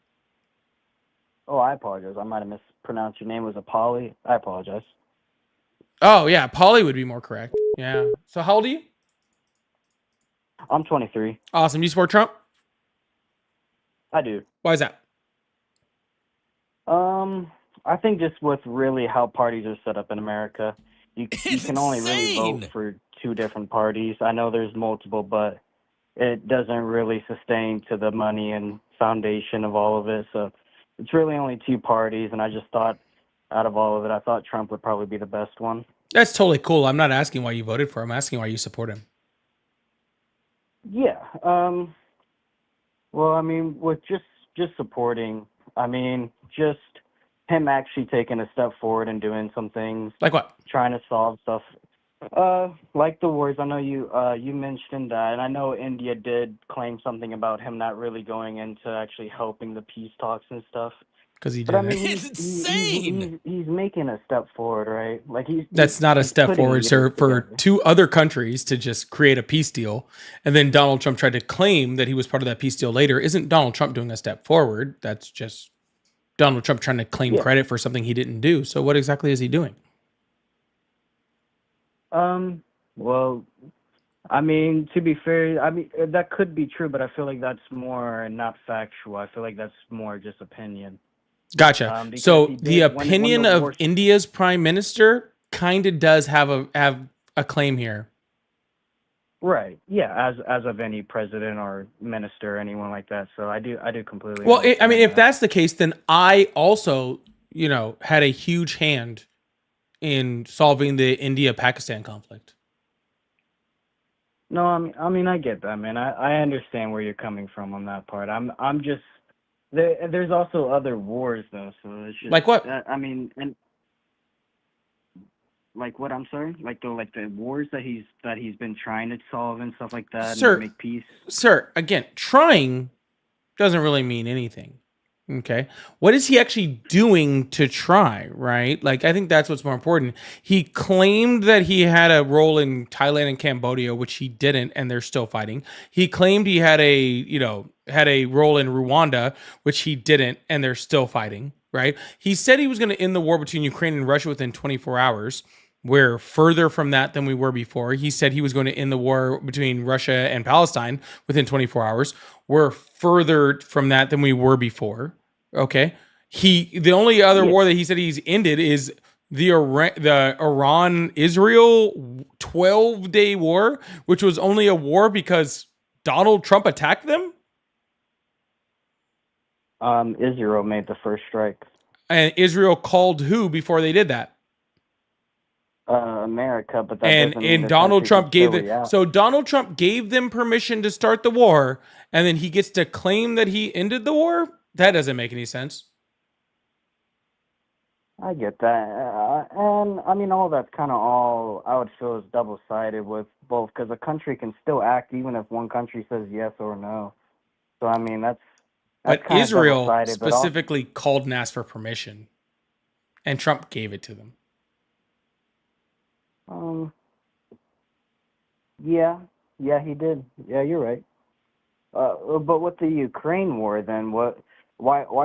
Oh, I apologize. I might have mispronounced your name. Was it Polly? I apologize. Oh yeah, Polly would be more correct. Yeah. So how old are you? I'm 23. Awesome. You support Trump? I do. Why is that? I think just with really how parties are set up in America, you can only really vote for 2 different parties. I know there's multiple, but it doesn't really sustain to the money and foundation of all of it. So it's really only 2 parties, and I just thought out of all of it, I thought Trump would probably be the best one. That's totally cool. I'm not asking why you voted for him. I'm asking why you support him. Yeah. Well, I mean, with just supporting, I mean, just him actually taking a step forward and doing some things. Like what? Trying to solve stuff. Like the wars. I know you mentioned that, and I know India did claim something about him not really going into actually helping the peace talks and stuff. Because he But did I mean, it. he's making a step forward, right? Like That's not a step putting forward, it sir, for together. 2 other countries to just create a peace deal. And then Donald Trump tried to claim that he was part of that peace deal later. Isn't Donald Trump doing a step forward? That's just Donald Trump trying to claim Yeah. credit for something he didn't do. So what exactly is he doing? Well, I mean, to be fair, I mean that could be true, but I feel like that's more not factual. I feel like that's more just opinion. Gotcha. Because So he did- the when opinion the of war- India's prime minister kind of does have a claim here. Right. Yeah. As of any president or minister or anyone like that. So I do completely. Well, I mean, understand if that. that's the case, then I also, had a huge hand in solving the India-Pakistan conflict. No, I mean, I get that, man. I understand where you're coming from on that part. I'm just there's also other wars though, so it's just Like what? I mean, and like what? I'm sorry, like the wars that he's been trying to solve and stuff like that, Sir. and make peace. Sir, again, trying doesn't really mean anything. Okay. What is he actually doing to try, right? Like, I think that's what's more important. He claimed that he had a role in Thailand and Cambodia, which he didn't, and they're still fighting. He claimed he had had a role in Rwanda, which he didn't, and they're still fighting, right? He said he was going to end the war between Ukraine and Russia within 24 hours. We're further from that than we were before. He said he was going to end the war between Russia and Palestine within 24 hours. We're further from that than we were before. Okay. The only other war that he said he's ended is the Iran-Israel 12-day war, which was only a war because Donald Trump attacked them. Israel made the first strike. And Israel called who before they did that? America, but that doesn't mean And the Donald country Trump can gave still them. react. So Donald Trump gave them permission to start the war, and then he gets to claim that he ended the war. That doesn't make any sense. I get that, and I mean all that's kind of all I would feel is double-sided with both, because a country can still act even if one country says yes or no. So I mean that's But kind of Israel double-sided, but specifically called and asked for permission, and Trump gave it to them. Yeah, he did. Yeah, you're right. But with the Ukraine war, then why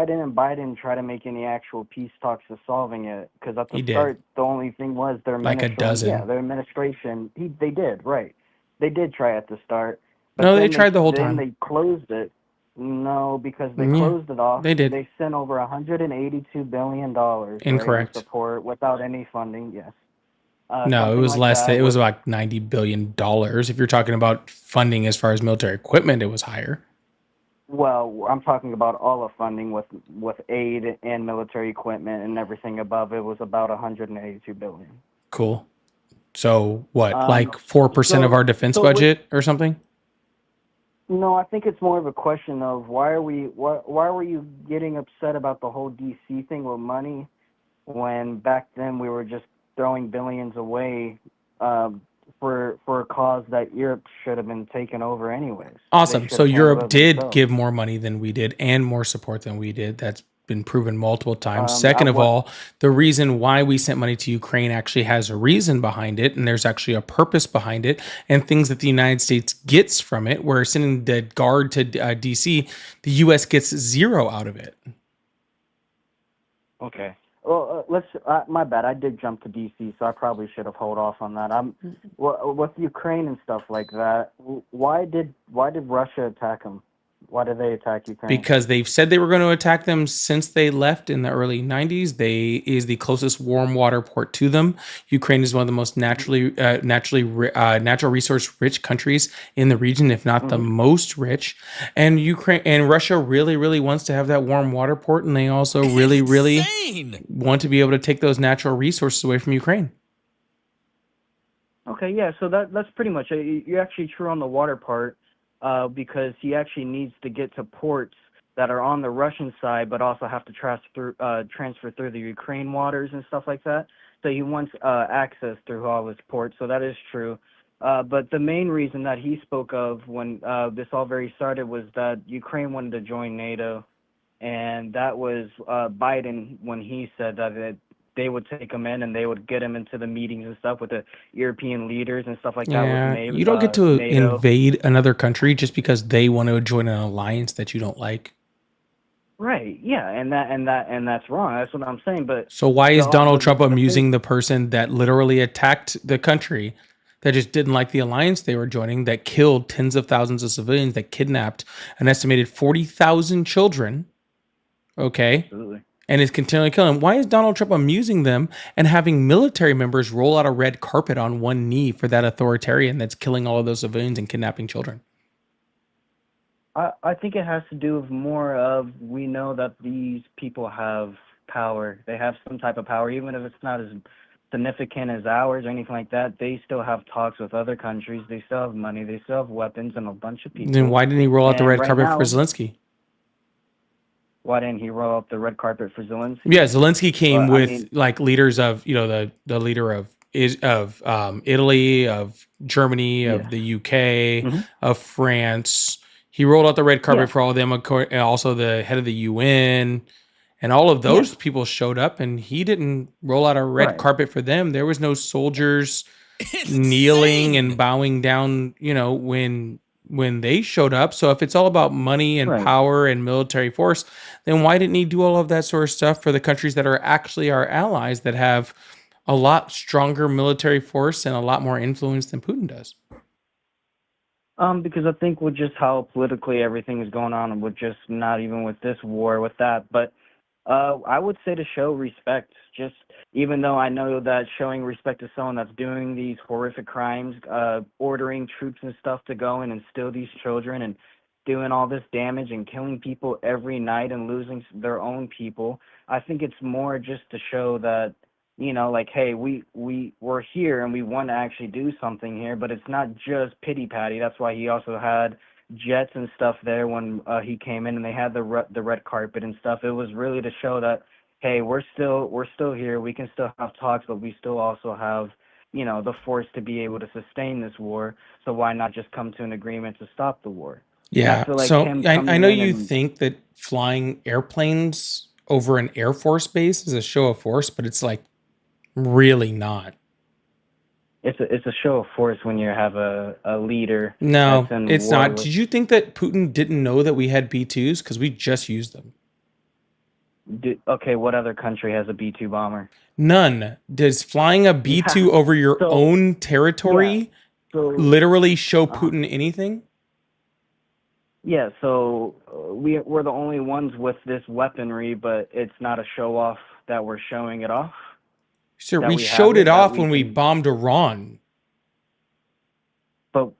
didn't Biden try to make any actual peace talks to solving it? Because at He the did. start, the only thing was their Like a administration. dozen. Yeah, their administration. They did, right? They did try at the start. But No, they then tried the whole then time. they closed it. No, because they Yeah, closed it off. they did. They sent over $182 billion, right, Incorrect. in support without any funding. Yes. No, it Something was like less. that It was with like $90 billion. If you're talking about funding as far as military equipment, it was higher. Well, I'm talking about all of funding with aid and military equipment and everything above. It was about 182 billion. Cool. So what, like 4% of our defense so with, budget or something? no, I think it's more of a question of why were you getting upset about the whole DC thing with money when back then we were just throwing billions away for a cause that Europe should have been taken over anyways. Awesome. They should So have handled Europe it did themselves. give more money than we did and more support than we did. That's been proven multiple times. I Second of what all, the reason why we sent money to Ukraine actually has a reason behind it, and there's actually a purpose behind it, and things that the United States gets from it. We're sending the guard to DC. The U.S. gets zero out of it. Okay. Well, let's. My bad. I did jump to DC, so I probably should have held off on that. With Ukraine and stuff like that. Why did Russia attack them? Why did they attack Ukraine? Because they've said they were going to attack them since they left in the early 90s. They is the closest warm water port to them. Ukraine is one of the most natural resource rich countries in the region, if not the most rich. And Ukraine and Russia really, really wants to have that warm water port, and they also really, really want to be able to take those natural resources away from Ukraine. Okay, yeah. So that's pretty much it. You're actually true on the water part. Because he actually needs to get to ports that are on the Russian side, but also have to transfer through the Ukraine waters and stuff like that. So he wants access through all his ports. So that is true. But the main reason that he spoke of when this all very started was that Ukraine wanted to join NATO, and that was Biden when he said that they would take him in and they would get him into the meetings and stuff with the European leaders and stuff like that. Yeah, With you don't get to NATO. invade another country just because they want to join an alliance that you don't like. Right. Yeah, and that's wrong. That's what I'm saying. But So why is Donald Trump the amusing the person that literally attacked the country, that just didn't like the alliance they were joining, that killed tens of thousands of civilians, that kidnapped an estimated 40,000 children? Okay. Absolutely. And is continually killing them. Why is Donald Trump amusing them and having military members roll out a red carpet on one knee for that authoritarian that's killing all of those civilians and kidnapping children? I think it has to do with more of, we know that these people have power. They have some type of power, even if it's not as significant as ours or anything like that. They still have talks with other countries. They still have money. They still have weapons and a bunch of people. Then why didn't he roll out the And red right carpet now- for Zelensky? Why didn't he roll up the red carpet for Zelenskyy? Yeah, Zelensky came Well, I with mean- like leaders of, the leader of Italy, of Germany, of the UK, of France, He rolled out the red carpet Yeah. for all of them, and also the head of the UN, and all of those Yeah. people showed up, and he didn't roll out a red Right. carpet for them. There was no soldiers kneeling and bowing down, when they showed up. So if it's all about money and Right. power and military force, then why didn't he do all of that sort of stuff for the countries that are actually our allies that have a lot stronger military force and a lot more influence than Putin does? Because I think with just how politically everything is going on, and with just not even with this war, with that, but I would say to show respect. Just even though I know that showing respect to someone that's doing these horrific crimes, ordering troops and stuff to go in and steal these children and doing all this damage and killing people every night and losing their own people, I think it's more just to show that, like, hey, we're here and we want to actually do something here, but it's not just pity patty. That's why he also had jets and stuff there when he came in, and they had the red carpet and stuff. It was really to show that, hey, we're still here. We can still have talks, but we still also have, the force to be able to sustain this war. So why not just come to an agreement to stop the war? And I Yeah. feel like So him I coming know in you and think that flying airplanes over an Air Force base is a show of force, but it's like really not. it's a show of force when you have a leader No, that's in it's war not. with. Did you think that Putin didn't know that we had B-2s? Because we just used them. Okay, what other country has a B-2 bomber? None. Does flying a B-2 Yeah. over your So own territory so literally show uh Putin anything? yeah, so we're the only ones with this weaponry, but it's not a show off that we're showing it off. Sir, That we we have showed it that off we when we can. bombed Iran. But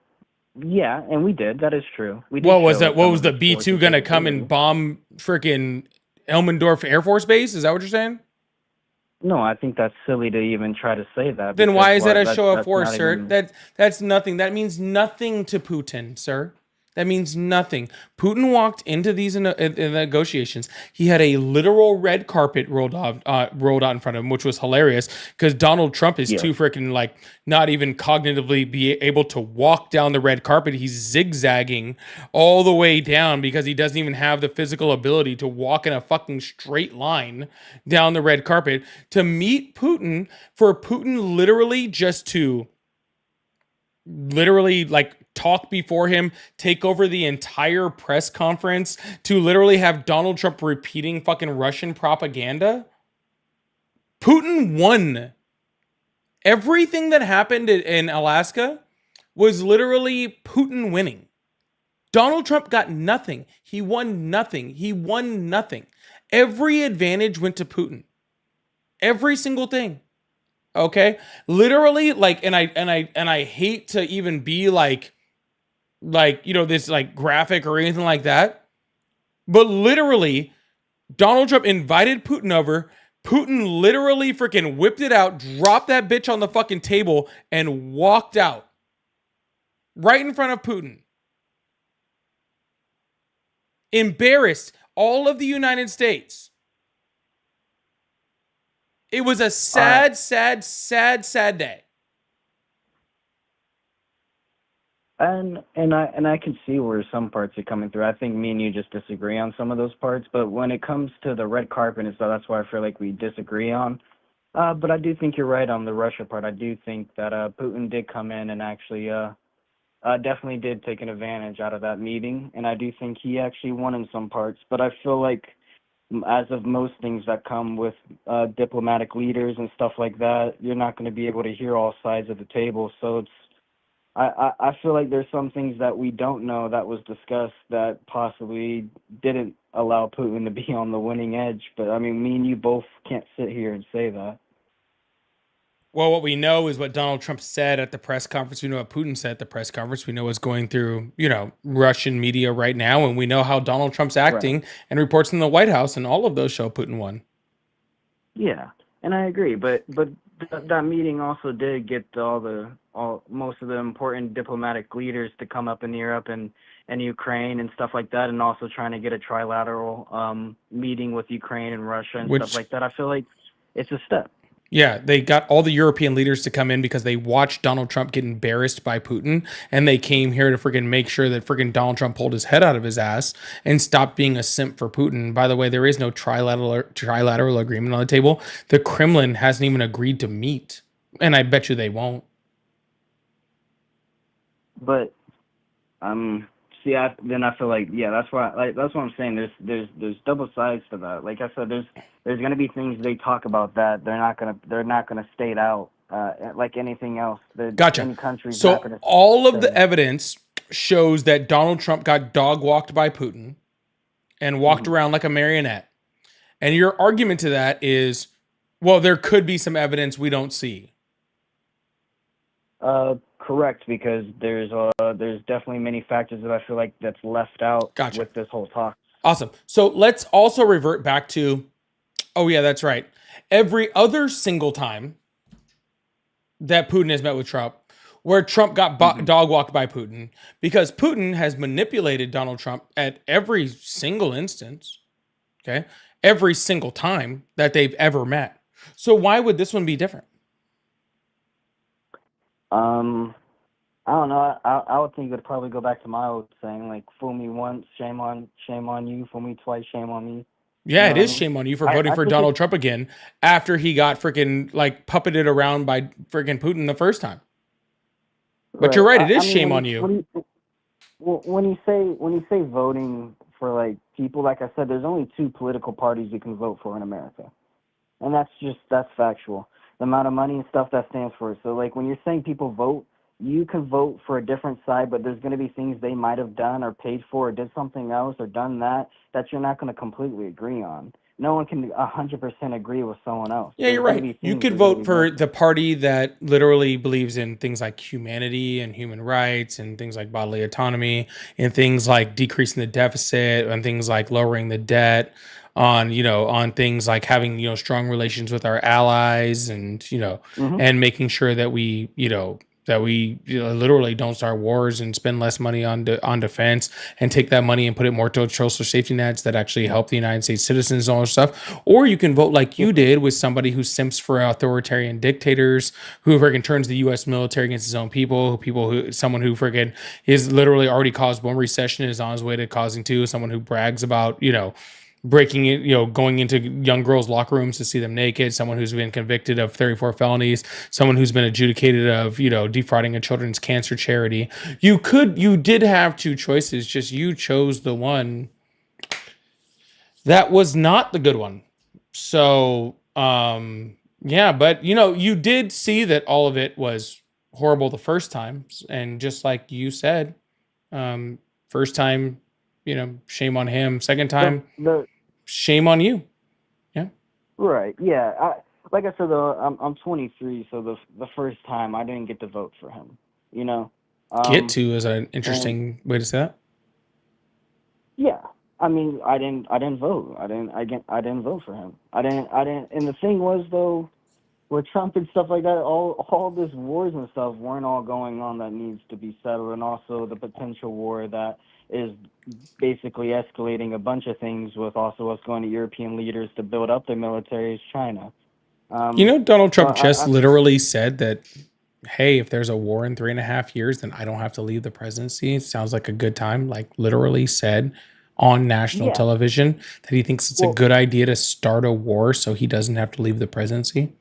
yeah, and we did. That is true. We did What was show that? What some was of the its B-2 forces gonna come and capability. bomb freaking Elmendorf Air Force Base? Is that what you're saying? No, I think that's silly to even try to say that, Then because why is that a that's show of force, not sir? even. That's nothing. That means nothing to Putin, sir. That means nothing. Putin walked into these in negotiations. He had a literal red carpet rolled out in front of him, which was hilarious because Donald Trump is Yes. too freaking like not even cognitively be able to walk down the red carpet. He's zigzagging all the way down because he doesn't even have the physical ability to walk in a fucking straight line down the red carpet to meet Putin, for Putin literally just to literally like talk before him, take over the entire press conference, to literally have Donald Trump repeating fucking Russian propaganda. Putin won. Everything that happened in Alaska was literally Putin winning. Donald Trump got nothing. He won nothing. He won nothing. Every advantage went to Putin. Every single thing. Okay? Literally, like, and I hate to even be like this like graphic or anything like that. But literally, Donald Trump invited Putin over. Putin literally freaking whipped it out, dropped that bitch on the fucking table, and walked out. Right in front of Putin. Embarrassed all of the United States. It was a sad, sad, sad, sad day. And I can see where some parts are coming through. I think me and you just disagree on some of those parts. But when it comes to the red carpet and stuff, that's why I feel like we disagree on. But I do think you're right on the Russia part. I do think that Putin did come in and actually definitely did take an advantage out of that meeting. And I do think he actually won in some parts. But I feel like, as of most things that come with diplomatic leaders and stuff like that, you're not going to be able to hear all sides of the table. So it's I feel like there's some things that we don't know that was discussed that possibly didn't allow Putin to be on the winning edge. But I mean, me and you both can't sit here and say that. Well, what we know is what Donald Trump said at the press conference. We know what Putin said at the press conference. We know what's going through, Russian media right now. And we know how Donald Trump's acting and reports in the White House. And all of those show Putin won. Yeah, and I agree. But that meeting also did get most of the important diplomatic leaders to come up in Europe and Ukraine and stuff like that, and also trying to get a trilateral meeting with Ukraine and Russia and stuff like that. I feel like it's a step. Yeah, they got all the European leaders to come in because they watched Donald Trump get embarrassed by Putin, and they came here to freaking make sure that freaking Donald Trump pulled his head out of his ass and stopped being a simp for Putin. By the way, there is no trilateral agreement on the table. The Kremlin hasn't even agreed to meet, and I bet you they won't. But see, then I feel like, yeah, that's why, like, that's what I'm saying. There's double sides to that. Like I said, there's gonna be things they talk about that they're not gonna state out, like anything else. Gotcha. Any country's So not gonna all of the say. evidence shows that Donald Trump got dog walked by Putin and walked around like a marionette. And your argument to that is, well, there could be some evidence we don't see. Correct, because there's definitely many factors that I feel like that's left out with this whole talk. Awesome. So let's also revert back to, oh yeah, that's right. Every other single time that Putin has met with Trump, where Trump got dog walked by Putin, because Putin has manipulated Donald Trump at every single instance, okay? Every single time that they've ever met. So why would this one be different? I don't know. I would think it would probably go back to my old saying, like, fool me once, shame on you. Fool me twice, shame on me. Yeah, You it know is what I mean? shame on you for voting for think Donald Trump again after he got freaking like puppeted around by freaking Putin the first time. But you're right, it is shame on you. When you say voting for, like, people, like I said, there's only two political parties you can vote for in America, and that's factual. The amount of money and stuff that stands for it. So, like, when you're saying people vote, you can vote for a different side, but there's going to be things they might have done or paid for or did something else or done that you're not going to completely agree on. No one can 100% agree with someone else. Yeah, you're right. You could vote for the party that literally believes in things like humanity and human rights and things like bodily autonomy and things like decreasing the deficit and things like lowering the debt, on things like having, strong relations with our allies and, and making sure that we literally don't start wars and spend less money on defense and take that money and put it more towards social safety nets that actually help the United States citizens and all this stuff. Or you can vote like you did with somebody who simps for authoritarian dictators, who freaking turns the U.S. military against his own people, someone who freaking is literally already caused one recession and is on his way to causing two, someone who brags about, breaking it, going into young girls' locker rooms to see them naked, someone who's been convicted of 34 felonies, someone who's been adjudicated of, defrauding a children's cancer charity. You did have two choices, just you chose the one that was not the good one. So, yeah, but you did see that all of it was horrible the first time. And just like you said, first time, shame on him. Second time, shame on you. Yeah. Right. Yeah. Like I said, though, I'm 23, so the first time I didn't get to vote for him. Get to is an interesting way to say that. Yeah. I mean, I didn't vote. I didn't vote for him. I didn't. And the thing was, though, with Trump and stuff like that, all this wars and stuff weren't all going on that needs to be settled, and also the potential war that is basically escalating a bunch of things with also us going to European leaders to build up their military is China. Donald Trump literally said that, hey, if there's a war in 3.5 years, then I don't have to leave the presidency. It sounds like a good time. Like literally said on national television that he thinks it's a good idea to start a war so he doesn't have to leave the presidency.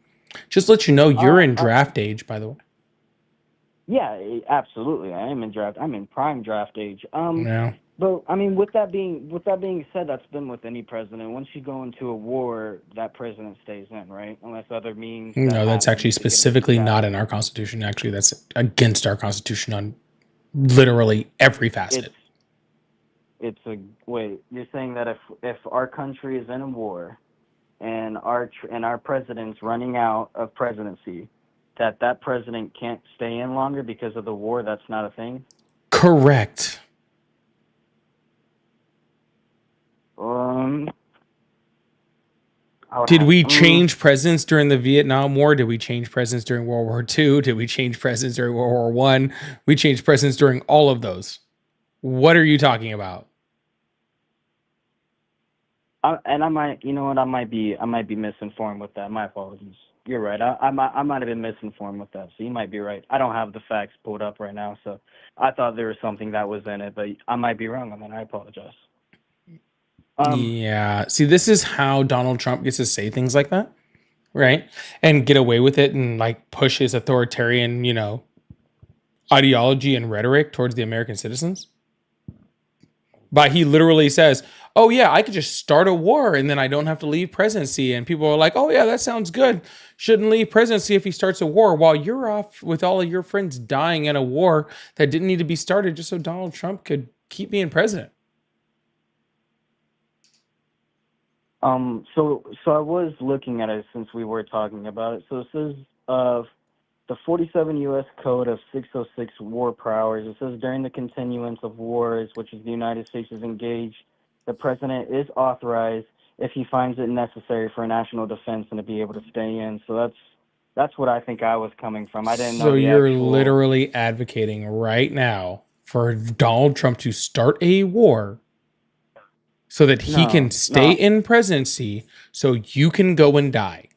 Just let you know, you're in draft age, by the way. Yeah, absolutely. I'm in prime draft age. Yeah. But I mean, with that being said, that's been with any president. Once you go into a war, that president stays in, right? Unless other means. No, that's actually specifically not in our Constitution. Actually, that's against our Constitution on literally every facet. Wait. You're saying that if our country is in a war, and our president's running out of presidency, that president can't stay in longer because of the war? That's not a thing? Correct. Did we change presidents during the Vietnam War? Did we change presidents during World War II? Did we change presidents during World War I? We changed presidents during all of those. What are you talking about? And I might, you know what, I might be misinformed with that. My apologies. You're right. I might have been misinformed with that. So you might be right. I don't have the facts pulled up right now, so I thought there was something that was in it, but I might be wrong on that. I apologize. Yeah. See, this is how Donald Trump gets to say things like that, right? And get away with it and like push his authoritarian, ideology and rhetoric towards the American citizens. But he literally says, "Oh yeah, I could just start a war and then I don't have to leave presidency." And people are like, "Oh yeah, that sounds good. Shouldn't leave presidency if he starts a war," while you're off with all of your friends dying in a war that didn't need to be started just so Donald Trump could keep being president. So I was looking at it since we were talking about it. So it says the 47 U.S. Code of 606 War Powers. It says during the continuance of wars, which is the United States is engaged, the president is authorized if he finds it necessary for national defense and to be able to stay in. So that's what I think I was coming from. I didn't know So the you're actual. literally advocating right now for Donald Trump to start a war so that he can stay in presidency so you can go and die.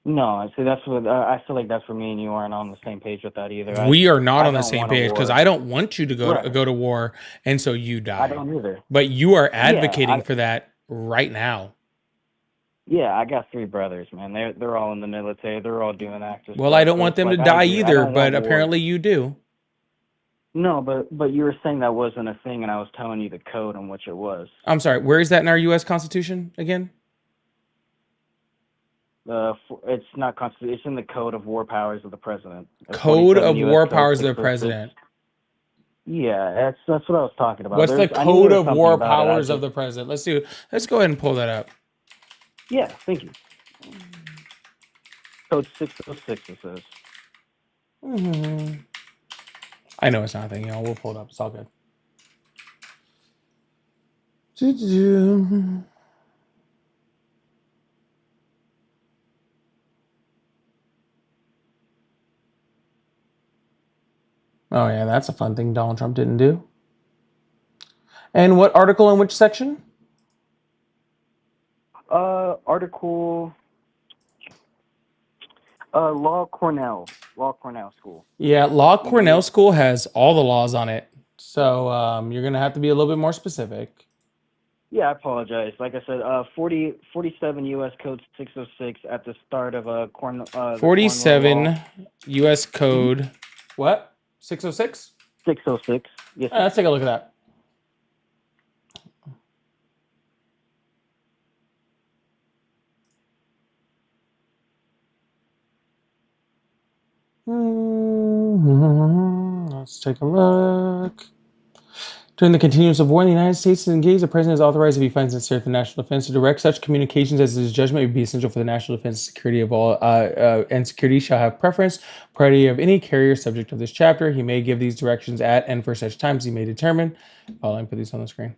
No, see, that's what I feel like. That's where me and you aren't on the same page with that either. We are not I on the don't same want a page because war. I don't want you to Right. go to war and so you die. I don't either. But you are Yeah, advocating for that right now. Yeah, I got 3 brothers, man. They're all in the military. They're all doing active Well, stuff. I don't So want it's them to like, I die agree. I either, don't but want war. apparently you do. No, but you were saying that wasn't a thing, and I was telling you the code on which it was. I'm sorry, where is that in our US Constitution again? It's not constitution. It's in the Code of War Powers of the President. Code 47 of U.S. War Code Powers of the 606. President. Yeah, that's what I was talking about. What's the I knew Code there was of something War about it. I Powers of just, the President? Let's go ahead and pull that up. yeah, thank you. Code 606, it says. I know it's not a thing, y'all. We'll pull it up. It's all good. Oh yeah, that's a fun thing Donald Trump didn't do. And what article in which section? Article Law Cornell School. Yeah, Law Cornell School has all the laws on it. So you're going to have to be a little bit more specific. Yeah, I apologize. Like I said, 47 U.S. Code 606 at the start of a 47 U.S. Code. What? 606? 606. Yes. Let's take a look at that. Let's take a look. During the continuance of war in the United States is engaged, the president is authorized, if he finds necessary for national defense, to direct such communications as his judgment may be essential for the national defense and security of all, and security shall have preference, priority of any carrier subject of this chapter. He may give these directions at and for such times he may determine. I'll put these on the screen.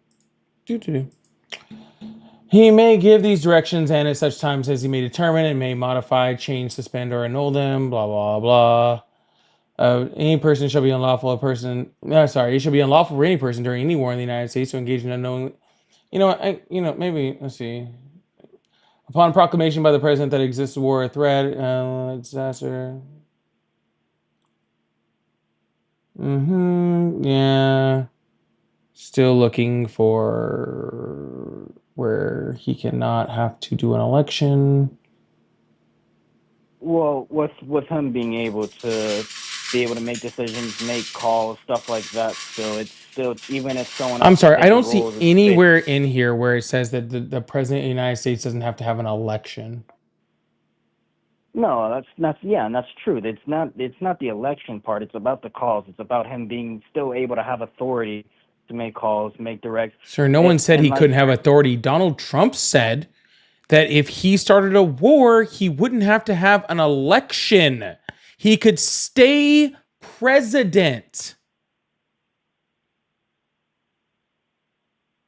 He may give these directions and at such times as he may determine and may modify, change, suspend, or annul them. Blah blah blah. Any person shall be unlawful. It shall be unlawful for any person during any war in the United States to engage in unknown. Maybe let's see. Upon proclamation by the president that exists a war or threat, disaster. Yeah. Still looking for where he cannot have to do an election. Well, with him being able to make decisions, make calls, stuff like that, it's still even if someone else. I'm sorry, I don't see anywhere in here where it says that the president of the United States doesn't have to have an election. No, that's true. It's not the election part. It's about the calls. It's about him being still able to have authority to make calls, make direct. Sir, no one said he couldn't have authority. Donald Trump said that if he started a war, he wouldn't have to have an election. He could stay president.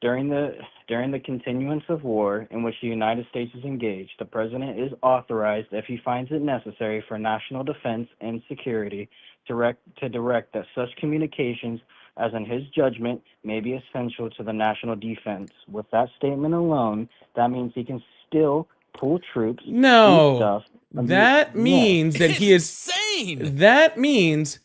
During the continuance of war in which the United States is engaged, the president is authorized, if he finds it necessary for national defense and security, to direct that such communications as in his judgment may be essential to the national defense. With that statement alone, that means he can still pull troops, do No, stuff. that means that he is insane. That means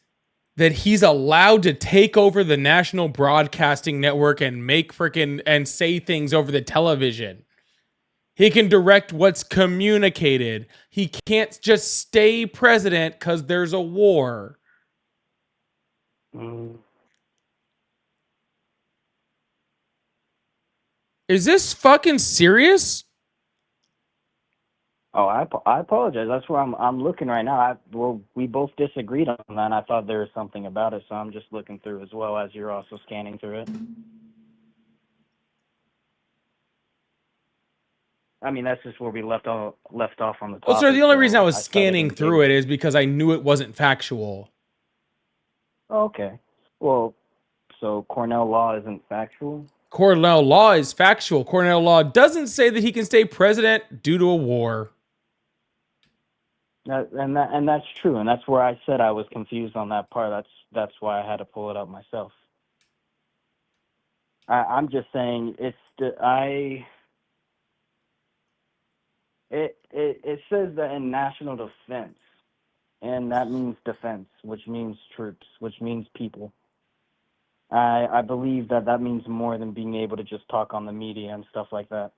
that he's allowed to take over the national broadcasting network and make freaking and say things over the television. He can direct what's communicated. He can't just stay president because there's a war. Is this fucking serious? Oh, I apologize. That's where I'm looking right now. We both disagreed on that. And I thought there was something about it, so I'm just looking through as well as you're also scanning through it. I mean, that's just where we left off on the topic. Well, sir, the only reason I was started scanning engaging. through it is because I knew it wasn't factual. Oh, okay. Well, so Cornell law isn't factual? Cornell law is factual. Cornell law doesn't say that he can stay president due to a war. And that's true, and that's where I said I was confused on that part. That's why I had to pull it up myself. I'm just saying it says that in national defense, and that means defense, which means troops, which means people. I believe that means more than being able to just talk on the media and stuff like that.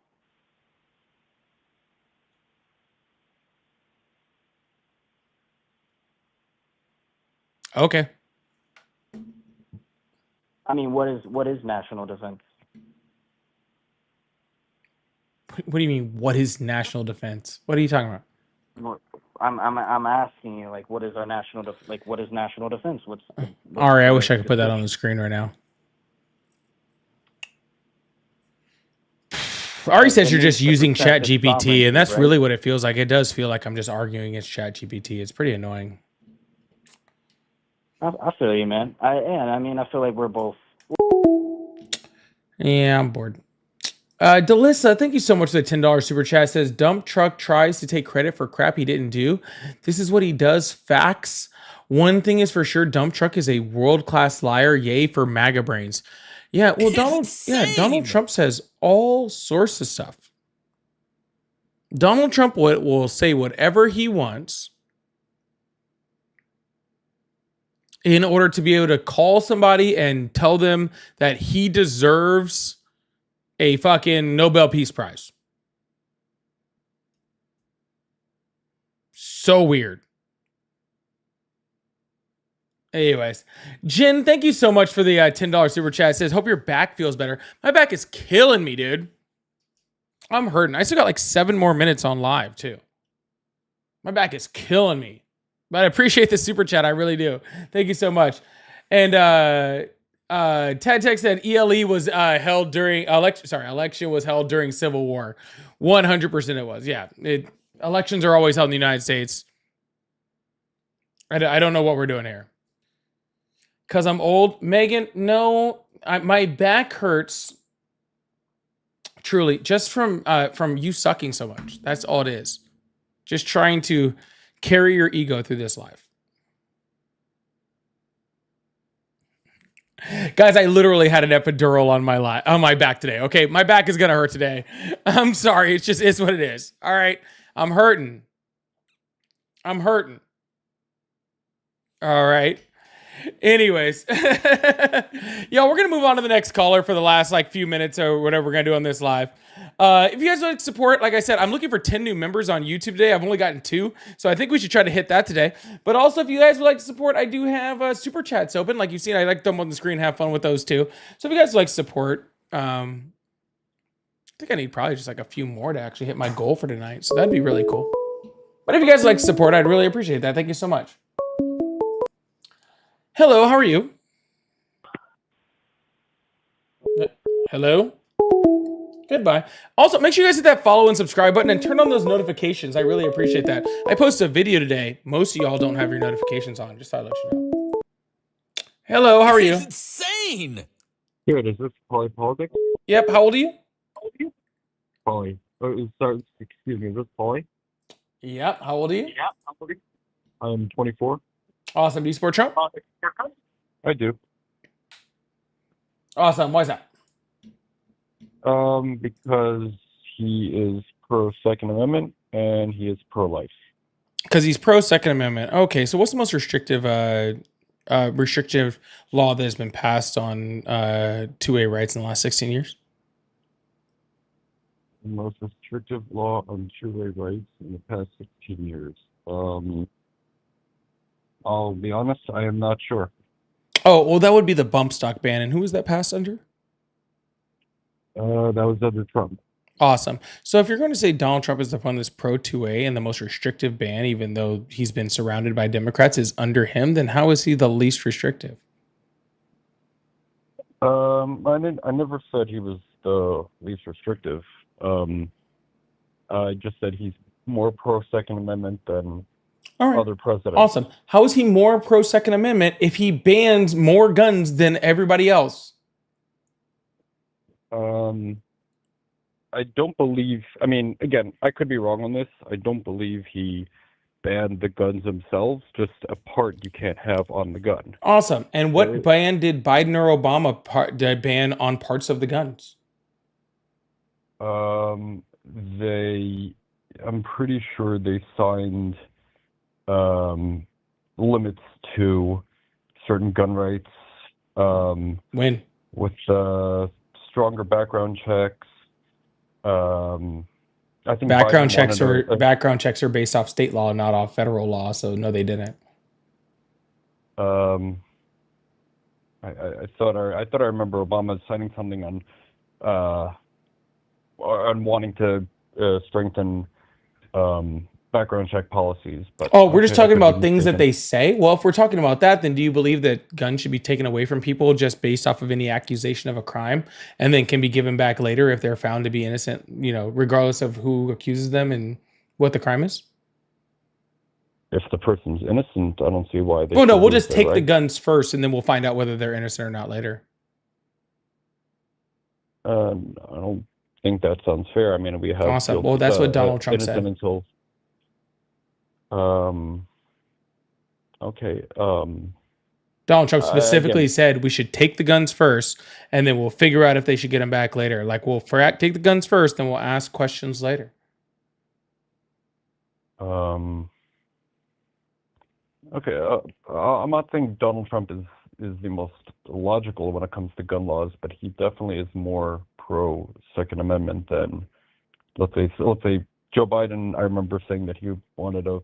Okay. I mean, what is national defense? What do you mean? What is national defense? What are you talking about? I'm asking you, like, what is our what is national defense? All right, I wish I could put that on the screen right now. Ari says you're just using ChatGPT, and that's really what it feels like. It does feel like I'm just arguing against ChatGPT. It's pretty annoying. I feel you, man. I mean, I feel like we're both. Yeah, I'm bored. Delissa, thank you so much for the $10 super chat. Says dump truck tries to take credit for crap he didn't do. This is what he does. Facts. One thing is for sure, dump truck is a world-class liar. Yay for MAGA brains. Yeah, well, Donald Trump says all sorts of stuff. Donald Trump will say whatever he wants in order to be able to call somebody and tell them that he deserves a fucking Nobel Peace Prize. So weird. Anyways, Jen, thank you so much for the $10 super chat. It says, hope your back feels better. My back is killing me, dude. I'm hurting. I still got like 7 more minutes on live, too. My back is killing me. But I appreciate the super chat. I really do. Thank you so much. And Tad Tech said ELE was held during election was held during Civil War. 100% it was. Yeah. Elections are always held in the United States. I don't know what we're doing here. Because I'm old. Megan, no. My back hurts. Truly. Just from you sucking so much. That's all it is. Just trying to carry your ego through this life. Guys, I literally had an epidural on my back today. Okay, my back is gonna hurt today. I'm sorry. It's what it is. All right, I'm hurting. All right. Anyways, yo, we're gonna move on to the next caller for the last few minutes or whatever we're gonna do on this live. If you guys would like to support, like I said, I'm looking for 10 new members on YouTube today. I've only gotten 2, so I think we should try to hit that today. But also, if you guys would like to support, I do have super chats open. Like you've seen, I like them on the screen. Have fun with those too. So if you guys would like to support, I think I need probably just a few more to actually hit my goal for tonight. So that'd be really cool. But if you guys would like to support, I'd really appreciate that. Thank you so much. Hello, how are you? Hello? Goodbye. Also, make sure you guys hit that follow and subscribe button and turn on those notifications. I really appreciate that. I posted a video today. Most of y'all don't have your notifications on. Just thought I'd let you know. Hello, how are you? It's insane. Here, is this Polly Politics? Yep, how old are you? Polly. Sorry, excuse me, is this Polly? Yep, how old are you? I'm 24. Awesome. Do you support Trump? I do. Awesome. Why is that? Because he is pro Second Amendment and he is pro life. Because he's pro Second Amendment. Okay, so what's the most restrictive law that has been passed on 2A rights in the last 16 years? The most restrictive law on two-way rights in the past 16 years. I'll be honest, I am not sure. Oh, well, that would be the bump stock ban. And who was that passed under? That was under Trump. Awesome. So if you're going to say Donald Trump is the one that's pro 2A and the most restrictive ban, even though he's been surrounded by Democrats, is under him, then how is he the least restrictive? I never said he was the least restrictive. I just said he's more pro Second Amendment than other presidents. Awesome. How is he more pro Second Amendment if he bans more guns than everybody else? I don't believe, I mean, again, I could be wrong on this. I don't believe he banned the guns themselves, just a part you can't have on the gun. Awesome. And what ban did Biden or Obama ban on parts of the guns? I'm pretty sure they signed limits to certain gun rights. When? With stronger background checks. I think background checks are based off state law, not off federal law. So no, they didn't. I thought I remember Obama signing something on wanting to strengthen background check policies. But we're just talking about things that they say. Well, if we're talking about that, then do you believe that guns should be taken away from people just based off of any accusation of a crime, and then can be given back later if they're found to be innocent? You know, regardless of who accuses them and what the crime is. If the person's innocent, I don't see why they. Well, no, we'll just take the guns first, and then we'll find out whether they're innocent or not later. I don't think that sounds fair. I mean, we have awesome. Well, that's what Donald Trump said. Until, okay. Donald Trump specifically said we should take the guns first, and then we'll figure out if they should get them back later. Like, we'll take the guns first, then we'll ask questions later. Okay. I'm not saying Donald Trump is the most logical when it comes to gun laws, but he definitely is more pro Second Amendment than, let's say Joe Biden. I remember saying that he wanted to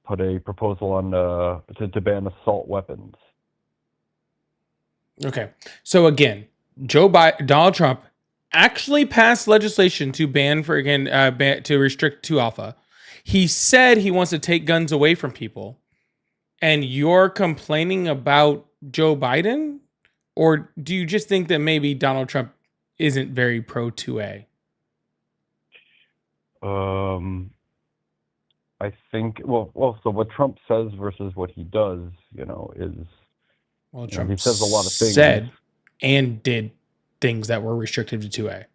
put a proposal on to ban assault weapons. Okay, so again, Donald Trump actually passed legislation to to restrict 2-alpha. He said he wants to take guns away from people, and you're complaining about Joe Biden, or do you just think that maybe Donald Trump isn't very pro 2A? I think so what Trump says versus what he does, is Trump he says a lot of things. Said and did things that were restricted to 2A.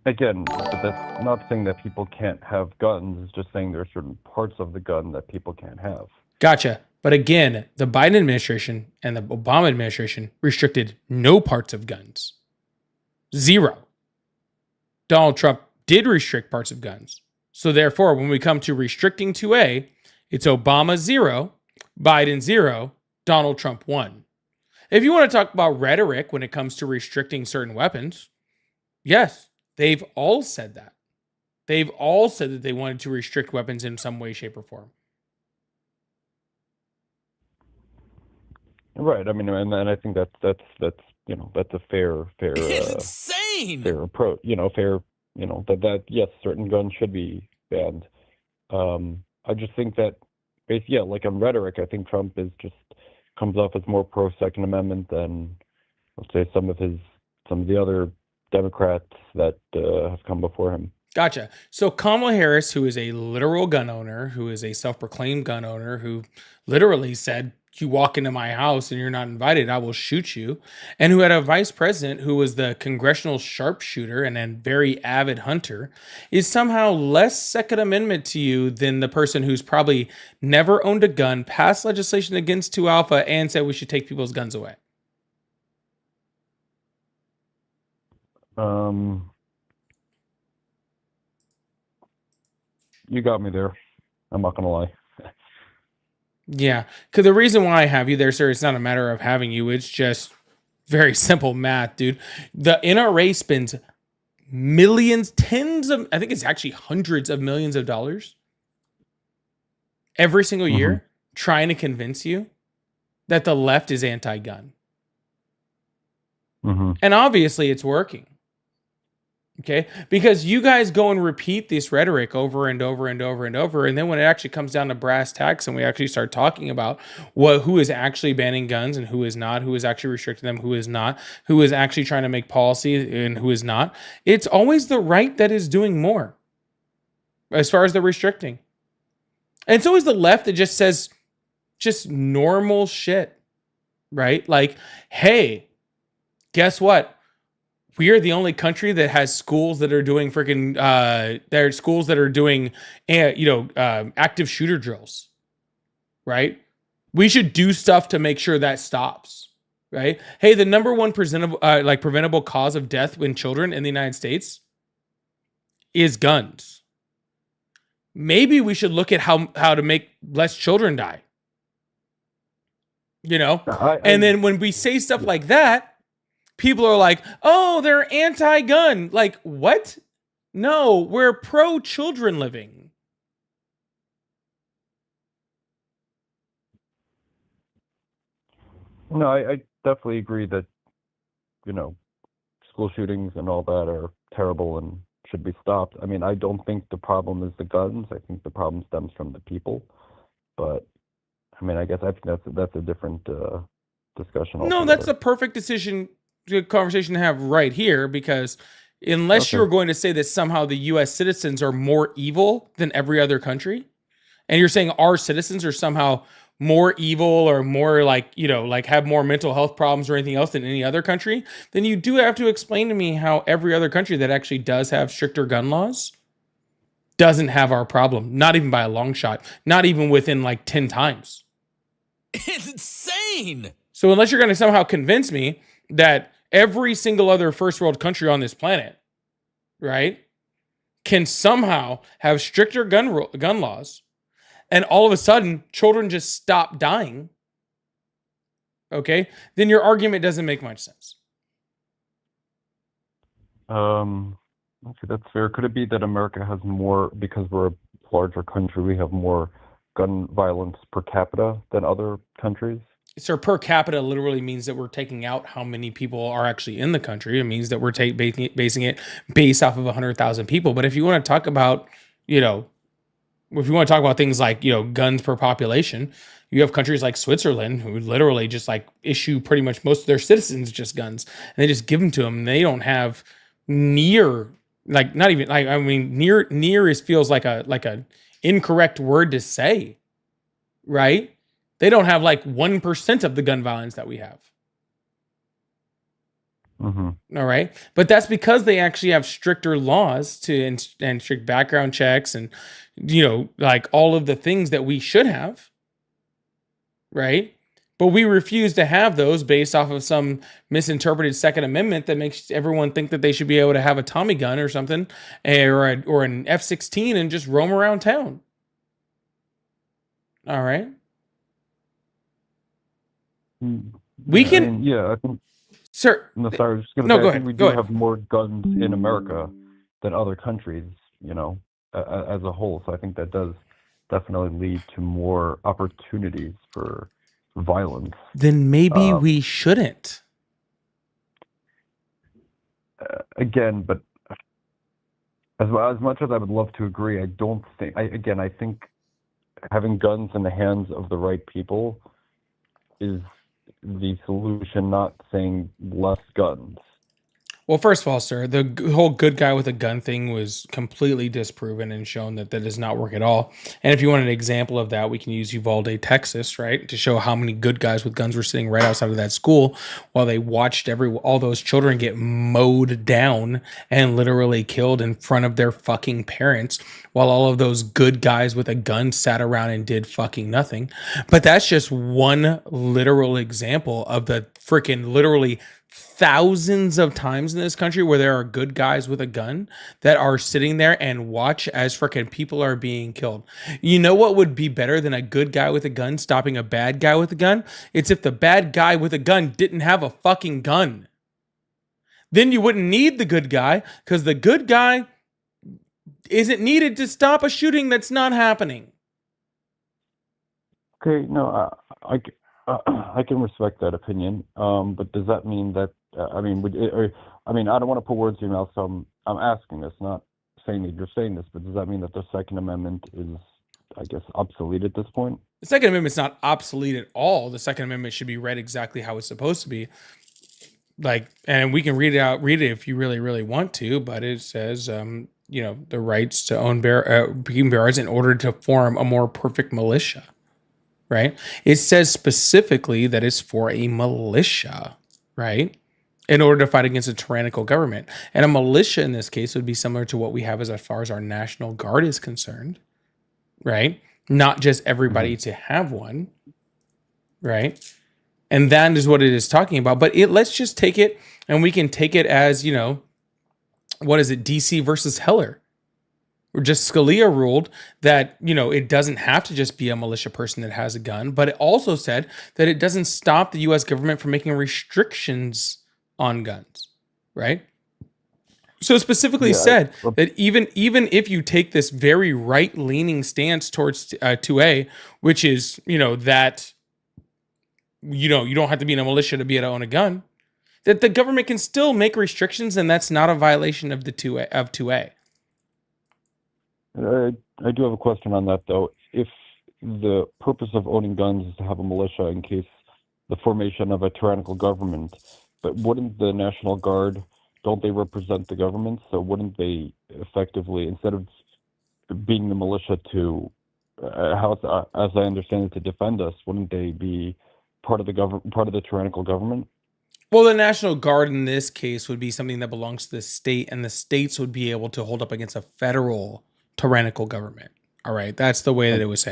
Again, but that's not saying that people can't have guns. It's just saying there are certain parts of the gun that people can't have. Gotcha. But again, the Biden administration and the Obama administration restricted no parts of guns. 0. Donald Trump did restrict parts of guns. So therefore, when we come to restricting 2A, it's Obama 0, Biden 0, Donald Trump 1. If you want to talk about rhetoric when it comes to restricting certain weapons, yes, they've all said that. They've all said that they wanted to restrict weapons in some way, shape, or form. Right. I mean, and I think that's a fair insane. Fair approach. That yes, certain guns should be banned. I just think that, like on rhetoric, I think Trump comes off as more pro Second Amendment than, let's say, some of the other Democrats that have come before him. Gotcha. So Kamala Harris, who is a literal gun owner, who is a self-proclaimed gun owner, who literally said, you walk into my house and you're not invited, I will shoot you. And who had a vice president who was the congressional sharpshooter and a very avid hunter, is somehow less Second Amendment to you than the person who's probably never owned a gun, passed legislation against 2-alpha, and said we should take people's guns away. You got me there. I'm not gonna lie. Yeah, because the reason why I have you there, sir, it's not a matter of having you. It's just very simple math, dude. The NRA spends millions, I think it's actually hundreds of millions of dollars every single year trying to convince you that the left is anti-gun. And obviously it's working. Okay, because you guys go and repeat this rhetoric over and over and over and over, and then when it actually comes down to brass tacks and we actually start talking about who is actually banning guns and who is not, who is actually restricting them, who is not, who is actually trying to make policy and who is not, it's always the right that is doing more as far as the restricting. And it's always the left that just says just normal shit, right? Like, hey, guess what? We are the only country that has schools that are doing freaking, there are schools that are doing, active shooter drills, right? We should do stuff to make sure that stops, right? Hey, the number one preventable cause of death in children in the United States is guns. Maybe we should look at how to make less children die, and then when we say stuff like that, people are like, oh, they're anti-gun. Like, what? No, we're pro-children living. No, I definitely agree that, school shootings and all that are terrible and should be stopped. I mean, I don't think the problem is the guns. I think the problem stems from the people. But, I mean, I guess I think that's a different discussion altogether. No, that's the perfect conversation to have right here, because unless you're going to say that somehow the U.S. citizens are more evil than every other country, and you're saying our citizens are somehow more evil or more have more mental health problems or anything else than any other country, then you do have to explain to me how every other country that actually does have stricter gun laws doesn't have our problem. Not even by a long shot. Not even within 10 times. It's insane. So unless you're going to somehow convince me that every single other first world country on this planet, right, can somehow have stricter gun laws, and all of a sudden children just stop dying, okay, then your argument doesn't make much sense. Okay, that's fair. Could it be that America has more, because we're a larger country, we have more gun violence per capita than other countries? So per capita literally means that we're taking out how many people are actually in the country. It means that we're basing it based off of 100,000 people. But if you want to talk about, things like, guns per population, you have countries like Switzerland who literally just issue pretty much most of their citizens just guns, and they just give them to them. And they don't have near feels like a incorrect word to say, right? They don't have 1% of the gun violence that we have. All right. But that's because they actually have stricter laws and strict background checks and, all of the things that we should have. Right. But we refuse to have those based off of some misinterpreted Second Amendment that makes everyone think that they should be able to have a Tommy gun or something, or an F-16 and just roam around town. All right. We can. I think. Sir. No, sorry. I was just going to say, I think we do have more guns in America than other countries, as a whole. So I think that does definitely lead to more opportunities for violence. Then maybe we shouldn't. Again, but as much as I would love to agree, I don't think. I think having guns in the hands of the right people is the solution, not saying less guns. Well, first of all, sir, the whole good guy with a gun thing was completely disproven and shown that does not work at all. And if you want an example of that, we can use Uvalde, Texas, right, to show how many good guys with guns were sitting right outside of that school while they watched all those children get mowed down and literally killed in front of their fucking parents, while all of those good guys with a gun sat around and did fucking nothing. But that's just one literal example of the freaking literally thousands of times in this country where there are good guys with a gun that are sitting there and watch as freaking people are being killed. You know what would be better than a good guy with a gun stopping a bad guy with a gun? It's if the bad guy with a gun didn't have a fucking gun. Then you wouldn't need the good guy, because the good guy isn't needed to stop a shooting that's not happening. Okay, no, I can respect that opinion. But does that mean that I mean, I don't want to put words in your mouth, so I'm asking this, not saying that you're saying this, but does that mean that the Second Amendment is, I guess, obsolete at this point? The Second Amendment's not obsolete at all. The Second Amendment should be read exactly how it's supposed to be. Like, and we can read it if you really, really want to, but it says, the rights to own bear arms in order to form a more perfect militia, right? It says specifically that it's for a militia, right? In order to fight against a tyrannical government. And a militia in this case would be similar to what we have as far as our National Guard is concerned, right? Not just everybody to have one, right? And that is what it is talking about. But let's just take it, and we can take it as, what is it, DC versus Heller? Or just Scalia ruled that, it doesn't have to just be a militia person that has a gun, but it also said that it doesn't stop the U.S. government from making restrictions on guns, right? So specifically said that even if you take this very right-leaning stance towards 2A, which is, that, you don't have to be in a militia to be able to own a gun, that the government can still make restrictions, and that's not a violation of the 2A. I do have a question on that, though. If the purpose of owning guns is to have a militia in case the formation of a tyrannical government, but wouldn't the National Guard, don't they represent the government? So wouldn't they effectively, instead of being the militia to, as I understand it, to defend us, wouldn't they be part of the tyrannical government? Well, the National Guard in this case would be something that belongs to the state, and the states would be able to hold up against a federal tyrannical government. All right, that's the way that it was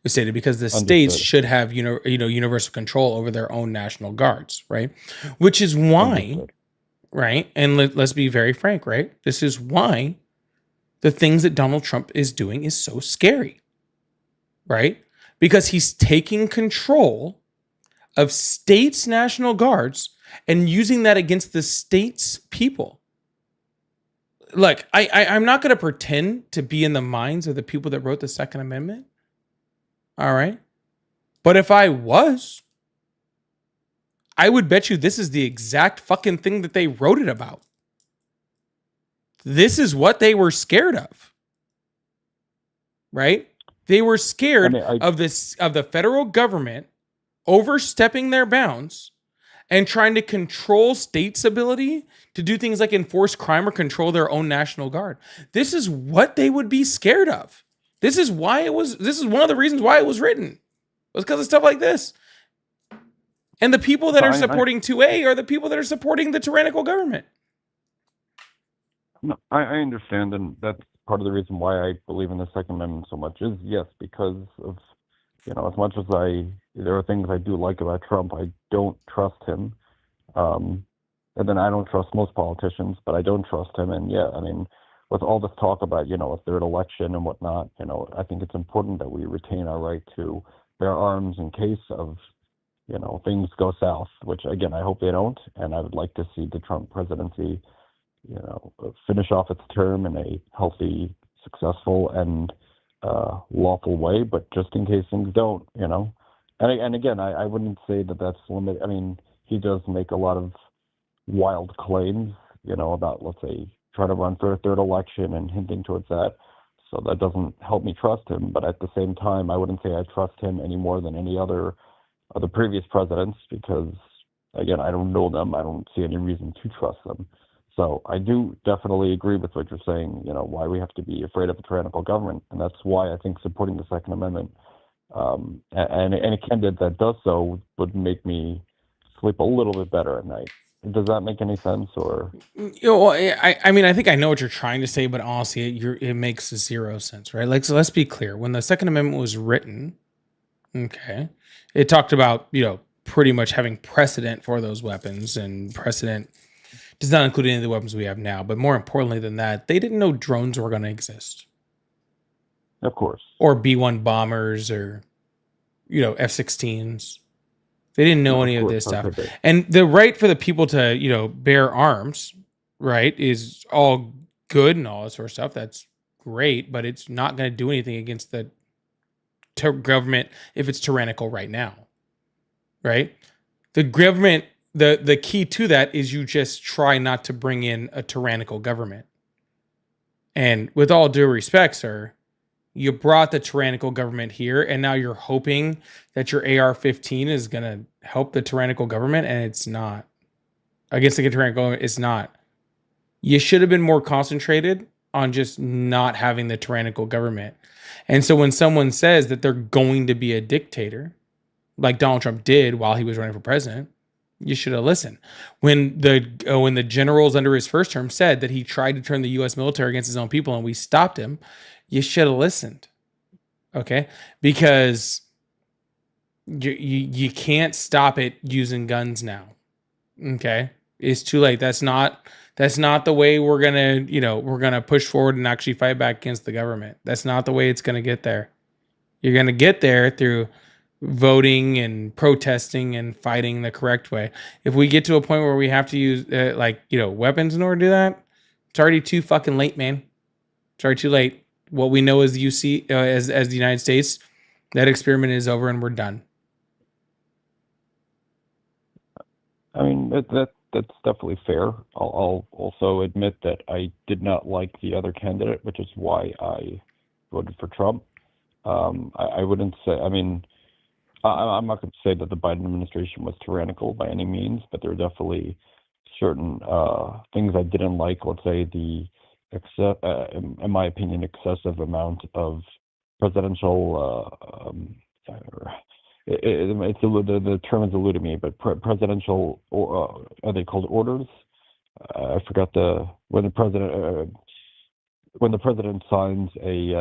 stated, because the states should have universal control over their own National Guards, right? Which is why, right? And let's be very frank, right? This is why the things that Donald Trump is doing is so scary, right? Because he's taking control of states' National Guards and using that against the state's people. Look, I'm not going to pretend to be in the minds of the people that wrote the Second Amendment. All right. But if I was, I would bet you this is the exact fucking thing that they wrote it about. This is what they were scared of. Right? They were scared of the federal government overstepping their bounds and trying to control states' ability to do things like enforce crime or control their own National Guard. This is what they would be scared of. This is one of the reasons why it was written. It was because of stuff like this. And the people that are supporting 2A are the people that are supporting the tyrannical government. No, I understand, and that's part of the reason why I believe in the Second Amendment so much is, yes, because of, as much as there are things I do like about Trump, I don't trust him. And then I don't trust most politicians, but I don't trust him. And yeah, I mean, with all this talk about, a third election and whatnot, I think it's important that we retain our right to bear arms in case of, things go south, which again, I hope they don't. And I would like to see the Trump presidency, finish off its term in a healthy, successful, and lawful way, but just in case things don't, And again, I wouldn't say that that's limited. I mean, he does make a lot of wild claims, about, let's say, trying to run for a third election and hinting towards that. So that doesn't help me trust him. But at the same time, I wouldn't say I trust him any more than any other of the previous presidents because, again, I don't know them. I don't see any reason to trust them. So I do definitely agree with what you're saying, why we have to be afraid of a tyrannical government. And that's why I think supporting the Second Amendment and a candidate that does so would make me sleep a little bit better at night. Does that make any sense? Or I mean, I think I know what you're trying to say, but honestly, it makes zero sense, right? Like, so let's be clear. When the Second Amendment was written, okay, it talked about pretty much having precedent for those weapons, and precedent does not include any of the weapons we have now. But more importantly than that, they didn't know drones were going to exist. Of course. Or B-1 bombers, or, you know, F-16s. They didn't know any of this stuff. And the right for the people to, you know, bear arms, right, is all good and all that sort of stuff. That's great, but it's not going to do anything against the government if it's tyrannical right now, right? The government, the key to that is you just try not to bring in a tyrannical government. And with all due respect, sir, you brought the tyrannical government here, and now you're hoping that your AR-15 is going to help the tyrannical government, and it's not. Against the tyrannical government, it's not. You should have been more concentrated on just not having the tyrannical government. And so when someone says that they're going to be a dictator, like Donald Trump did while he was running for president, you should have listened. When the generals under his first term said that he tried to turn the U.S. military against his own people and we stopped him, you should have listened. Okay? Because you can't stop it using guns now. Okay? It's too late. That's not the way we're gonna push forward and actually fight back against the government. That's not the way it's gonna get there. You're gonna get there through voting and protesting and fighting the correct way. If we get to a point where we have to use weapons in order to do that, it's already too fucking late, man. It's already too late. What we know as the UC, as the United States, that experiment is over and we're done. I mean, that's definitely fair. I'll also admit that I did not like the other candidate, which is why I voted for Trump. I wouldn't say, I mean, I'm not going to say that the Biden administration was tyrannical by any means, but there are definitely certain things I didn't like. Let's say in my opinion, excessive amount of presidential, the term is eluding me, but presidential, are they called orders? I forgot when the president signs a,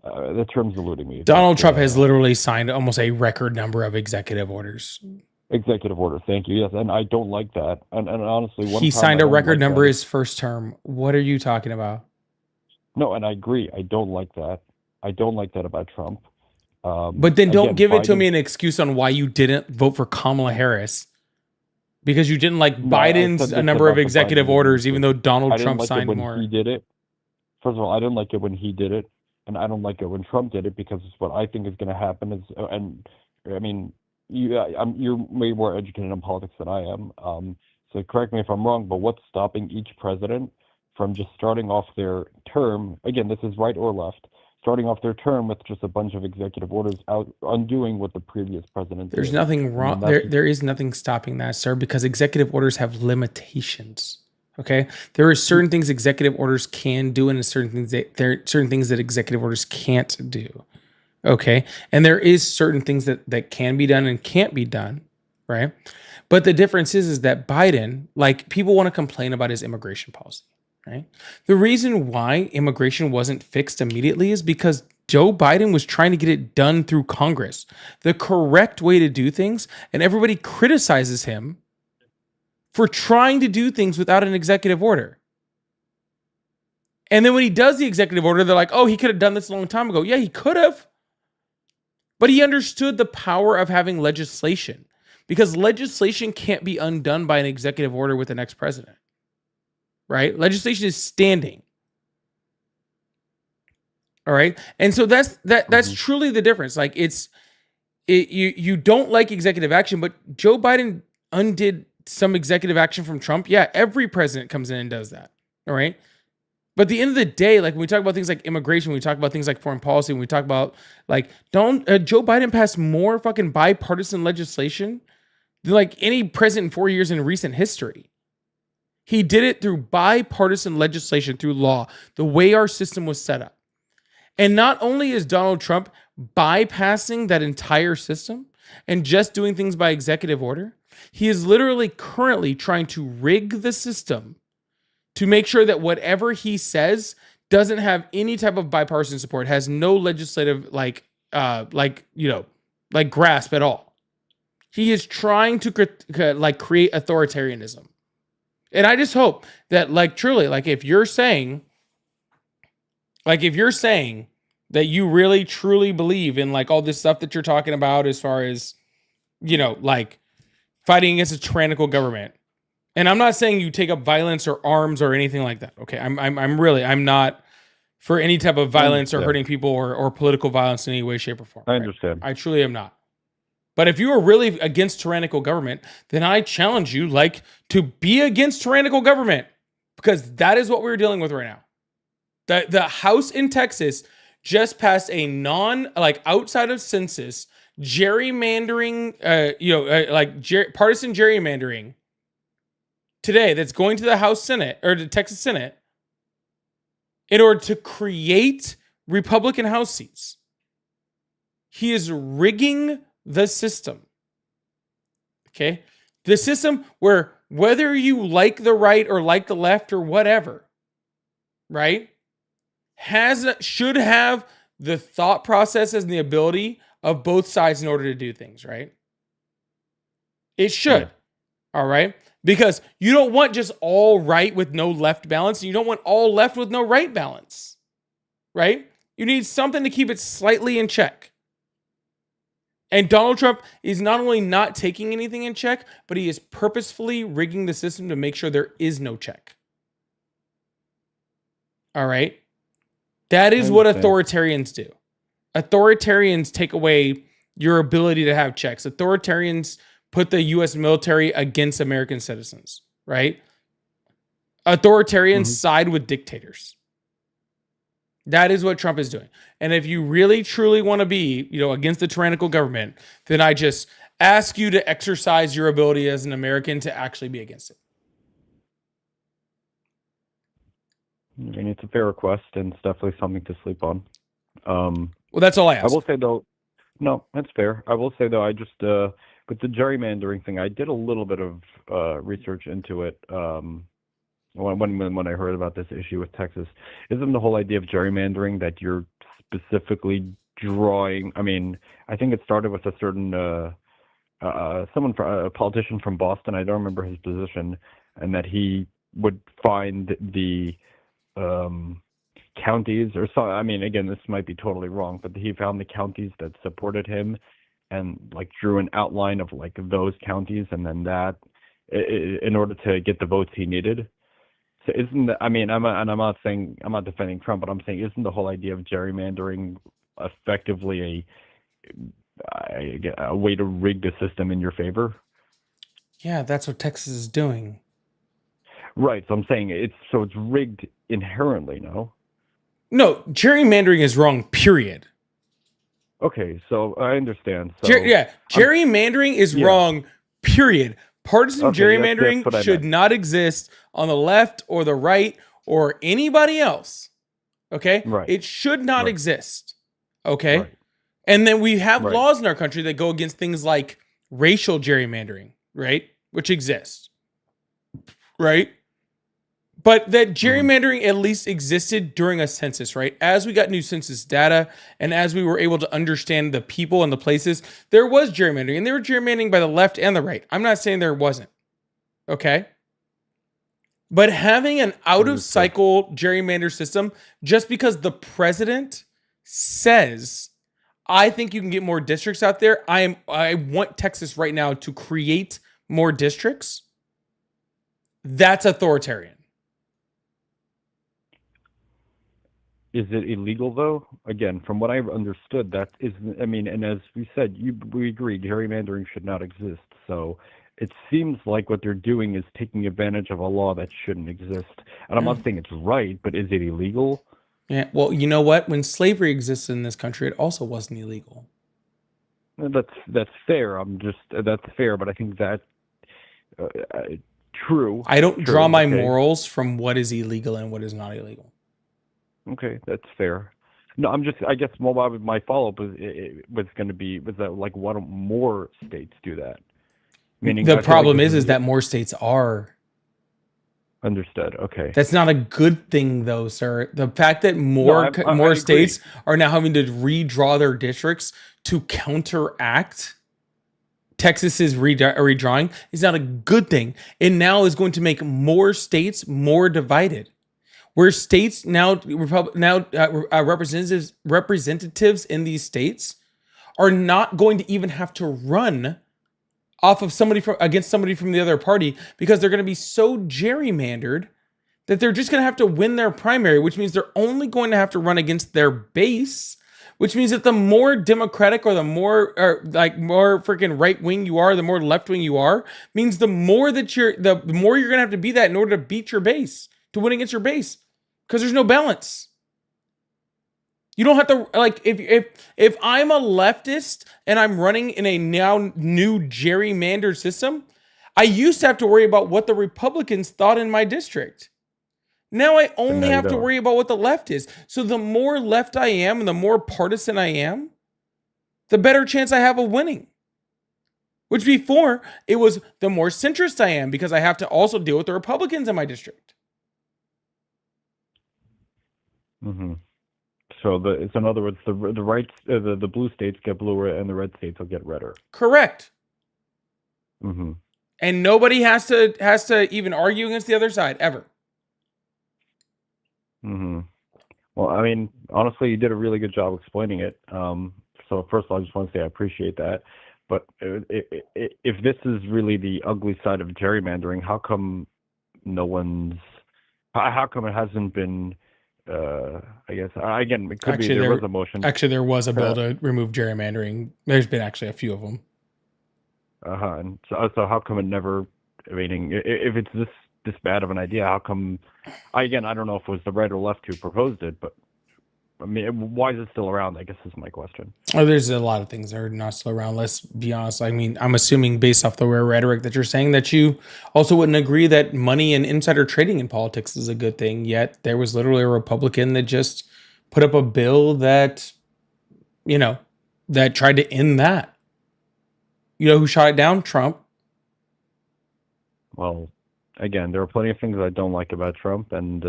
the term's eluding me. Donald Trump has literally signed almost a record number of executive orders. Executive orders, thank you. Yes, and I don't like that. And honestly, he signed a record number his first term. What are you talking about? No, and I agree. I don't like that. I don't like that about Trump. But then don't give it to me an excuse on why you didn't vote for Kamala Harris. Because you didn't like Biden's a number of executive orders, even though Donald Trump signed more. He did it. First of all, I didn't like it when he did it, and I don't like it when Trump did it, because what I think is going to happen is, and I mean, you're way more educated in politics than I am. So correct me if I'm wrong, but what's stopping each president from just starting off their term? Again, this is right or left. Starting off their term with just a bunch of executive orders out, undoing what the previous president did. There's nothing wrong. There is nothing stopping that, sir, because executive orders have limitations. Okay, there are certain things executive orders can do, and certain things that executive orders can't do. Okay, and there is certain things that can be done and can't be done, right? But the difference is that Biden, like, people want to complain about his immigration policy, right? The reason why immigration wasn't fixed immediately is because Joe Biden was trying to get it done through Congress, the correct way to do things, and everybody criticizes him for trying to do things without an executive order. And then when he does the executive order, they're like, oh, he could have done this a long time ago. Yeah, he could have. But he understood the power of having legislation, because legislation can't be undone by an executive order with the next president, right? Legislation is standing. All right. And so that's truly the difference. Like, you don't like executive action, but Joe Biden undid some executive action from Trump. Yeah, every president comes in and does that. All right. But at the end of the day, like, when we talk about things like immigration, when we talk about things like foreign policy, when we talk about, like, Joe Biden passed more fucking bipartisan legislation than like any president in 4 years in recent history. He did it through bipartisan legislation, through law, the way our system was set up. And not only is Donald Trump bypassing that entire system and just doing things by executive order, he is literally currently trying to rig the system to make sure that whatever he says doesn't have any type of bipartisan support, has no legislative grasp at all. He is trying to create authoritarianism. And I just hope that like truly, like if you're saying that you really truly believe in like all this stuff that you're talking about as far as, you know, like fighting against a tyrannical government. And I'm not saying you take up violence or arms or anything like that. Okay. I'm not for any type of violence or hurting people or political violence in any way, shape, or form. I understand. I truly am not. But if you are really against tyrannical government, then I challenge you like to be against tyrannical government, because that is what we're dealing with right now. The House in Texas just passed a outside of census gerrymandering, partisan gerrymandering today that's going to the House Senate or the Texas Senate in order to create Republican House seats. He is rigging the system. Okay? The system where whether you like the right or like the left or whatever, right? Should have the thought processes and the ability of both sides in order to do things, right? It should. Yeah. All right? Because you don't want just all right with no left balance, and you don't want all left with no right balance. Right? You need something to keep it slightly in check. And Donald Trump is not only not taking anything in check, but he is purposefully rigging the system to make sure there is no check. All right? That is what authoritarians do. Authoritarians take away your ability to have checks. Authoritarians put the U.S. military against American citizens, right? Authoritarians side with dictators. That is what Trump is doing. And if you really, truly want to be, against the tyrannical government, then I just ask you to exercise your ability as an American to actually be against it. I mean, it's a fair request, and it's definitely something to sleep on. Well, that's all I ask. I will say, though, no, that's fair. I will say, though, I just, with the gerrymandering thing, I did a little bit of research into it when I heard about this issue with Texas. Isn't the whole idea of gerrymandering that you're specifically drawing? I mean, I think it started with a certain a politician from Boston. I don't remember his position, and that he would find the counties or so. I mean, again, this might be totally wrong, but he found the counties that supported him and like drew an outline of like those counties, and then that in order to get the votes he needed. So isn't that, I mean, I'm not defending Trump, but I'm saying, isn't the whole idea of gerrymandering effectively a way to rig the system in your favor? Yeah, that's what Texas is doing. Right. So I'm saying it's rigged inherently, no? No, gerrymandering is wrong, period. Okay, so I understand. So gerrymandering is wrong, period. Partisan gerrymandering should not exist on the left or the right or anybody else. Okay? Right. It should not exist. Okay? Right. And then we have laws in our country that go against things like racial gerrymandering, right? Which exists. Right? But that gerrymandering at least existed during a census, right? As we got new census data and as we were able to understand the people and the places, there was gerrymandering. And they were gerrymandering by the left and the right. I'm not saying there wasn't. Okay? But having an out-of-cycle gerrymander system, just because the president says, I think you can get more districts out there, I want Texas right now to create more districts, that's authoritarian. Is it illegal, though? Again, from what I've understood, that is, I mean, and as we said, we agree, gerrymandering should not exist. So it seems like what they're doing is taking advantage of a law that shouldn't exist. And I'm not saying it's right, but is it illegal? Yeah, well, you know what? When slavery existed in this country, it also wasn't illegal. That's fair. That's fair, but I think that true. I don't draw my morals from what is illegal and what is not illegal. Okay, that's fair. No, I guess my follow-up was that like, why don't more states do that? Meaning the problem is that more states are. Understood. Okay. That's not a good thing, though, sir. The fact that more states are now having to redraw their districts to counteract Texas's redrawing is not a good thing. It now is going to make more states more divided. Where states now, representatives in these states are not going to even have to run off of against somebody from the other party, because they're going to be so gerrymandered that they're just going to have to win their primary, which means they're only going to have to run against their base, which means that the more Democratic or the more more freaking right wing you are, the more left wing you are, means the more you're going to have to be that in order to beat your base, to win against your base, because there's no balance. You don't have to, like, if I'm a leftist and I'm running in a now new gerrymandered system, I used to have to worry about what the Republicans thought in my district. Now I only have to worry about what the left is. So the more left I am and the more partisan I am, the better chance I have of winning. Which before, it was the more centrist I am, because I have to also deal with the Republicans in my district. Mm-hmm. So in other words, the blue states get bluer and the red states will get redder. Correct. Mm-hmm. And nobody has to even argue against the other side ever. Mm-hmm. Well, I mean, honestly, you did a really good job explaining it. So first of all, I just want to say I appreciate that. But if this is really the ugly side of gerrymandering, how come how come it hasn't been? I guess again, it could be there was a motion. Actually, there was a bill to remove gerrymandering. There's been actually a few of them. And so how come it never? I mean, if it's this bad of an idea, how come? I don't know if it was the right or left who proposed it, but I mean, why is it still around? I guess is my question. Oh, there's a lot of things that are not still around. Let's be honest. I mean, I'm assuming based off the rhetoric that you're saying that you also wouldn't agree that money and insider trading in politics is a good thing. Yet there was literally a Republican that just put up a bill that, that tried to end that. You know who shot it down? Trump. Well, again, there are plenty of things I don't like about Trump, and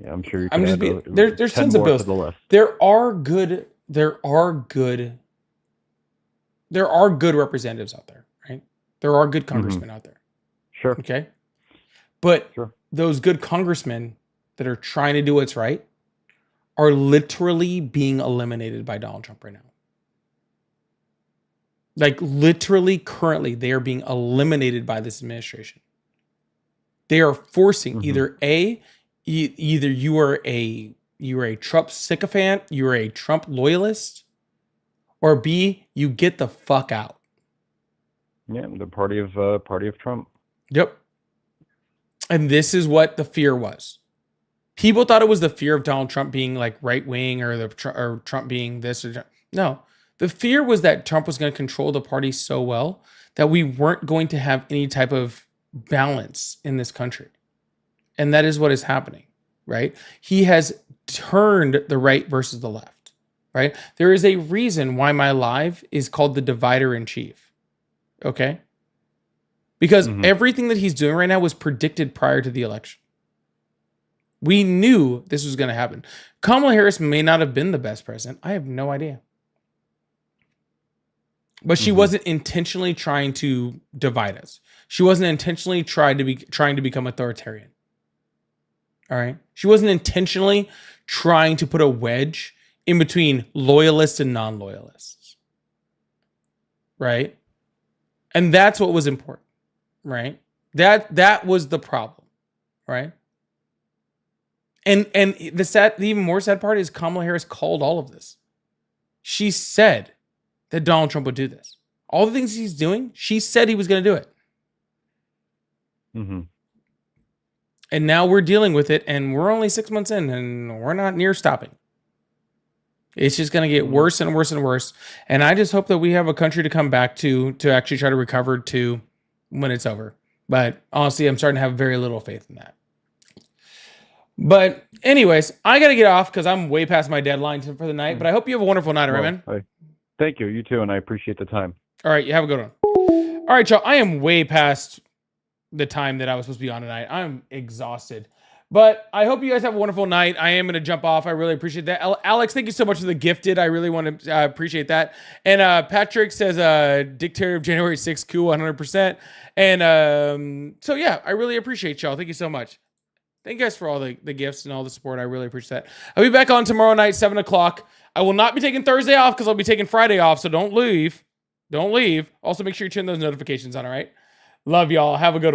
I'm sure you can. There's tons of bills. There are good representatives out there, right? There are good congressmen out there. Sure. Okay. But those good congressmen that are trying to do what's right are literally being eliminated by Donald Trump right now. Like literally currently they are being eliminated by this administration. They are forcing either you are a Trump sycophant, you are a Trump loyalist, or B, you get the fuck out. Yeah, the party of Trump. Yep. And this is what the fear was. People thought it was the fear of Donald Trump being like right wing or Trump being this or no. The fear was that Trump was going to control the party so well that we weren't going to have any type of balance in this country. And that is what is happening, right? He has turned the right versus the left, right? There is a reason why my live is called the divider in chief, okay? Because everything that he's doing right now was predicted prior to the election. We knew this was going to happen. Kamala Harris may not have been the best president. I have no idea. But she wasn't intentionally trying to divide us. She wasn't intentionally trying to become authoritarian. All right. She wasn't intentionally trying to put a wedge in between loyalists and non-loyalists. Right. And that's what was important. Right. That was the problem. Right. And the even more sad part is Kamala Harris called all of this. She said that Donald Trump would do this. All the things he's doing, she said he was going to do it. And now we're dealing with it, and we're only 6 months in, and we're not near stopping. It's just going to get worse and worse and worse. And I just hope that we have a country to come back to actually try to recover to when it's over. But honestly, I'm starting to have very little faith in that. But anyways, I got to get off because I'm way past my deadline for the night. But I hope you have a wonderful night, all right, man? Thank you. You too, and I appreciate the time. All right, you have a good one. All right, y'all. I am way past the time that I was supposed to be on tonight. I'm exhausted. But I hope you guys have a wonderful night. I am going to jump off. I really appreciate that. Alex, thank you so much for the gifted. I really want to appreciate that. And Patrick says, Dictator of January 6th, cool, 100%. And so, yeah, I really appreciate y'all. Thank you so much. Thank you guys for all the gifts and all the support. I really appreciate that. I'll be back on tomorrow night, 7 o'clock. I will not be taking Thursday off because I'll be taking Friday off, so don't leave. Don't leave. Also, make sure you turn those notifications on, all right? Love y'all. Have a good one.